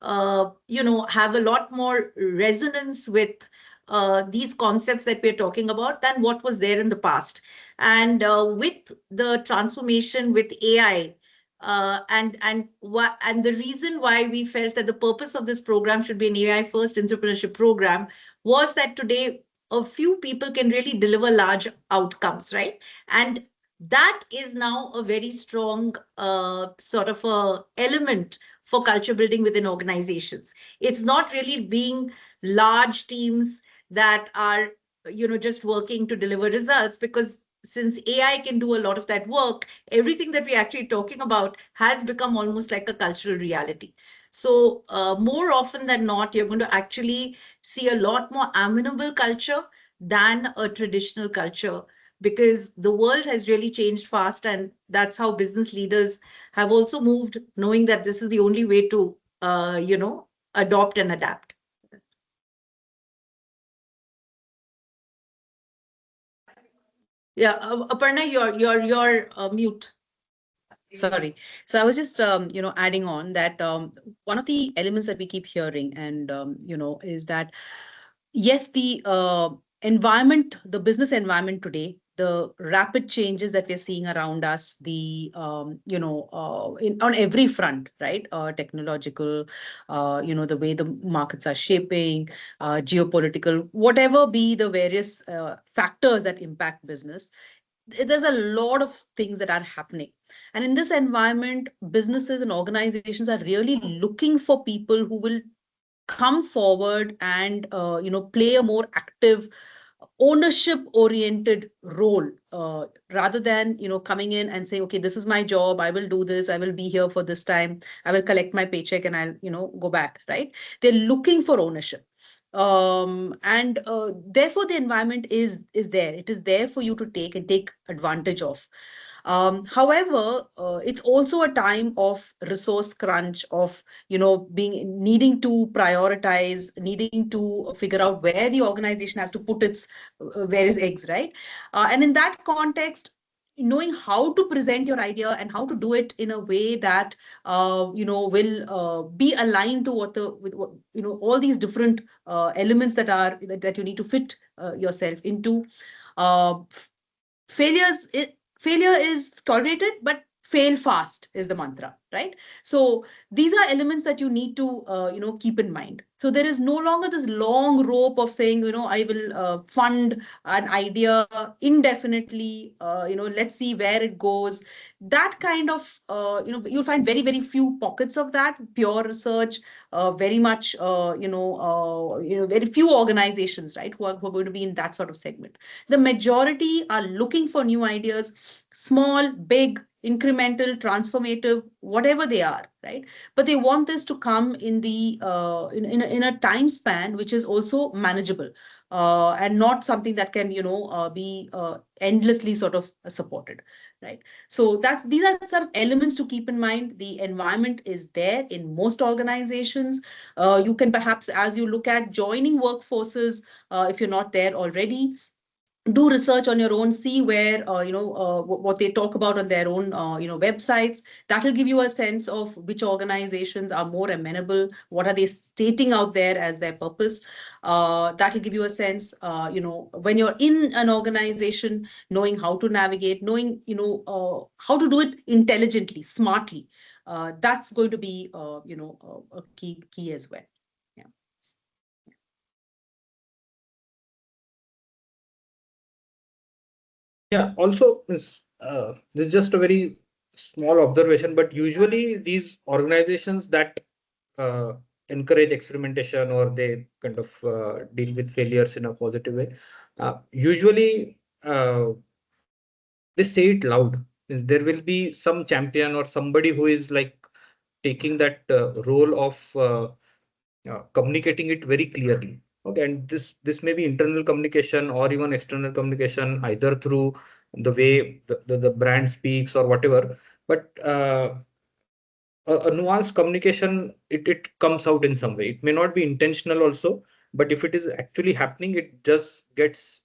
have a lot more resonance with these concepts that we're talking about than what was there in the past. And with the transformation with AI, and the reason why we felt that the purpose of this program should be an AI first entrepreneurship program was that today a few people can really deliver large outcomes, right? And that is now a very strong sort of a element for culture building within organizations. It's not really being large teams that are, just working to deliver results, because since AI can do a lot of that work, everything that we're actually talking about has become almost like a cultural reality. So more often than not, you're going to actually see a lot more amenable culture than a traditional culture, because the world has really changed fast, and that's how business leaders have also moved, knowing that this is the only way to, adopt and adapt. Yeah, Aparna, you're mute. Sorry. So I was just, adding on that one of the elements that we keep hearing and, is that, yes, the environment, the business environment today, the rapid changes that we're seeing around us, the, on every front, right? Technological, the way the markets are shaping, geopolitical, whatever be the various factors that impact business, there's a lot of things that are happening, and in this environment businesses and organizations are really looking for people who will come forward and play a more active ownership oriented role, rather than coming in and saying, okay, this is my job, I will do this, I will be here for this time, I will collect my paycheck and I'll go back, right? They're looking for ownership, and therefore the environment is there, it is there for you to take advantage of. However, it's also a time of resource crunch, of being needing to prioritize, needing to figure out where the organization has to put its various eggs, right? And in that context, knowing how to present your idea and how to do it in a way that will be aligned to all these different elements that you need to fit yourself into. uh, failures Failure is tolerated, but fail fast is the mantra, right? So these are elements that you need to keep in mind. So there is no longer this long rope of saying, I will fund an idea indefinitely, let's see where it goes. That kind of you'll find very very few pockets of that pure research, very much very few organizations, right, who are going to be in that sort of segment. The majority are looking for new ideas, small, big, incremental, transformative, whatever they are, right? But they want this to come in the in a time span which is also manageable, and not something that can be endlessly sort of supported, right? So these are some elements to keep in mind. The environment is there in most organizations. You can perhaps, as you look at joining workforces, if you're not there already, do research on your own, see where what they talk about on their own websites. That will give you a sense of which organizations are more amenable, what are they stating out there as their purpose. That will give you a sense, when you're in an organization, knowing how to navigate, knowing how to do it intelligently, smartly. That's going to be a key as well. Yeah. Yeah, also, this is just a very small observation, but usually these organizations that uh, encourage experimentation, or they kind of deal with failures in a positive way, usually they say it loud. Means there will be some champion or somebody who is like taking that role of communicating it very clearly. Okay, and this may be internal communication or even external communication, either through the way the brand speaks or whatever. But a nuanced communication, it comes out in some way. It may not be intentional also, but if it is actually happening, it just gets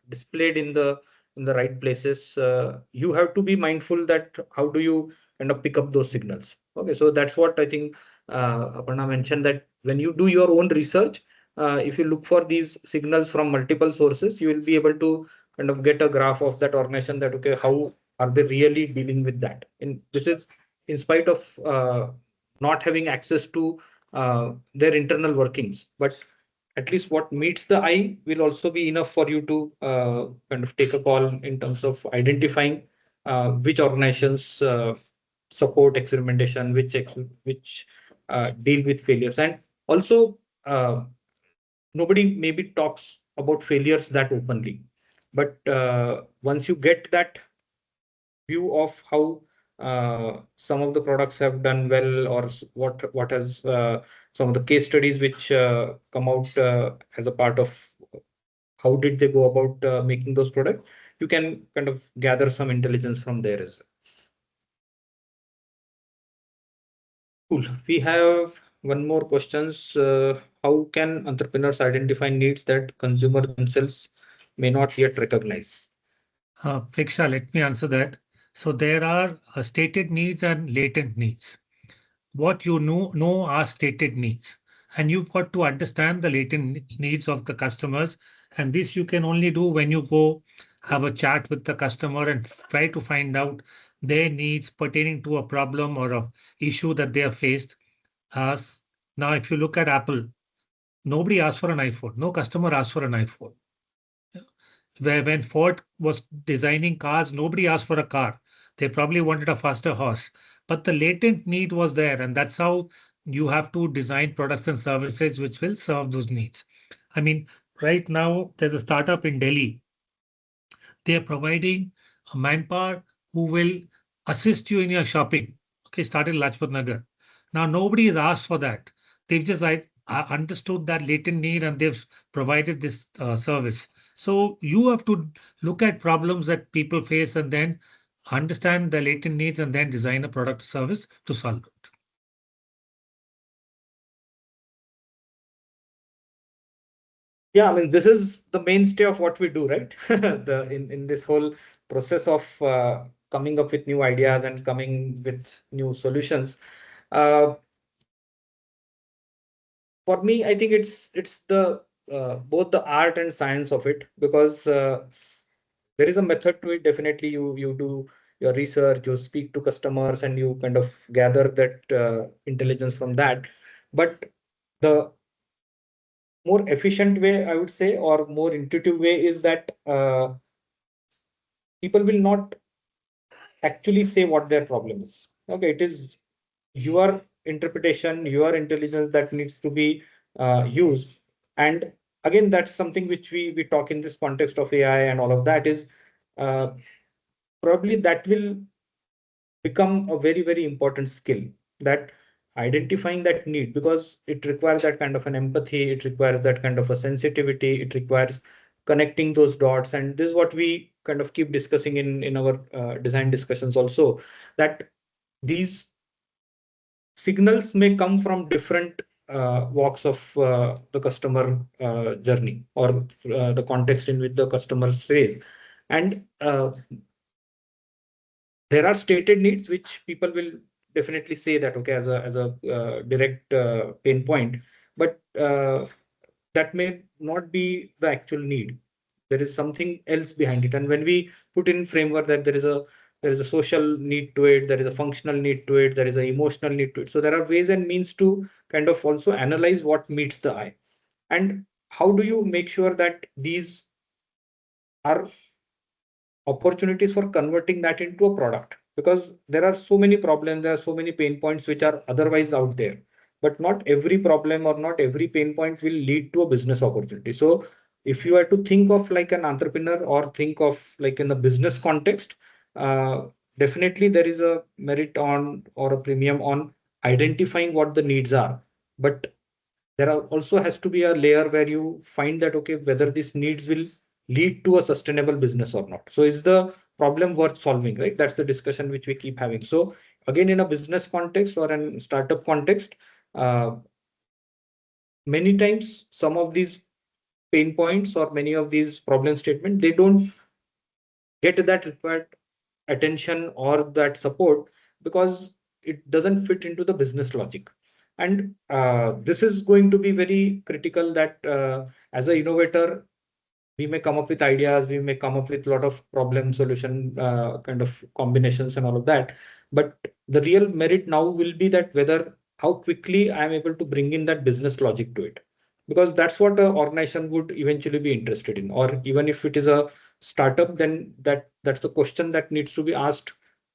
displayed in the right places. You have to be mindful that how do you kind of pick up those signals. Okay, so that's what I think Aparna mentioned, that when you do your own research, if you look for these signals from multiple sources, you will be able to kind of get a graph of that organization, that okay, how are they really dealing with that. And this is in spite of not having access to their internal workings, but at least what meets the eye will also be enough for you to kind of take a call in terms of identifying which organizations support experimentation, which deal with failures. And also, nobody maybe talks about failures that openly, but once you get that view of how some of the products have done well, or what has some of the case studies which come out as a part of how did they go about making those products, you can kind of gather some intelligence from there as well. Cool. We have one more questions. How can entrepreneurs identify needs that consumers themselves may not yet recognize? Fiksha, let me answer that. So there are stated needs and latent needs. What you know are stated needs, and you've got to understand the latent needs of the customers. And this you can only do when you go have a chat with the customer and try to find out their needs pertaining to a problem or a issue that they have faced. Uh, Now, if you look at Apple, nobody asked for an iPhone. No customer asked for an iPhone. Where when Ford was designing cars, nobody asked for a car. They probably wanted a faster horse. But the latent need was there, and that's how you have to design products and services which will serve those needs. I mean, right now there's a startup in Delhi. They are providing a manpower who will assist you in your shopping. Okay, started Lajpat Nagar. Now nobody has asked for that. They've just understood that latent need and they've provided this service. So you have to look at problems that people face and then understand the latent needs and then design a product service to solve it. Yeah, I mean, this is the mainstay of what we do, right? In this whole process of coming up with new ideas and coming with new solutions. Uh, for me, I think it's the both the art and science of it, because there is a method to it. Definitely, you do your research, you speak to customers, and you kind of gather that intelligence from that. But the more efficient way, I would say, or more intuitive way is that people will not actually say what their problem is. Okay, it is your interpretation, your intelligence that needs to be used. And again, that's something which we talk in this context of AI and all of that is uh, probably that will become a very, very important skill, that identifying that need, because it requires that kind of an empathy, it requires that kind of a sensitivity, it requires connecting those dots. And this is what we kind of keep discussing in our design discussions also, that these signals may come from different walks of the customer journey, or the context in which the customer says. And there are stated needs which people will definitely say that, okay, as a direct pain point, but that may not be the actual need. There is something else behind it. And when we put in framework that there is a social need to it, there is a functional need to it, there is an emotional need to it. So there are ways and means to kind of also analyze what meets the eye. And how do you make sure that these are opportunities for converting that into a product? Because there are so many problems, there are so many pain points which are otherwise out there, but not every problem or not every pain point will lead to a business opportunity. So if you are to think of like an entrepreneur or think of like in the business context, uh, definitely there is a merit on or a premium on identifying what the needs are. But there are also has to be a layer where you find that, okay, whether these needs will lead to a sustainable business or not. So is the problem worth solving, right? That's the discussion which we keep having. So again, in a business context or a startup context, uh, many times some of these pain points or many of these problem statements, they don't get that required attention or that support because it doesn't fit into the business logic. And this is going to be very critical that as an innovator, we may come up with ideas, we may come up with a lot of problem solution kind of combinations and all of that. But the real merit now will be that whether how quickly I am able to bring in that business logic to it. Because that's what an organization would eventually be interested in. Or even if it is a startup, then that's the question that needs to be asked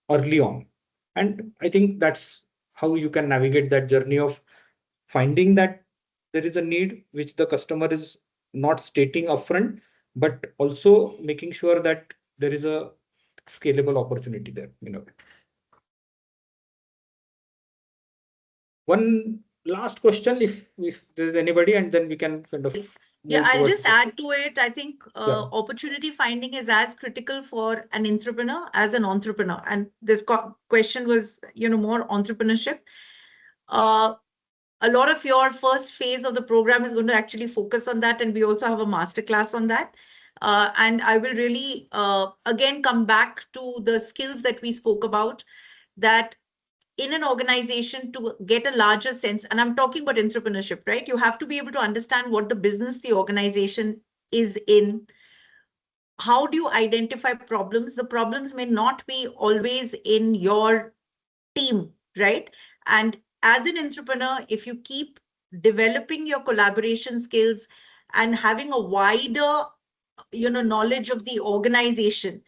early on. And I think that's how you can navigate that journey of finding that there is a need which the customer is not stating upfront, but also making sure that there is a scalable opportunity there. One last question, if there's anybody, and then we can kind of Yeah, move I'll towards just add to it. I think Yeah. opportunity finding is as critical for an entrepreneur as an entrepreneur. And this question was, more entrepreneurship. A lot of your first phase of the program is going to actually focus on that. And we also have a masterclass on that. And I will really, again, come back to the skills that we spoke about, that in an organization to get a larger sense, and I'm talking about entrepreneurship, right? You have to be able to understand what the business the organization is in. How do you identify problems? The problems may not be always in your team, right? And as an entrepreneur, if you keep developing your collaboration skills and having a wider knowledge of the organization,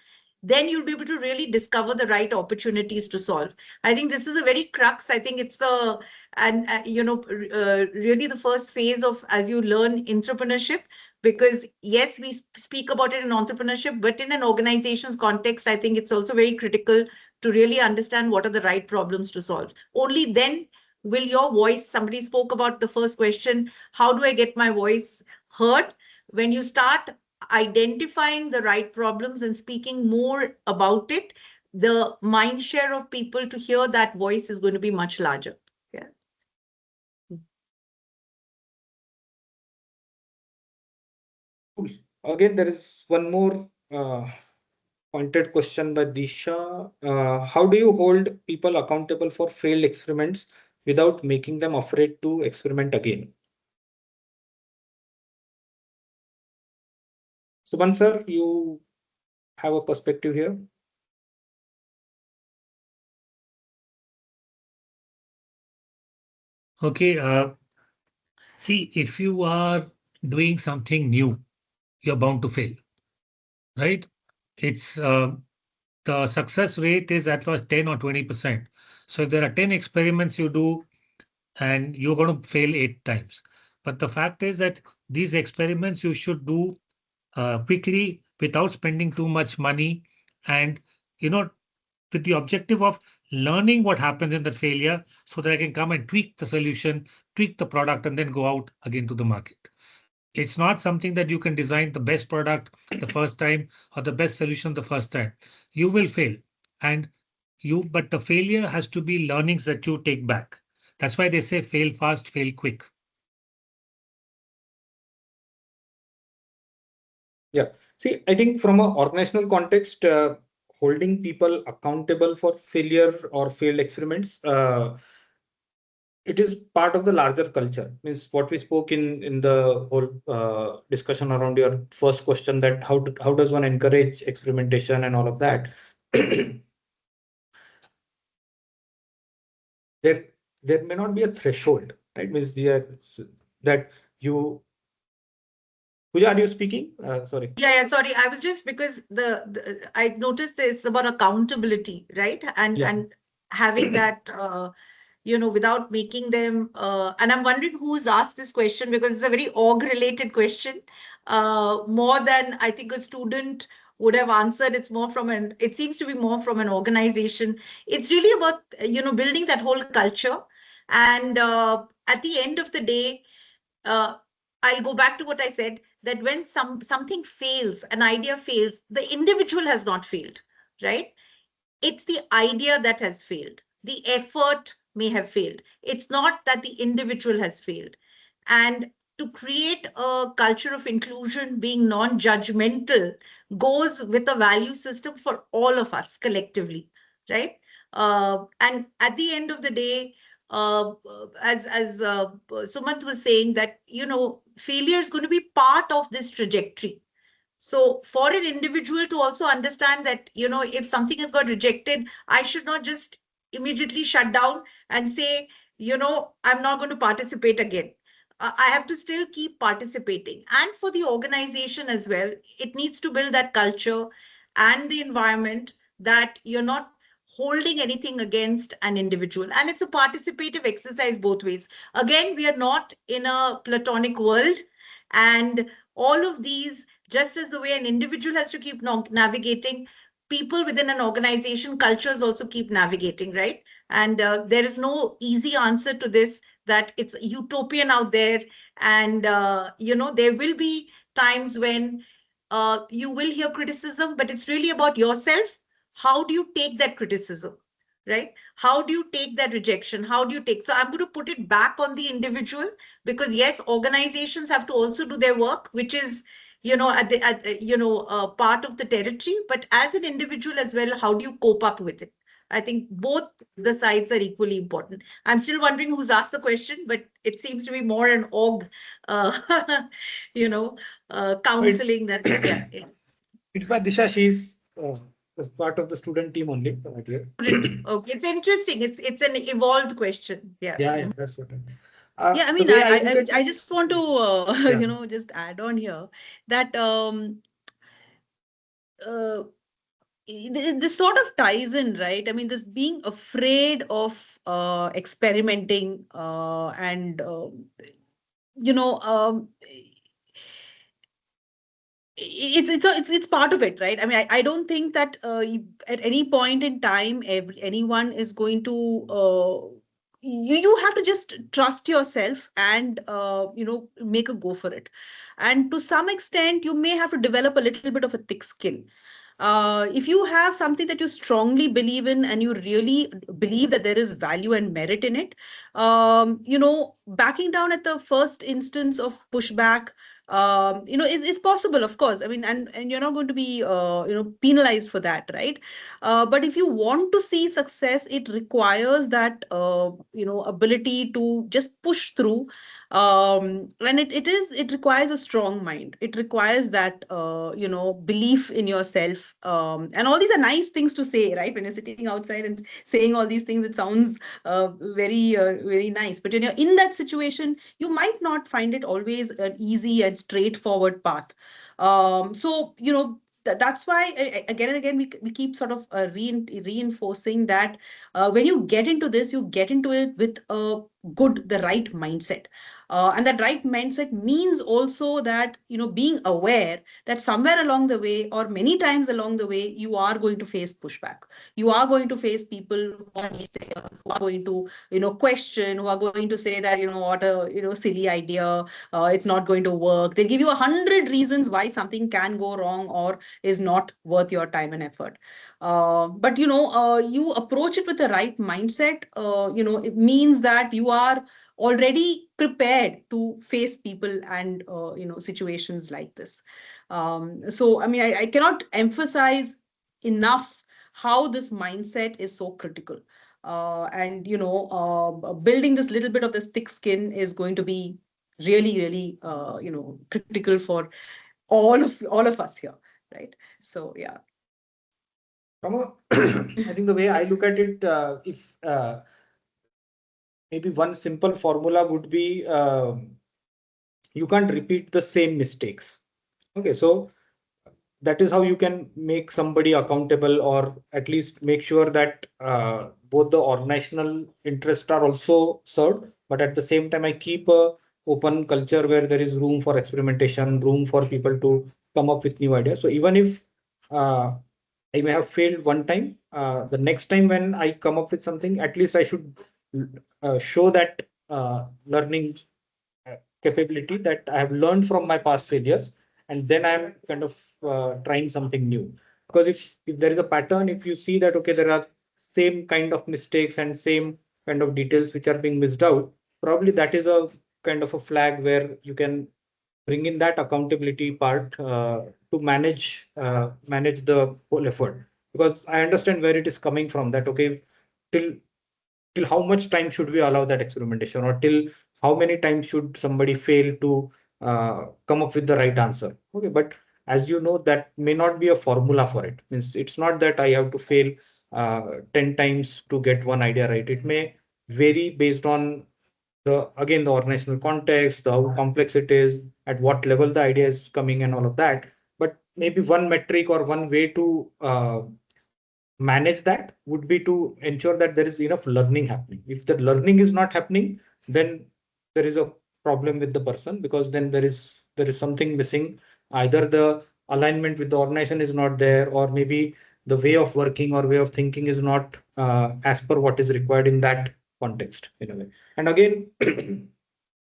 then you'll be able to really discover the right opportunities to solve. I think this is a very crux. I think it's the and really the first phase of as you learn entrepreneurship, because yes, we speak about it in entrepreneurship, but in an organization's context, I think it's also very critical to really understand what are the right problems to solve. Only then will your voice, somebody spoke about the first question, how do I get my voice heard? When you start identifying the right problems and speaking more about it, the mind share of people to hear that voice is going to be much larger. Yeah. Again, there is one more pointed question by Disha. How do you hold people accountable for failed experiments without making them afraid to experiment again? Suban sir, you have a perspective here. Okay. See, if you are doing something new, you're bound to fail, right? It's the success rate is at least 10 or 20%. So if there are 10 experiments you do and you're going to fail 8 times. But the fact is that these experiments you should do quickly without spending too much money, and with the objective of learning what happens in the failure so that I can come and tweak the solution, tweak the product, and then go out again to the market. It's not something that you can design the best product the first time or the best solution the first time. You will fail, but the failure has to be learnings that you take back. That's why they say fail fast, fail quick. Yeah. See, I think from an organizational context, holding people accountable for failure or failed experiments, it is part of the larger culture. Means what we spoke in the whole discussion around your first question, that how does one encourage experimentation and all of that. there may not be a threshold, right? Means that you. Pooja, are you speaking? Sorry. Yeah, sorry. I was just because I noticed this about accountability, right? And having that without making them and I'm wondering who's asked this question, because it's a very org related question, more than I think a student would have answered. It seems to be more from an organization. It's really about building that whole culture, and at the end of the day, I'll go back to what I said, that when something fails, an idea fails, the individual has not failed, right? It's the idea that has failed. The effort may have failed. It's not that the individual has failed. And to create a culture of inclusion, being non-judgmental, goes with a value system for all of us collectively, right? And at the end of the day, as Sumant was saying, that failure is going to be part of this trajectory. So for an individual to also understand that, if something has got rejected, I should not just immediately shut down and say, I'm not going to participate again. I have to still keep participating. And for the organization as well, it needs to build that culture and the environment that you're not holding anything against an individual. And it's a participative exercise both ways. Again, we are not in a platonic world. And all of these, just as the way an individual has to keep navigating, people within an organization, cultures also keep navigating, right? And there is no easy answer to this, that it's utopian out there. And, there will be times when you will hear criticism, but it's really about yourself. How do you take that criticism? Right? How do you take that rejection? How do you take? So I'm going to put it back on the individual, because yes, organizations have to also do their work, which is, part of the territory, but as an individual as well, how do you cope up with it? I think both the sides are equally important. I'm still wondering who's asked the question, but it seems to be more an org, counseling that, yeah. It's by Disha. She's as part of the student team only. Okay, it's interesting. It's an evolved question. Yeah. Yeah, that's what. Yeah, I mean, I just want to just add on here that this sort of ties in, right? I mean, this being afraid of experimenting and you know it's part of it, right? I mean, I don't think that at any point in time anyone is going to you have to just trust yourself and make a go for it. And to some extent you may have to develop a little bit of a thick skin. If you have something that you strongly believe in and you really believe that there is value and merit in it, backing down at the first instance of pushback, is possible, of course. I mean, and you're not going to be, penalized for that, right? But if you want to see success, it requires that, ability to just push through. And it requires a strong mind. It requires that, belief in yourself. And all these are nice things to say, right? When you're sitting outside and saying all these things, it sounds very nice. But when you're in that situation, you might not find it always an easy and straightforward path. So, that's why again and again we keep sort of reinforcing that when you get into this, you get into it with the right mindset. And that right mindset means also that, being aware that somewhere along the way or many times along the way, you are going to face pushback. You are going to face people who are naysayers, who are going to, question, who are going to say that, what a, silly idea, it's not going to work. They'll give you 100 reasons why something can go wrong or is not worth your time and effort. But, you approach it with the right mindset. It means that you are already prepared to face people and situations like this. So I mean, I cannot emphasize enough how this mindset is so critical. And building this little bit of this thick skin is going to be really critical for all of us here, right? So yeah. I think the way I look at it, if maybe one simple formula would be you can't repeat the same mistakes. Okay, so that is how you can make somebody accountable, or at least make sure that both the organizational interests are also served, but at the same time I keep a open culture where there is room for experimentation, room for people to come up with new ideas. So even if I may have failed one time, the next time when I come up with something, at least I should show that learning capability that I have learned from my past failures, and then I'm kind of trying something new. Because if there is a pattern, if you see that okay, there are same kind of mistakes and same kind of details which are being missed out, probably that is a kind of a flag where you can bring in that accountability part to manage the whole effort. Because I understand where it is coming from. That okay, till how much time should we allow that experimentation, or till how many times should somebody fail to come up with the right answer? Okay, but as you know, that may not be a formula for it. Means it's not that I have to fail 10 times to get one idea right. It may vary based on the organizational context, how complex it is, at what level the idea is coming, and all of that. But maybe one metric or one way to manage that would be to ensure that there is enough learning happening. If the learning is not happening, then there is a problem with the person, because then there is something missing. Either the alignment with the organization is not there, or maybe the way of working or way of thinking is not as per what is required in that context in a way. And again,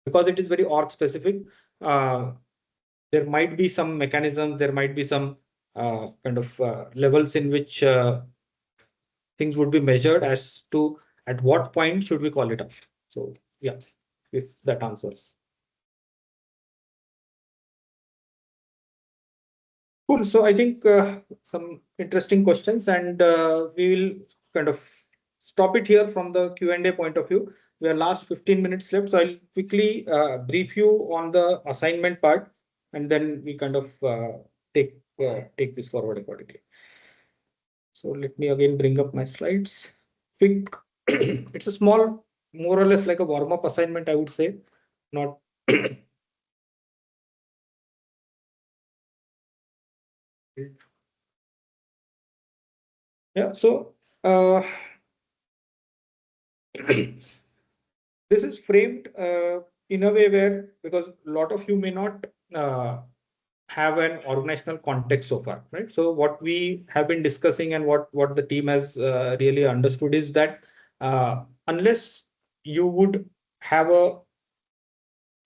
because it is very org specific, there might be some mechanisms, there might be some kind of levels in which things would be measured as to at what point should we call it off. So yeah, if that answers. Cool. So I think some interesting questions, and we will kind of stop it here from the Q&A point of view. We are last 15 minutes left, so I'll quickly brief you on the assignment part, and then we kind of take this forward accordingly. So let me again bring up my slides. Quick, it's a small, more or less like a warm-up assignment, I would say, not. Yeah, so this is framed in a way where, because a lot of you may not have an organizational context so far, right? So what we have been discussing and what the team has really understood is that unless you would have a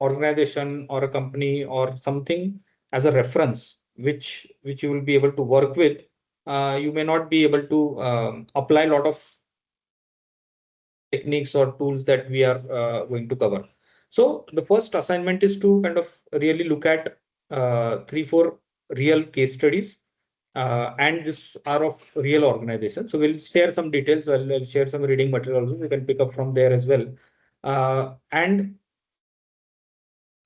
organization or a company or something as a reference, which you will be able to work with, you may not be able to apply a lot of techniques or tools that we are going to cover. So the first assignment is to kind of really look at 3-4 real case studies, and this are of real organizations. So we'll share some details. I'll share some reading material also. You can pick up from there as well, and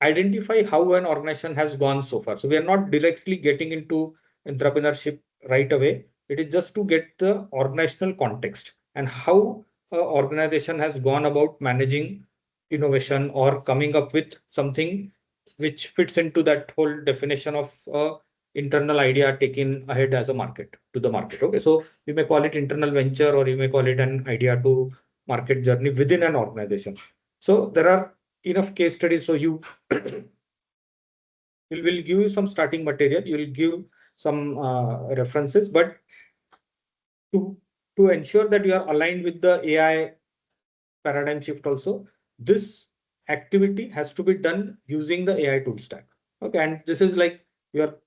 identify how an organization has gone so far. So we are not directly getting into entrepreneurship right away. It is just to get the organizational context and how an organization has gone about managing innovation or coming up with something which fits into that whole definition of internal idea taken ahead as a market to the market. Okay, so you may call it internal venture, or you may call it an idea to market journey within an organization. So there are enough case studies. So you will give you some starting material, you will give some references, but to ensure that you are aligned with the AI paradigm shift also, this activity has to be done using the AI tool stack. Okay, and this is like it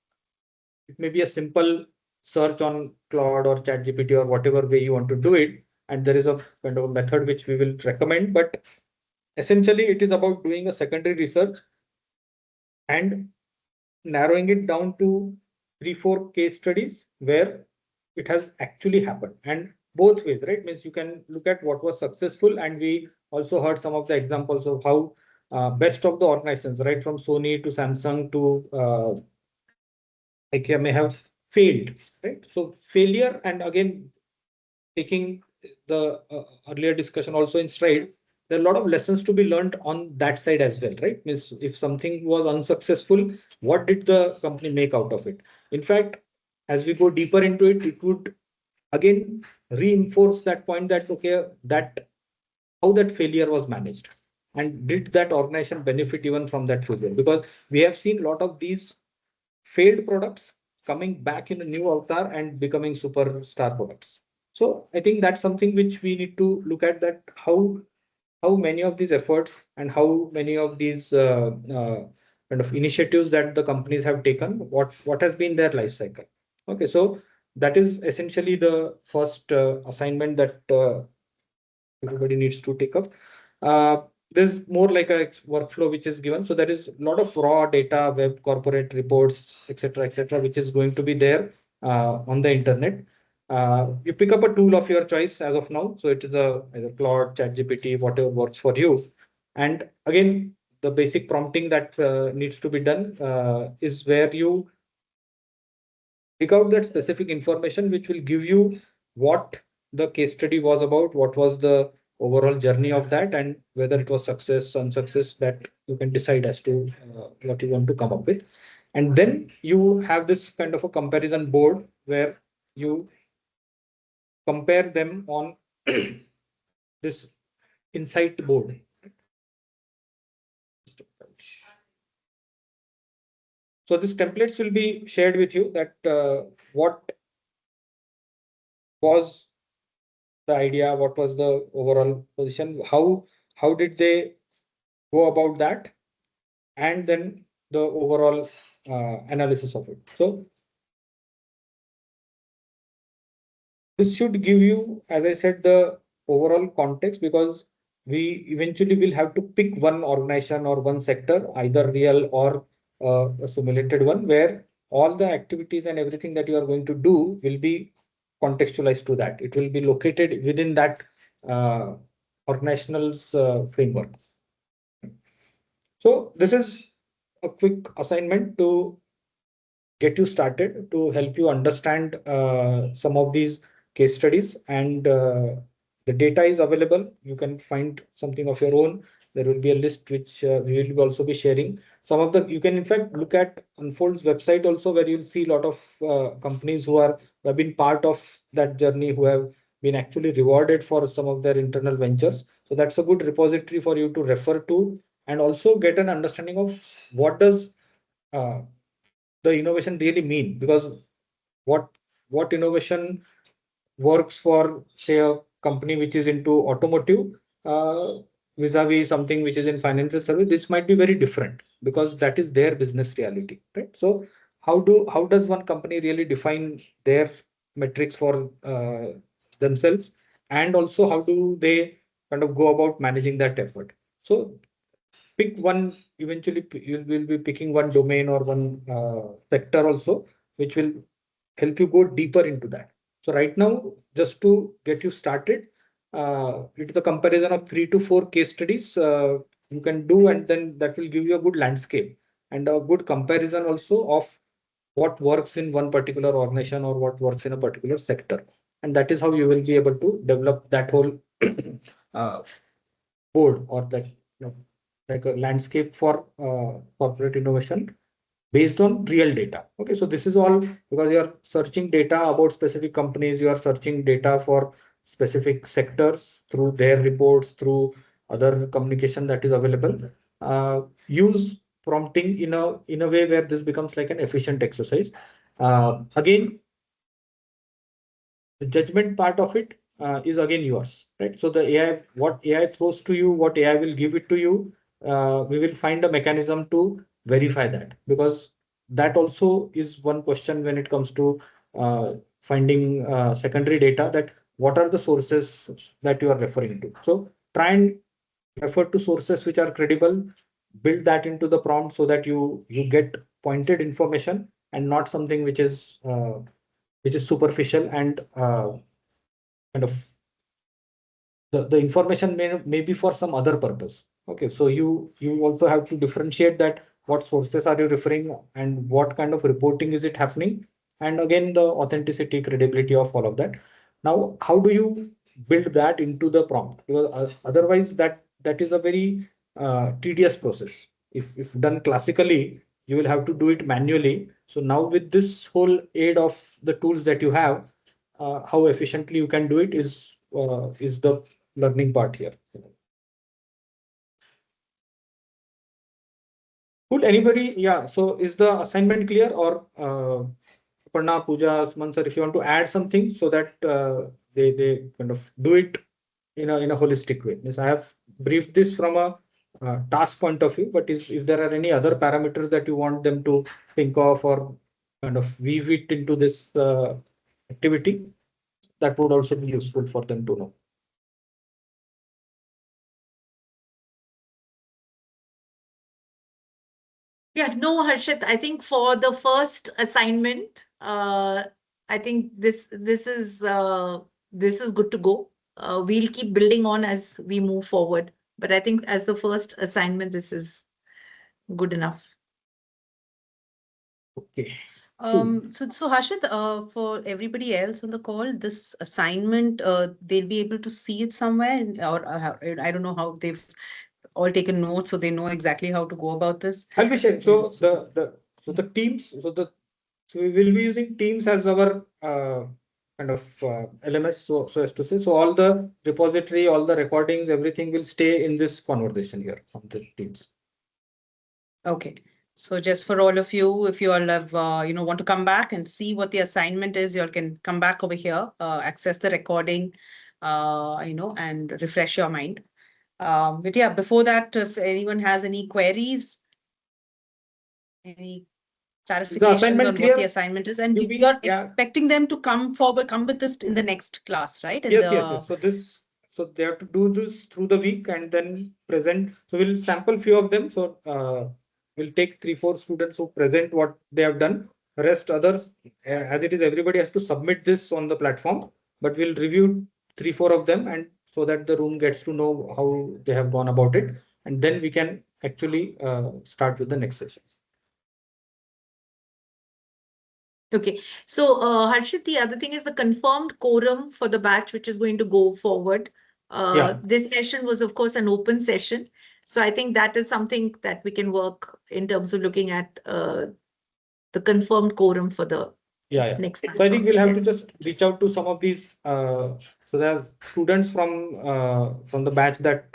may be a simple search on Claude or ChatGPT or whatever way you want to do it, and there is a kind of a method which we will recommend, but essentially it is about doing a secondary research and narrowing it down to 3-4 case studies where it has actually happened, and both ways, right? Means you can look at what was successful, and we also heard some of the examples of how best of the organizations, right, from Sony to Samsung to IKEA may have failed, right? So failure, and again taking the earlier discussion also in stride, there are a lot of lessons to be learned on that side as well, right? Means if something was unsuccessful, what did the company make out of it? In fact, as we go deeper into it, it would again reinforce that point that, okay, that how that failure was managed, and did that organization benefit even from that failure? Because we have seen a lot of these failed products coming back in a new avatar and becoming superstar products. So I think that's something which we need to look at, that how many of these efforts and how many of these kind of initiatives that the companies have taken, what has been their life cycle. Okay, so that is essentially the first assignment that everybody needs to take up. There's more like a workflow which is given. So there is a lot of raw data, web, corporate reports, etc., which is going to be there on the internet. You pick up a tool of your choice as of now. So it is either Claude, ChatGPT, whatever works for you. And again, the basic prompting that needs to be done is where you pick out that specific information which will give you what the case study was about, what was the overall journey of that, and whether it was success, unsuccess, that you can decide as to what you want to come up with. And then you have this kind of a comparison board where you compare them on this insight board. So these templates will be shared with you, that what was the idea, what was the overall position, how did they go about that, and then the overall analysis of it. So this should give you, as I said, the overall context, because we eventually will have to pick one organization or one sector, either real or a simulated one, where all the activities and everything that you are going to do will be contextualized to that. It will be located within that organizational's framework. So this is a quick assignment to get you started, to help you understand some of these case studies, and the data is available. You can find something of your own. There will be a list which we will also be sharing. Some of the, you can in fact look at Unfold's website also, where you'll see a lot of companies who have been part of that journey, who have been actually rewarded for some of their internal ventures. So that's a good repository for you to refer to, and also get an understanding of what does the innovation really mean, because what innovation works for, say, a company which is into automotive uh, vis-a-vis something which is in financial service, this might be very different because that is their business reality, right? So how does one company really define their metrics for themselves, and also how do they kind of go about managing that effort? So pick one, eventually you will be picking one domain or one sector also, which will help you go deeper into that. So right now, just to get you started, into the comparison of 3 to 4 case studies you can do, and then that will give you a good landscape and a good comparison also of what works in one particular organization or what works in a particular sector. And that is how you will be able to develop that whole uh, board, or that, like a landscape for corporate innovation based on real data. Okay, so this is all because you are searching data about specific companies, you are searching data for specific sectors through their reports, through other communication that is available. Use prompting in a way where this becomes like an efficient exercise. Again, the judgment part of it is again yours, right? So the AI, what AI throws to you, what AI will give it to you, we will find a mechanism to verify that, because that also is one question when it comes to finding secondary data, that what are the sources that you are referring to. So try and refer to sources which are credible, build that into the prompt so that you get pointed information and not something which is superficial and kind of the information may be for some other purpose. Okay, so you also have to differentiate that what sources are you referring and what kind of reporting is it happening, and again the authenticity, credibility of all of that. Now, how do you build that into the prompt? Because otherwise that is a very tedious process. If done classically, you will have to do it manually. So now with this whole aid of the tools that you have, how efficiently you can do it is the learning part here. Cool. Anybody? Yeah. So is the assignment clear, or Parna, Pooja, Suman sir, if you want to add something so that they kind of do it in a holistic way. Yes, I have briefed this from a task point of view, but if there are any other parameters that you want them to think of or kind of weave it into this activity, that would also be useful for them to know. Yeah, no, Harshit, I think for the first assignment, I think this is good to go. We'll keep building on as we move forward. But I think as the first assignment, this is good enough. Okay. So Harshit, for everybody else on the call, this assignment, they'll be able to see it somewhere, or I don't know how they've all taken notes, so they know exactly how to go about this. I'll be sharing. So the teams, so we will be using Teams as our kind of LMS, so as to say. So all the repository, all the recordings, everything will stay in this conversation here on the Teams. Okay. So just for all of you, if you all have, want to come back and see what the assignment is, you all can come back over here, access the recording, and refresh your mind. But yeah, before that, if anyone has any queries, any clarifications on what the assignment is, and you're expecting them to come with this in the next class, right? Yes. So they have to do this through the week and then present. So we'll sample few of them. So we'll take 3-4 students who present what they have done. rest others, as it is, everybody has to submit this on the platform, but we'll review 3-4 of them, and so that the room gets to know how they have gone about it, and then we can actually start with the next session. Okay, so Harshit, the other thing is the confirmed quorum for the batch which is going to go forward. This session was, of course, an open session. So I think that is something that we can work in terms of looking at the confirmed quorum for the next batch. So I think we'll have to just reach out to some of these. So there are students from the batch that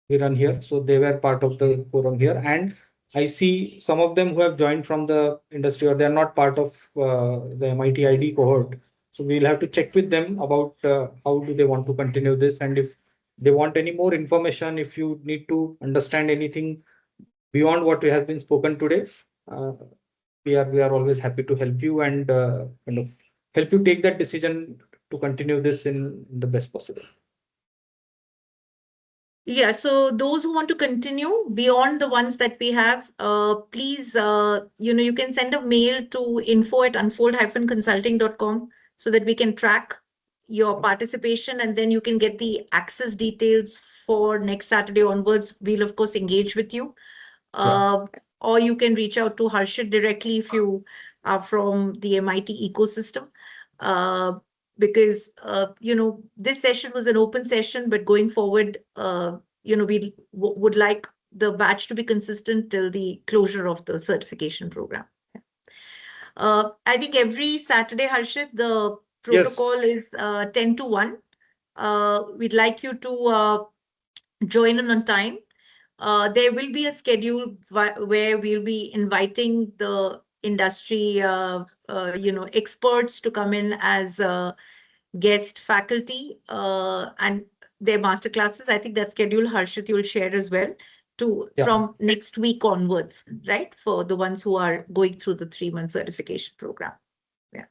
we run here. So they were part of the forum here, and I see some of them who have joined from the industry, or they are not part of the MIT ID cohort. So we'll have to check with them about how do they want to continue this, and if they want any more information, if you need to understand anything beyond what has been spoken today, we are always happy to help you and kind of help you take that decision to continue this in the best possible. Yeah, so those who want to continue beyond the ones that we have, please, you can send a mail to info@unfold-consulting.com so that we can track your participation, and then you can get the access details for next Saturday onwards. We'll, of course, engage with you. Or you can reach out to Harshit directly if you are from the MIT ecosystem. Because this session was an open session, but going forward, we would like the batch to be consistent till the closure of the certification program. I think every Saturday, Harshit, the protocol is 10 to 1. We'd like you to join in on time. There will be a schedule where we'll be inviting the industry, experts to come in as guest faculty and their master classes. I think that schedule, Harshit, you'll share as well from next week onwards, right? For the ones who are going through the 3-month certification program. Yeah.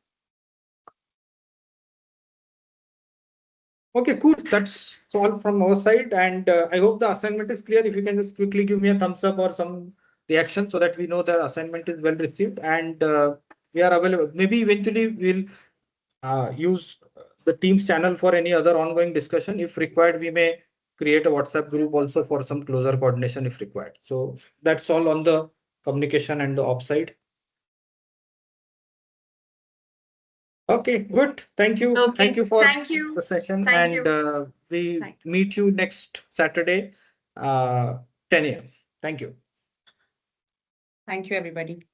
Okay, cool. That's all from our side. And I hope the assignment is clear. If you can just quickly give me a thumbs up or some reaction so that we know the assignment is well received, and we are available. Maybe eventually we'll use the Teams channel for any other ongoing discussion. If required, we may create a WhatsApp group also for some closer coordination if required. So that's all on the communication and the ops side. Okay, good. Thank you. Okay. Thank you for the session. We meet you next Saturday, 10 a.m. Thank you. Thank you, everybody.